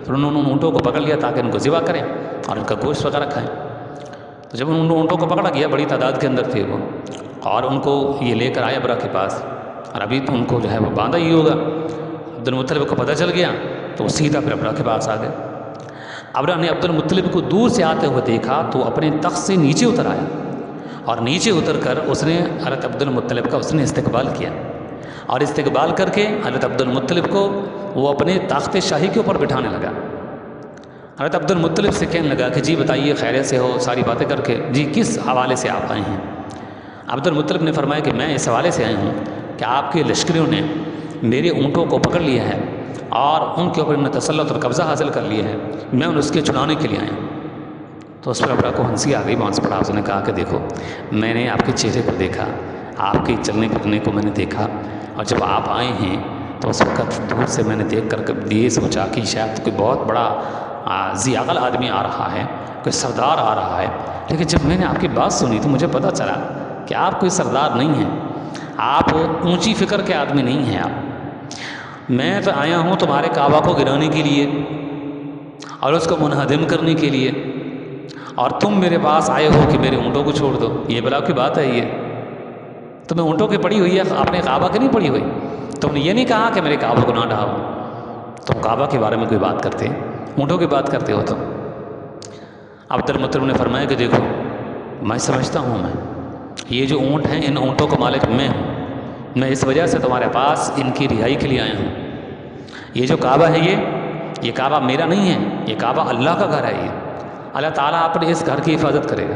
S1: تو انہوں نے ان اونٹوں کو پکڑ لیا تاکہ ان کو ذبح کریں اور ان کا گوشت وغیرہ کھائیں۔ تو جب ان اونٹوں کو پکڑا گیا، بڑی تعداد کے اندر تھے وہ، اور ان کو یہ لے کر آئے ابرہہ کے پاس، اور ابھی تو ان کو جو ہے وہ باندھا ہی ہوگا۔ عبد المطلب کو پتہ چل گیا تو وہ سیدھا پھر ابرہہ کے پاس آ گئے۔ ابرہہ نے عبد المطلب کو دور سے آتے ہوئے دیکھا تو اپنے تخت سے نیچے اتر آیا، اور نیچے اتر کر اس نے حضرت عبد المطلب کا اس نے استقبال کیا، اور استقبال کر کے حضرت عبد المطلب کو وہ اپنے تخت شاہی کے اوپر بٹھانے لگا۔ حضرت عبد المطلب سے کہنے لگا کہ جی بتائیے خیریت سے ہو، ساری باتیں کر کے، جی کس حوالے سے آپ آئے ہیں؟ عبد المطلب نے فرمایا کہ میں اس حوالے سے آیا ہوں کہ آپ کے لشکریوں نے میرے اونٹوں کو پکڑ لیا ہے اور ان کے اوپر انہوں نے تسلط اور قبضہ حاصل کر لیا ہے، میں ان اس کے چھڑانے کے لیے آیا ہوں۔ تو اس پر ابرہہ کو ہنسی آ گئی، وہاں سے پڑھا، اس نے کہا کہ دیکھو میں نے آپ کے چہرے کو دیکھا، آپ کے چلنے پھرنے کو میں نے دیکھا، اور جب آپ آئے ہیں تو اس وقت دور سے میں نے دیکھ کر یہ سوچا کہ شاید کوئی بہت بڑا ذی عقل آدمی آ رہا ہے، کوئی سردار آ رہا ہے، لیکن جب میں نے آپ کی بات سنی تو مجھے پتہ چلا کہ آپ کوئی سردار نہیں ہیں، آپ اونچی فکر کے آدمی نہیں ہیں، میں تو آیا ہوں تمہارے کعبہ کو گرانے کے لیے اور اس کو منہدم کرنے کے لیے، اور تم میرے پاس آئے ہو کہ میرے اونٹوں کو چھوڑ دو۔ یہ بلا کی بات ہے، یہ تمہیں اونٹوں کی پڑی ہوئی ہے، آپ نے کعبہ کی نہیں پڑی ہوئی؟ تم نے یہ نہیں کہا کہ میرے کعبہ کو نہ ڈھاؤ، تم کعبہ کے بارے میں کوئی بات کرتے، اونٹوں کی بات کرتے ہو تم۔ عبد المطلب نے فرمایا کہ دیکھو میں سمجھتا ہوں، میں یہ جو اونٹ ہیں ان اونٹوں کا مالک میں ہوں، میں اس وجہ سے تمہارے پاس ان کی رہائی کے لیے آیا ہوں۔ یہ جو کعبہ ہے یہ کعبہ میرا نہیں ہے، یہ کعبہ اللہ کا گھر ہے، یہ اللہ تعالیٰ اپنے اس گھر کی حفاظت کرے گا۔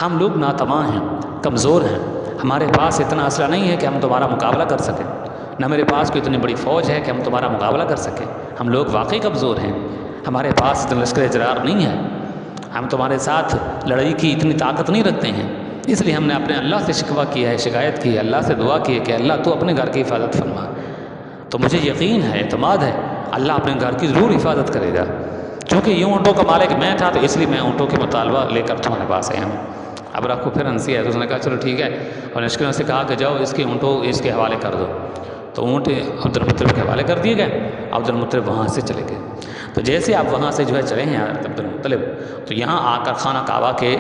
S1: ہم لوگ ناتواں ہیں، کمزور ہیں، ہمارے پاس اتنا اسلحہ نہیں ہے کہ ہم تمہارا مقابلہ کر سکیں، نہ میرے پاس کوئی اتنی بڑی فوج ہے کہ ہم تمہارا مقابلہ کر سکیں، ہم لوگ واقعی کمزور ہیں، ہمارے پاس اتنا لشکر جرار نہیں ہے، ہم تمہارے ساتھ لڑائی کی اتنی طاقت نہیں رکھتے ہیں، اس لیے ہم نے اپنے اللہ سے شکوہ کیا ہے، شکایت کی ہے، اللہ سے دعا کی ہے کہ اللہ تو اپنے گھر کی حفاظت فرما۔ تو مجھے یقین ہے، اعتماد ہے، اللہ اپنے گھر کی ضرور حفاظت کرے گا، چونکہ یہ اونٹوں کا مالک میں تھا تو اس لیے میں اونٹوں کے مطالبہ لے کر تمہارے پاس آیا ہوں۔ ابرہہ کو پھر ہنسی ہے تو اس نے کہا چلو ٹھیک ہے، اور لشکریوں سے کہا کہ جاؤ اس کے اونٹوں اس کے حوالے کر دو، تو اونٹ عبد المطلب کے حوالے کر دیے گئے۔ عبد المطلب وہاں سے چلے گئے، تو جیسے آپ وہاں سے جو ہے چلے ہیں عبد المطلب، تو یہاں آ کر خانہ کعبہ کے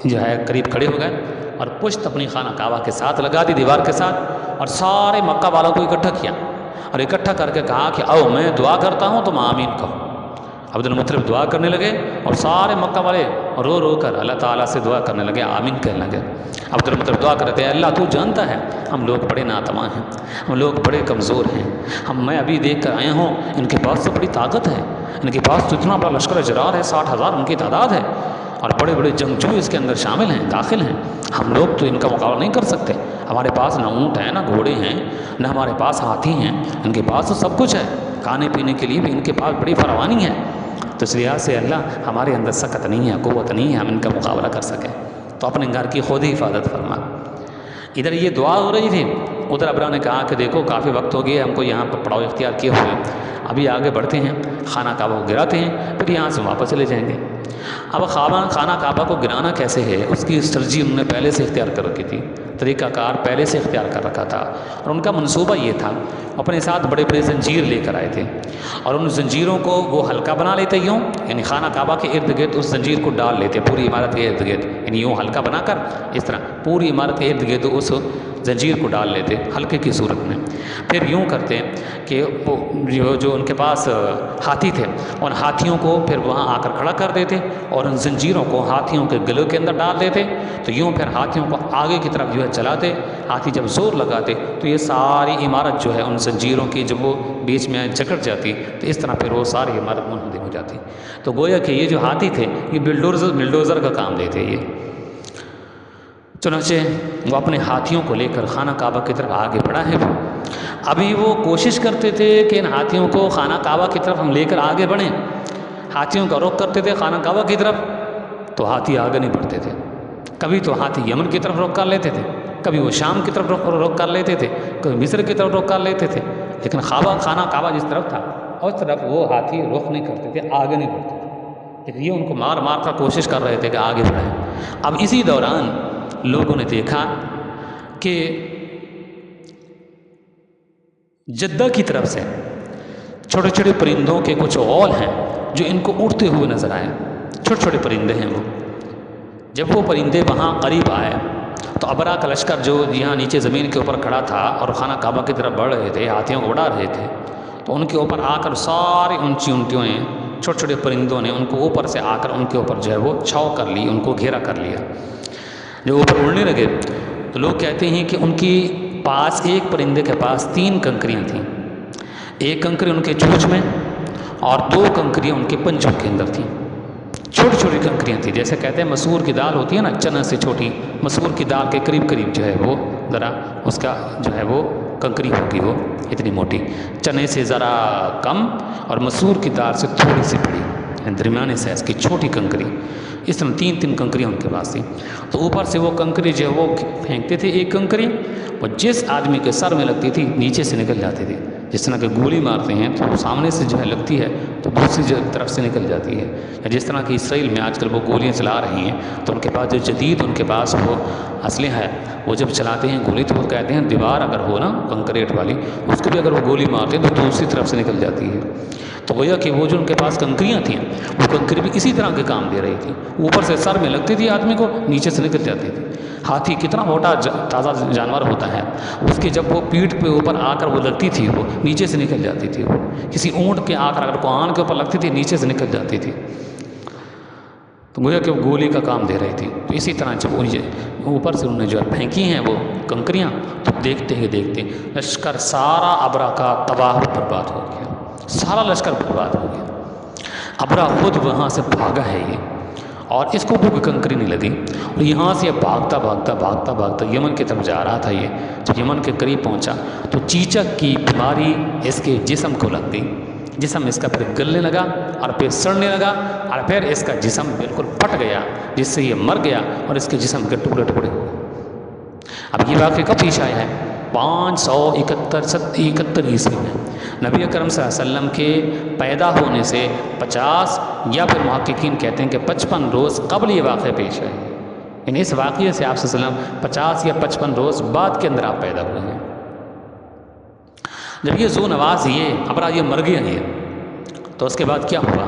S1: جو ہے قریب کھڑے ہو گئے اور پشت اپنی خانہ کعبہ کے ساتھ لگا دی، دیوار کے ساتھ، اور سارے مکہ والوں کو اکٹھا کیا اور اکٹھا کر کے کہا کہ آؤ میں دعا کرتا ہوں تم آمین کہو، عبد المطلب دعا کرنے لگے اور سارے مکہ والے رو رو کر اللہ تعالیٰ سے دعا کرنے لگے، آمین کہنے لگے۔ عبد المطلب دعا کرتے ہیں، اللہ تو جانتا ہے ہم لوگ بڑے ناتواں ہیں، ہم لوگ بڑے کمزور ہیں، میں ابھی دیکھ کر آیا ہوں ان کے پاس تو بڑی طاقت ہے، ان کے پاس تو اتنا بڑا لشکر جرار ہے، 60,000 ان کی تعداد ہے، اور بڑے بڑے جنگجو اس کے اندر شامل ہیں، داخل ہیں، ہم لوگ تو ان کا مقابلہ نہیں کر سکتے، ہمارے پاس نہ اونٹ ہیں، نہ گھوڑے ہیں، نہ ہمارے پاس ہاتھی ہیں، ان کے پاس تو سب کچھ ہے، کھانے پینے کے لیے بھی ان کے پاس بڑی فراوانی ہے، تو اس لحاظ سے اللہ ہمارے اندر سکت نہیں ہے، قوت نہیں ہے، ہم ان کا مقابلہ کر سکیں، تو اپنے گھر کی خود ہی حفاظت فرما۔ ادھر یہ دعا ہو رہی تھی، ادھر ابرا نے کہا کہ دیکھو کافی وقت ہو گیا ہم کو یہاں پر پڑاؤ اختیار کیے ہوئے، ابھی آگے بڑھتے ہیں، خانہ کعبہ کو گراتے ہیں، پھر یہاں سے واپس چلے جائیں گے۔ اب خانہ کعبہ کو گرانا کیسے ہے، اس کی اسٹریٹجی انہوں نے پہلے سے اختیار کر رکھی تھی، طریقہ کار پہلے سے اختیار کر رکھا تھا، اور ان کا منصوبہ یہ تھا، اپنے ساتھ بڑے بڑے زنجیر لے کر آئے تھے، اور ان زنجیروں کو وہ ہلکا بنا لیتے یوں، یعنی خانہ کعبہ کے ارد گرد اس زنجیر کو ڈال لیتے پوری عمارت کے ارد گرد، یعنی یوں ہلکا بنا کر اس طرح پوری عمارت کے ارد گرد اس زنجیر کو ڈال لیتے ہلکے کی صورت میں، پھر یوں کرتے کہ وہ جو ان کے پاس ہاتھی تھے ان ہاتھیوں کو پھر وہاں آ کر کھڑا کر دیتے اور ان زنجیروں کو ہاتھیوں کے گلوں کے اندر ڈال دیتے، تو یوں پھر ہاتھیوں کو آگے کی طرف جو ہے چلاتے، ہاتھی جب زور لگاتے تو یہ ساری عمارت جو ہے ان زنجیروں کی جب وہ بیچ میں جکڑ جاتی تو اس طرح پھر وہ ساری عمارت منہدم ہو جاتی، تو گویا کہ یہ جو ہاتھی تھے یہ بلڈوزر کا کام دیتے یہ۔ چنانچہ وہ اپنے ہاتھیوں کو لے کر خانہ کعبہ کی طرف آگے بڑھا ہے، ابھی وہ کوشش کرتے تھے کہ ان ہاتھیوں کو خانہ کعبہ کی طرف ہم لے کر آگے بڑھیں، ہاتھیوں کا رخ کرتے تھے خانہ کعبہ کی طرف تو ہاتھی آگے نہیں بڑھتے تھے، کبھی تو ہاتھی یمن کی طرف رخ کر لیتے تھے، کبھی وہ شام کی طرف رخ کر لیتے تھے، کبھی مصر کی طرف رخ کر لیتے تھے، لیکن خانہ کعبہ جس طرف تھا اس طرف وہ ہاتھی رخ نہیں کرتے تھے، آگے نہیں بڑھتے تھے، لیکن یہ ان کو مار مار کر کوشش کر رہے تھے کہ آگے بڑھیں۔ اب اسی دوران لوگوں نے دیکھا کہ جدہ کی طرف سے چھوٹے چھوٹے پرندوں کے کچھ غول ہیں جو ان کو اڑتے ہوئے نظر آئے، چھوٹے چھوٹے پرندے ہیں وہ، جب وہ پرندے وہاں قریب آئے تو ابرا کا لشکر جو یہاں نیچے زمین کے اوپر کھڑا تھا اور خانہ کعبہ کی طرف بڑھ رہے تھے، ہاتھیوں کو اڑا رہے تھے، تو ان کے اوپر آ کر ساری اونچیوں نے چھوٹے چھوٹے پرندوں نے ان کو اوپر سے آ کر ان کے اوپر جو ہے وہ چھاؤ کر لی، ان کو گھیرا کر لیا، جو اوپر اڑنے لگے تو لوگ کہتے ہیں کہ ان کی پاس ایک پرندے کے پاس 3 کنکریاں تھیں، ایک کنکری ان کے چونچ میں اور 2 کنکریاں ان کے پنجوں کے اندر تھیں، چھوٹی چھوٹی کنکریاں تھیں، جیسے کہتے ہیں مسور کی دال ہوتی ہے نا، چنا سے چھوٹی، مسور کی دال کے قریب قریب جو ہے وہ ذرا اس کا جو ہے وہ کنکری ہوگی، وہ اتنی موٹی، چنے سے ذرا کم اور مسور کی دال سے تھوڑی سی بڑی، درمیانے سائز کی چھوٹی کنکری، اس طرح 3 کنکریاں ان کے پاس تھیں، تو اوپر سے وہ کنکری جو ہے وہ پھینکتے تھے، ایک کنکری وہ جس آدمی کے سر میں لگتی تھی نیچے سے نکل جاتی تھی، جس طرح کہ گولی مارتے ہیں تو سامنے سے جو ہے لگتی ہے تو دوسری طرف سے نکل جاتی ہے، یا جس طرح کہ اسرائیل میں آج کل وہ گولیاں چلا رہی ہیں تو ان کے پاس جو جدید ان کے پاس وہ اسلحہ ہے، وہ جب چلاتے ہیں گولی تو وہ کہتے ہیں دیوار اگر ہو نا کنکریٹ والی اس کو بھی اگر وہ گولی مارتے ہیں تو دوسری طرف سے نکل جاتی ہے، تو گویا کہ وہ جو ان کے پاس کنکریاں تھیں وہ کنکری بھی اسی طرح کے کام دے رہی تھی، اوپر سے سر میں لگتی تھی آدمی کو، نیچے سے نکل جاتی تھی۔ ہاتھی کتنا موٹا تازہ جانور ہوتا ہے، اس کی جب وہ پیٹھ پہ اوپر آ کر وہ لگتی تھی وہ نیچے سے نکل جاتی تھی، وہ کسی اونٹ کے آ کر اگر کوہان کے اوپر لگتی تھی نیچے سے نکل جاتی تھی، تو گویا کہ وہ گولی کا کام دے رہی تھی، تو اسی طرح جب اوپر سے انہوں نے جو پھینکی ہیں وہ کنکریاں تو دیکھتے ہی دیکھتے لشکر سارا ابرا کا تباہ برباد ہو گیا، سارا لشکر برباد ہو گیا، ابرا خود وہاں سے بھاگا ہے یہ، اور اس کو بھی کنکری نہیں لگی، اور یہاں سے بھاگتا یمن کی طرف جا رہا تھا، یہ جب یمن کے قریب پہنچا تو چیچک کی بیماری اس کے جسم کو لگ گئی، جسم اس کا پھر گلنے لگا اور پھر سڑنے لگا اور پھر اس کا جسم بالکل پھٹ گیا، جس سے یہ مر گیا اور اس کے جسم کے ٹکڑے ٹکڑے ہو گئے۔ اب یہ واقعہ کب پیش آیا ہے؟ 571 عیسوی میں، نبی اکرم صلی اللہ علیہ وسلم کے پیدا ہونے سے 50 یا پھر محققین کہتے ہیں کہ 55 روز قبل یہ واقعہ پیش آیا، یعنی اس واقعے سے آپ صلی اللہ علیہ وسلم 50 یا 55 روز بعد کے اندر آپ پیدا ہوئے ہیں۔ جب یہ ذو نواز یہ ابرا یہ مر گیا یہ، تو اس کے بعد کیا ہوا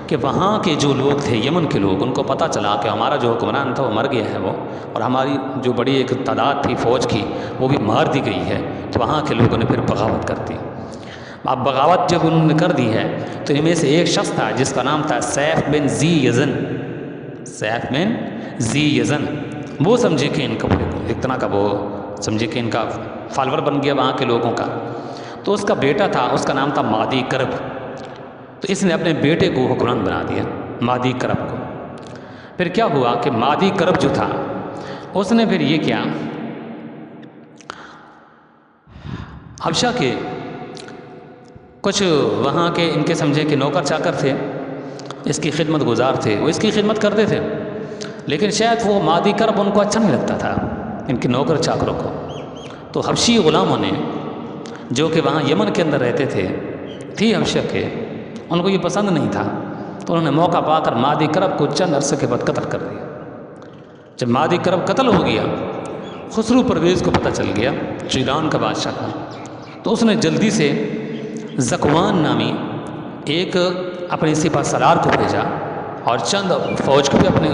S1: کہ وہاں کے جو لوگ تھے یمن کے لوگ، ان کو پتہ چلا کہ ہمارا جو حکمران تھا وہ مر گیا ہے وہ، اور ہماری جو بڑی ایک تعداد تھی فوج کی وہ بھی مار دی گئی ہے، تو وہاں کے لوگوں نے پھر بغاوت کر دی، اب بغاوت جب انہوں نے کر دی ہے تو ان میں سے ایک شخص تھا جس کا نام تھا سیف بن ذی یزن، سیف بن ذی یزن، وہ سمجھے کہ ان کا ایک طرح کا وہ سمجھے کہ ان کا فالوور بن گیا وہاں کے لوگوں کا۔ تو اس کا بیٹا تھا، اس کا نام تھا مادی کرب، تو اس نے اپنے بیٹے کو حکمران بنا دیا، مادی کرب کو۔ پھر کیا ہوا کہ مادی کرب جو تھا اس نے پھر یہ کیا، حبشہ کے کچھ وہاں کے ان کے سمجھے کہ نوکر چاکر تھے، اس کی خدمت گزار تھے، وہ اس کی خدمت کرتے تھے، لیکن شاید وہ مادی کرب ان کو اچھا نہیں لگتا تھا ان کے نوکر چاکروں کو۔ تو حبشی غلاموں نے جو کہ وہاں یمن کے اندر رہتے تھے حبشہ کے، ان کو یہ پسند نہیں تھا، تو انہوں نے موقع پا کر مادی کرب کو چند عرصے کے بعد قتل کر دیا۔ جب مادی کرب قتل ہو گیا، خسرو پرویز کو پتہ چل گیا جو ایران کا بادشاہ تھا، تو اس نے جلدی سے زکوان نامی ایک اپنے سپہ سالار کو بھیجا اور چند فوج کو بھی اپنے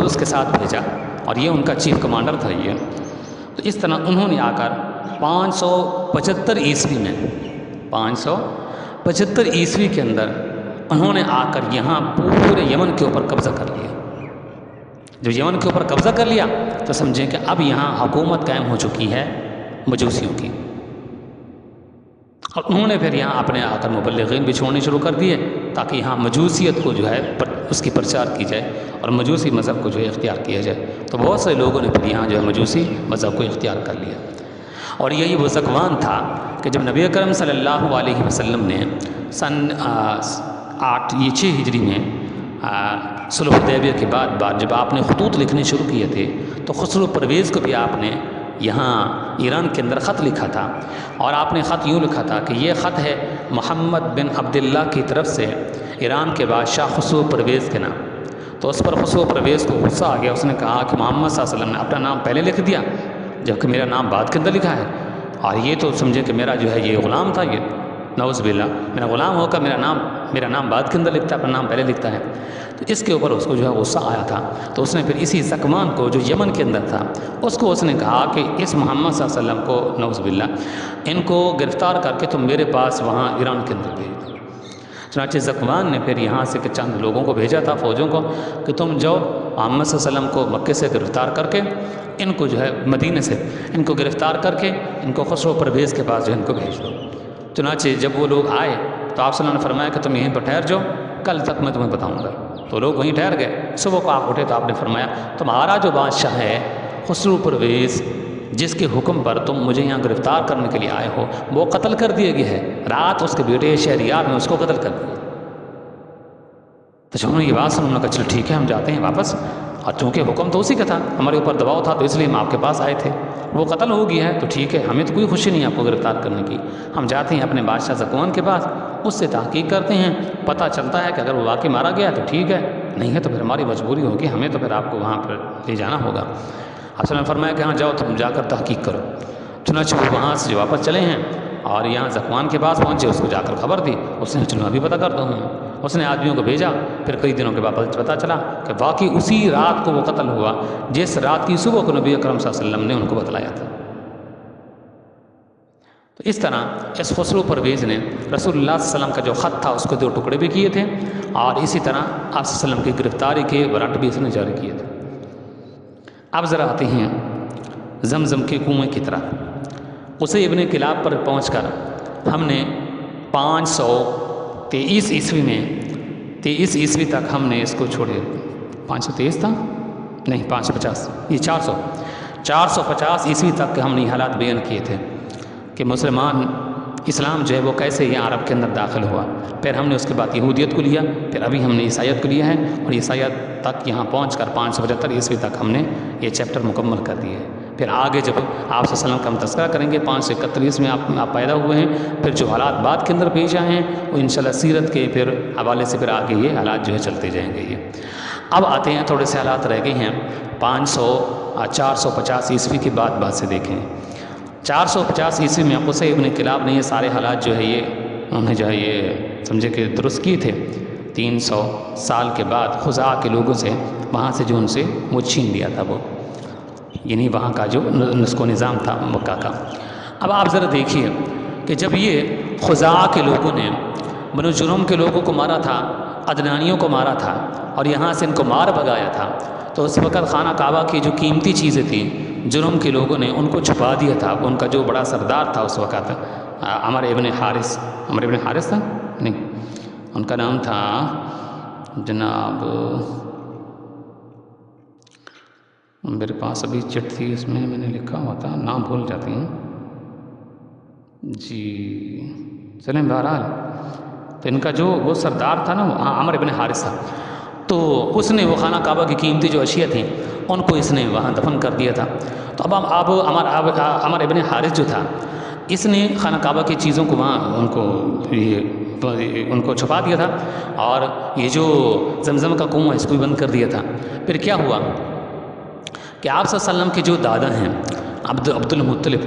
S1: اس کے ساتھ بھیجا، اور یہ ان کا چیف کمانڈر تھا یہ۔ تو اس طرح انہوں نے آ کر 575 عیسوی میں 575 عیسوی کے اندر انہوں نے آ کر یہاں پورے یمن کے اوپر قبضہ کر لیا۔ جب یمن کے اوپر قبضہ کر لیا تو سمجھیں کہ اب یہاں حکومت قائم ہو چکی ہے مجوسیوں کی، اور انہوں نے پھر یہاں اپنے آ کر مبلغین بھی چھوڑنے شروع کر دیے تاکہ یہاں مجوسیت کو جو ہے اس کی پرچار کی جائے اور مجوسی مذہب کو جو ہے اختیار کیا جائے۔ تو بہت سے لوگوں نے پھر یہاں جو ہے مجوسی مذہب کو اختیار کر لیا، اور یہی وہ زکوان تھا کہ جب نبی اکرم صلی اللہ علیہ وسلم نے سن 6 ہجری میں صلح حدیبیہ کے بعد جب آپ نے خطوط لکھنے شروع کیے تھے تو خسرو پرویز کو بھی آپ نے یہاں ایران کے اندر خط لکھا تھا، اور آپ نے خط یوں لکھا تھا کہ یہ خط ہے محمد بن عبداللہ کی طرف سے ایران کے بادشاہ خسرو پرویز کے نام۔ تو اس پر خسرو پرویز کو غصہ آ گیا، اس نے کہا کہ محمد صلی اللہ علیہ وسلم نے اپنا نام پہلے لکھ دیا جبکہ میرا نام بعد کے اندر لکھا ہے، اور یہ تو سمجھے کہ میرا جو ہے یہ غلام تھا، یہ نعوذ باللہ میرا غلام ہو کر میرا نام بعد کے اندر لکھتا ہے، اپنا نام پہلے لکھتا ہے۔ تو اس کے اوپر اس کو جو ہے غصہ آیا تھا، تو اس نے پھر اسی زکوان کو جو یمن کے اندر تھا اس کو اس نے کہا کہ اس محمد صلی اللہ علیہ وسلم کو نعوذ باللہ ان کو گرفتار کر کے تم میرے پاس وہاں ایران کے اندر بھیج دو۔ چنانچہ زکوان نے پھر یہاں سے چند لوگوں کو بھیجا تھا، فوجوں کو، کہ تم جاؤ محمد صلی اللہ علیہ وسلم کو مکے سے گرفتار کر کے ان کو جو ہے مدینے سے ان کو گرفتار کر کے ان کو خسرو پرویز کے پاس جو ہے ان کو بھیج دو۔ چنانچہ جب وہ لوگ آئے تو آپ صلی اللہ علیہ وسلم نے فرمایا کہ تم یہیں پر ٹھہر جاؤ، کل تک میں تمہیں بتاؤں گا۔ تو لوگ وہیں ٹھہر گئے۔ صبح کو آپ اٹھے تو آپ نے فرمایا تمہارا جو بادشاہ ہے خسرو پرویز جس کے حکم پر تم مجھے یہاں گرفتار کرنے کے لیے آئے ہو وہ قتل کر دیا گیا ہے، رات اس کے بیٹے شہریار نے اس کو قتل کر دیا۔ تو جب انہوں نے یہ بات سنا، انہوں نے کہا چلو ٹھیک ہے ہم جاتے ہیں واپس، اور چونکہ حکم تو اسی کا تھا، ہمارے اوپر دباؤ تھا تو اس لیے ہم آپ کے پاس آئے تھے، وہ قتل ہو گیا ہے تو ٹھیک ہے، ہمیں تو کوئی خوشی نہیں ہے آپ کو گرفتار کرنے کی، ہم جاتے ہیں اپنے بادشاہ زکوان کے پاس، اس سے تحقیق کرتے ہیں، پتہ چلتا ہے کہ اگر وہ واقعی مارا گیا ہے تو ٹھیک ہے، نہیں ہے تو پھر ہماری مجبوری ہوگی، ہمیں تو پھر آپ کو وہاں پر لے جانا ہوگا۔ آپ صلی اللہ علیہ وسلم نے فرمایا کہ ہاں جاؤ تم جا کر تحقیق کرو۔ چنانچہ وہ وہاں سے واپس چلے ہیں اور یہاں زکوان کے پاس پہنچے، اس کو جا کر خبر دی، اس نے چلو ابھی پتہ کرتا ہوں، اس نے آدمیوں کو بھیجا، پھر کئی دنوں کے بعد پتہ چلا کہ واقعی اسی رات کو وہ قتل ہوا جس رات کی صبح کو نبی اکرم صلی اللہ علیہ وسلم نے ان کو بتلایا تھا۔ تو اس طرح اس خسرو پرویز نے رسول اللہ صلی اللہ علیہ وسلم کا جو خط تھا اس کو 2 ٹکڑے بھی کیے تھے، اور اسی طرح آپ صلی اللہ علیہ وسلم کی گرفتاری کے وارنٹ بھی اس نے جاری کیے تھے۔ اب ذرا آتے ہیں زمزم کے کنویں کی طرف۔ اسے ابن کلاب پر پہنچ کر ہم نے 523 عیسوی میں 23 عیسوی تک ہم نے اس کو چھوڑے۔ 523 تھا نہیں 550، یہ 450 عیسوی تک ہم نے یہ حالات بیان کیے تھے کہ مسلمان اسلام جو ہے وہ کیسے یہ عرب کے اندر داخل ہوا، پھر ہم نے اس کے بعد یہودیت کو لیا، پھر ابھی ہم نے عیسائیت کو لیا ہے، اور عیسائیت تک یہاں پہنچ کر 575 عیسوی تک ہم نے یہ چیپٹر مکمل کر دیے۔ پھر آگے جب آپ صلی اللہ علیہ وسلم کا ہم تذکرہ کریں گے 531 میں آپ پیدا ہوئے ہیں، پھر جو حالات بعد کے اندر پیش آئے ہیں وہ انشاءاللہ سیرت کے پھر حوالے سے پھر آگے یہ حالات جو ہے چلتے جائیں گے۔ یہ اب آتے ہیں تھوڑے سے حالات رہ گئے ہیں 450 عیسوی کے بعد سے دیکھیں۔ 450 عیسوی میں قصی ابن کلاب نے یہ سارے حالات جو ہے یہ انہوں نے جو ہے یہ سمجھے کہ درست کیے تھے۔ 300 سال کے بعد خزاع کے لوگوں سے وہاں سے جو ان سے وہ چھین لیا تھا، وہ یعنی وہاں کا جو نسق و نظام تھا مکہ کا۔ اب آپ ذرا دیکھیے کہ جب یہ خزاعہ کے لوگوں نے بنو جرم کے لوگوں کو مارا تھا، عدنانیوں کو مارا تھا اور یہاں سے ان کو مار بھگایا تھا، تو اس وقت خانہ کعبہ کی جو قیمتی چیزیں تھیں جرم کے لوگوں نے ان کو چھپا دیا تھا۔ ان کا جو بڑا سردار تھا اس وقت عمر ابن حارث تھا، نہیں ان کا نام تھا جناب، میرے پاس ابھی چٹ تھی اس میں نے لکھا ہوا تھا، نام بھول جاتی ہوں جی، چلیں بہرحال تو ان کا جو وہ سردار تھا نا عمر ابن حارث تھا، تو اس نے وہ خانہ کعبہ کی قیمتی جو اشیاء تھیں ان کو اس نے وہاں دفن کر دیا تھا۔ تو اب عمر ابن حارث جو تھا اس نے خانہ کعبہ کی چیزوں کو وہاں ان کو چھپا دیا تھا، اور یہ جو زمزم کا کنواں اس کو بھی بند کر دیا تھا۔ پھر کیا ہوا کہ آپ صلی اللہ علیہ وسلم کے جو دادا ہیں عبد المطلب،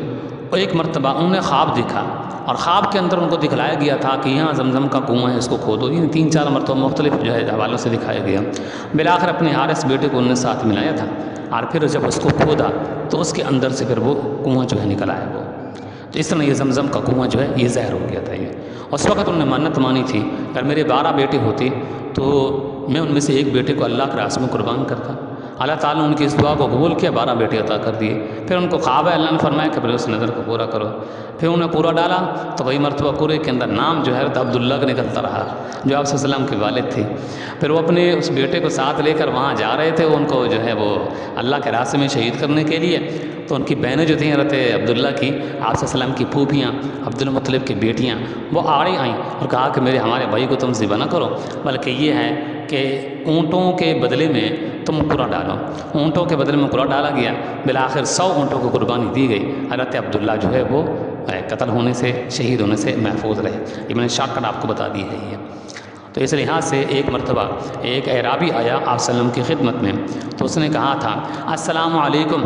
S1: وہ ایک مرتبہ انہوں نے خواب دیکھا، اور خواب کے اندر ان کو دکھلایا گیا تھا کہ یہاں زمزم کا کنواں ہے، اس کو کھودو۔ یہ 3-4 مرتبہ مختلف جو ہے حوالوں سے دکھایا گیا۔ بالآخر اپنے حارث بیٹے کو انہوں نے ساتھ ملایا تھا، اور پھر جب اس کو کھودا تو اس کے اندر سے پھر وہ کنواں جو ہے نکل آیا وہ، تو اس طرح یہ زمزم کا کنواں جو ہے یہ زہر ہو گیا تھا۔ یہ اس وقت انہوں نے منت مانی تھی اگر میرے 12 بیٹے ہوتے تو میں ان میں سے ایک بیٹے کو اللہ کے راستے میں قربان کرتا۔ اللہ تعالیٰ نے ان کی اس دعا کو قبول کیا، 12 بیٹے عطا کر دیے۔ پھر ان کو خواب ہے، اللہ نے فرمایا کہ پھر اس نظر کو پورا کرو۔ پھر انہوں نے پورا ڈالا تو وہی مرتبہ پورے کے اندر نام جو ہے عبداللہ کا نکلتا رہا، جو آپ صلی اللہ علیہ وسلم کے والد تھے۔ پھر وہ اپنے اس بیٹے کو ساتھ لے کر وہاں جا رہے تھے، ان کو جو ہے وہ اللہ کے راستے میں شہید کرنے کے لیے۔ تو ان کی بہنیں جو تھیں حضرت عبداللہ کی، آپ صلی اللہ علیہ وسلم کی پھوپھیاں، عبد المطلب کی بیٹیاں، وہ آڑے آئیں اور کہا کہ ہمارے بھائی کو تم ذبح نہ کرو، بلکہ یہ ہے کہ اونٹوں کے بدلے میں تم قرہ ڈالو۔ اونٹوں کے بدلے میں قرہ ڈالا گیا، بالآخر 100 اونٹوں کو قربانی دی گئی۔ حضرت عبداللہ جو ہے وہ قتل ہونے سے، شہید ہونے سے محفوظ رہے۔ یہ میں نے شارٹ کٹ آپ کو بتا دی ہے یہ۔ تو اس لحاظ سے ایک مرتبہ ایک اعرابی آیا آپ صلی اللہ علیہ وسلم کی خدمت میں، تو اس نے کہا تھا السلام علیکم،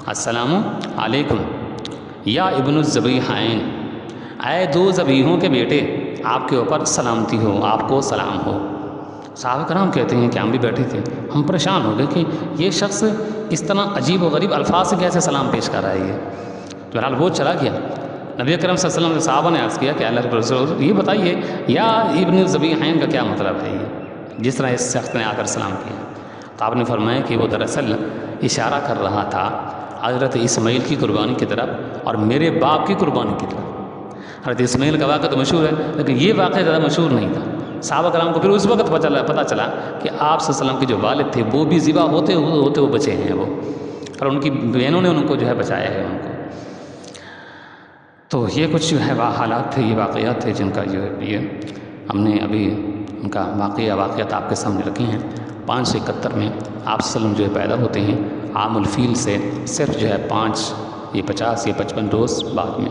S1: السلام علیکم یا ابن الذبیحین، اے 2 ذبیحوں کے بیٹے، آپ کے اوپر سلامتی ہو، آپ کو سلام ہو۔ صحابہ کرام کہتے ہیں کہ ہم بھی بیٹھے تھے، ہم پریشان ہو گئے کہ یہ شخص اس طرح عجیب و غریب الفاظ سے کیسے سلام پیش کر رہا ہے یہ۔ بہرحال وہ چلا گیا۔ نبی اکرم صلی اللہ علیہ وسلم نے صحابہ نے عرض کیا کہ اللہ کے رسول یہ بتائیے یا ابن الذبیحین کا کیا مطلب ہے یہ، جس طرح اس شخص نے آ کر سلام کیا۔ تو آپ نے فرمایا کہ وہ دراصل اشارہ کر رہا تھا حضرت اسماعیل کی قربانی کی طرف اور میرے باپ کی قربانی کی طرف۔ حضرت اسماعیل کا واقعہ تو مشہور ہے، لیکن یہ واقعہ زیادہ مشہور نہیں تھا۔ صحابہ کرام کو پھر اس وقت پتہ چلا کہ آپ صلی اللہ علیہ وسلم کے جو والد تھے وہ بھی ذبح ہوتے وہ بچے ہیں وہ، اور ان کی بہنوں نے ان کو جو ہے بچایا ہے ان کو۔ تو یہ کچھ جو ہے حالات تھے، یہ واقعات تھے جن کا جو ہے یہ ہم نے ابھی ان کا واقعات آپ کے سامنے رکھے ہیں۔ 571 میں آپ صلی اللہ علیہ وسلم جو ہے پیدا ہوتے ہیں عام الفیل سے صرف جو ہے 50 یا 55 روز بعد میں۔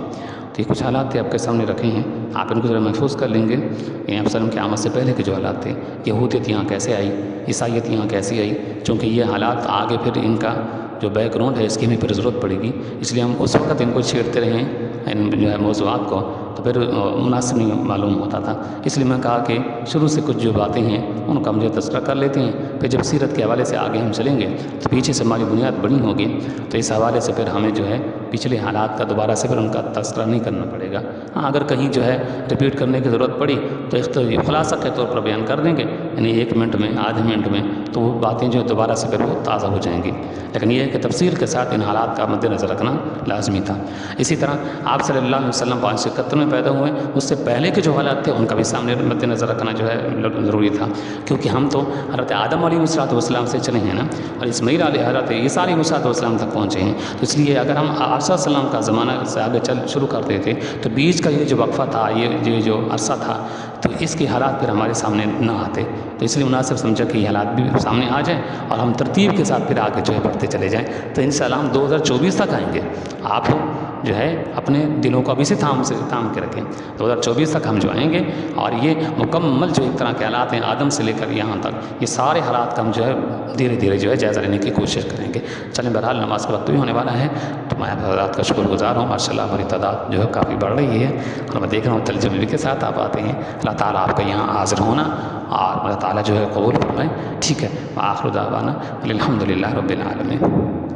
S1: تو یہ کچھ حالات تھے آپ کے سامنے رکھے ہیں، آپ ان کو ذرا محفوظ کر لیں گے۔ یہ آپ صلی اللہ علیہ وسلم کی آمد سے پہلے کے جو حالات تھے، یہودیت یہاں کیسے آئی، عیسائیت یہاں کیسے آئی، چونکہ یہ حالات آگے پھر ان کا جو بیک گراؤنڈ ہے اس کی ہمیں پھر ضرورت پڑے گی، اس لیے ہم اس وقت ان کو چھیڑتے رہیں ان جو ہے موضوعات کو تو پھر مناسب نہیں معلوم ہوتا تھا۔ اس لیے میں کہا کہ شروع سے کچھ جو باتیں ہیں ان کا ہم جو تذکرہ کر لیتے ہیں، پھر جب سیرت کے حوالے سے آگے ہم چلیں گے تو پیچھے سے ہماری بنیاد بنی ہوگی، تو اس حوالے سے پھر ہمیں جو ہے پچھلے حالات کا دوبارہ سے پھر ان کا تذکرہ نہیں کرنا پڑے گا۔ ہاں اگر کہیں جو ہے ریپیٹ کرنے کی ضرورت پڑی تو خلاصہ کے طور پر بیان کر دیں گے، یعنی 1 منٹ میں، آدھے منٹ میں، تو وہ باتیں جو ہے دوبارہ سے پھر وہ تازہ ہو جائیں گی۔ لیکن یہ ہے کہ تفصیل کے ساتھ ان حالات کا مد نظر رکھنا لازمی تھا۔ اسی طرح آپ صلی اللہ علیہ وسلم 571 میں پیدا ہوئے، اس سے پہلے کے جو حالات تھے ان کا بھی سامنے مد نظر رکھنا جو ہے ضروری تھا، کیونکہ ہم تو حضرت آدم علیہ السلام سے چلے ہیں نا، اور اسماعیل حضرت عیسیٰ علیہ السلام تک پہنچے ہیں۔ تو اس لیے اگر ہم آپ صلی اللہ علیہ وسلم کا زمانہ سے آگے شروع کرتے تھے تو بیچ کا یہ جو وقفہ تھا، یہ جو عرصہ تھا، تو اس کے حالات پھر ہمارے سامنے نہ آتے، تو اس لیے مناسب سمجھا کہ یہ حالات بھی سامنے آ جائیں اور ہم ترتیب کے ساتھ پھر آگے جو ہے بڑھتے چلے جائیں۔ تو انشاءاللہ ہم 2024 تک آئیں گے۔ آپ جو ہے اپنے دلوں کو ابھی سے تھام کے رکھیں، 2024 تک ہم جو آئیں گے، اور یہ مکمل جو ایک طرح کے حالات ہیں آدم سے لے کر یہاں تک، یہ سارے حالات کا ہم جو ہے دھیرے دھیرے جو ہے جائزہ لینے کی کوشش کریں گے۔ چلیں بہرحال نماز کا وقت بھی ہونے والا ہے، تو میں حضرات کا شکر گزار ہوں، ماشاءاللہ ہماری تعداد جو ہے کافی بڑھ رہی ہے، اور میں دیکھ رہا ہوں ترجمے کے ساتھ آپ آتے ہیں۔ اللہ تعالیٰ آپ کا یہاں حاضر ہونا اور اللہ تعالیٰ جو ہے قبول فرمائے۔ ٹھیک ہے، آخر دعوانا الحمدللہ رب العالمین۔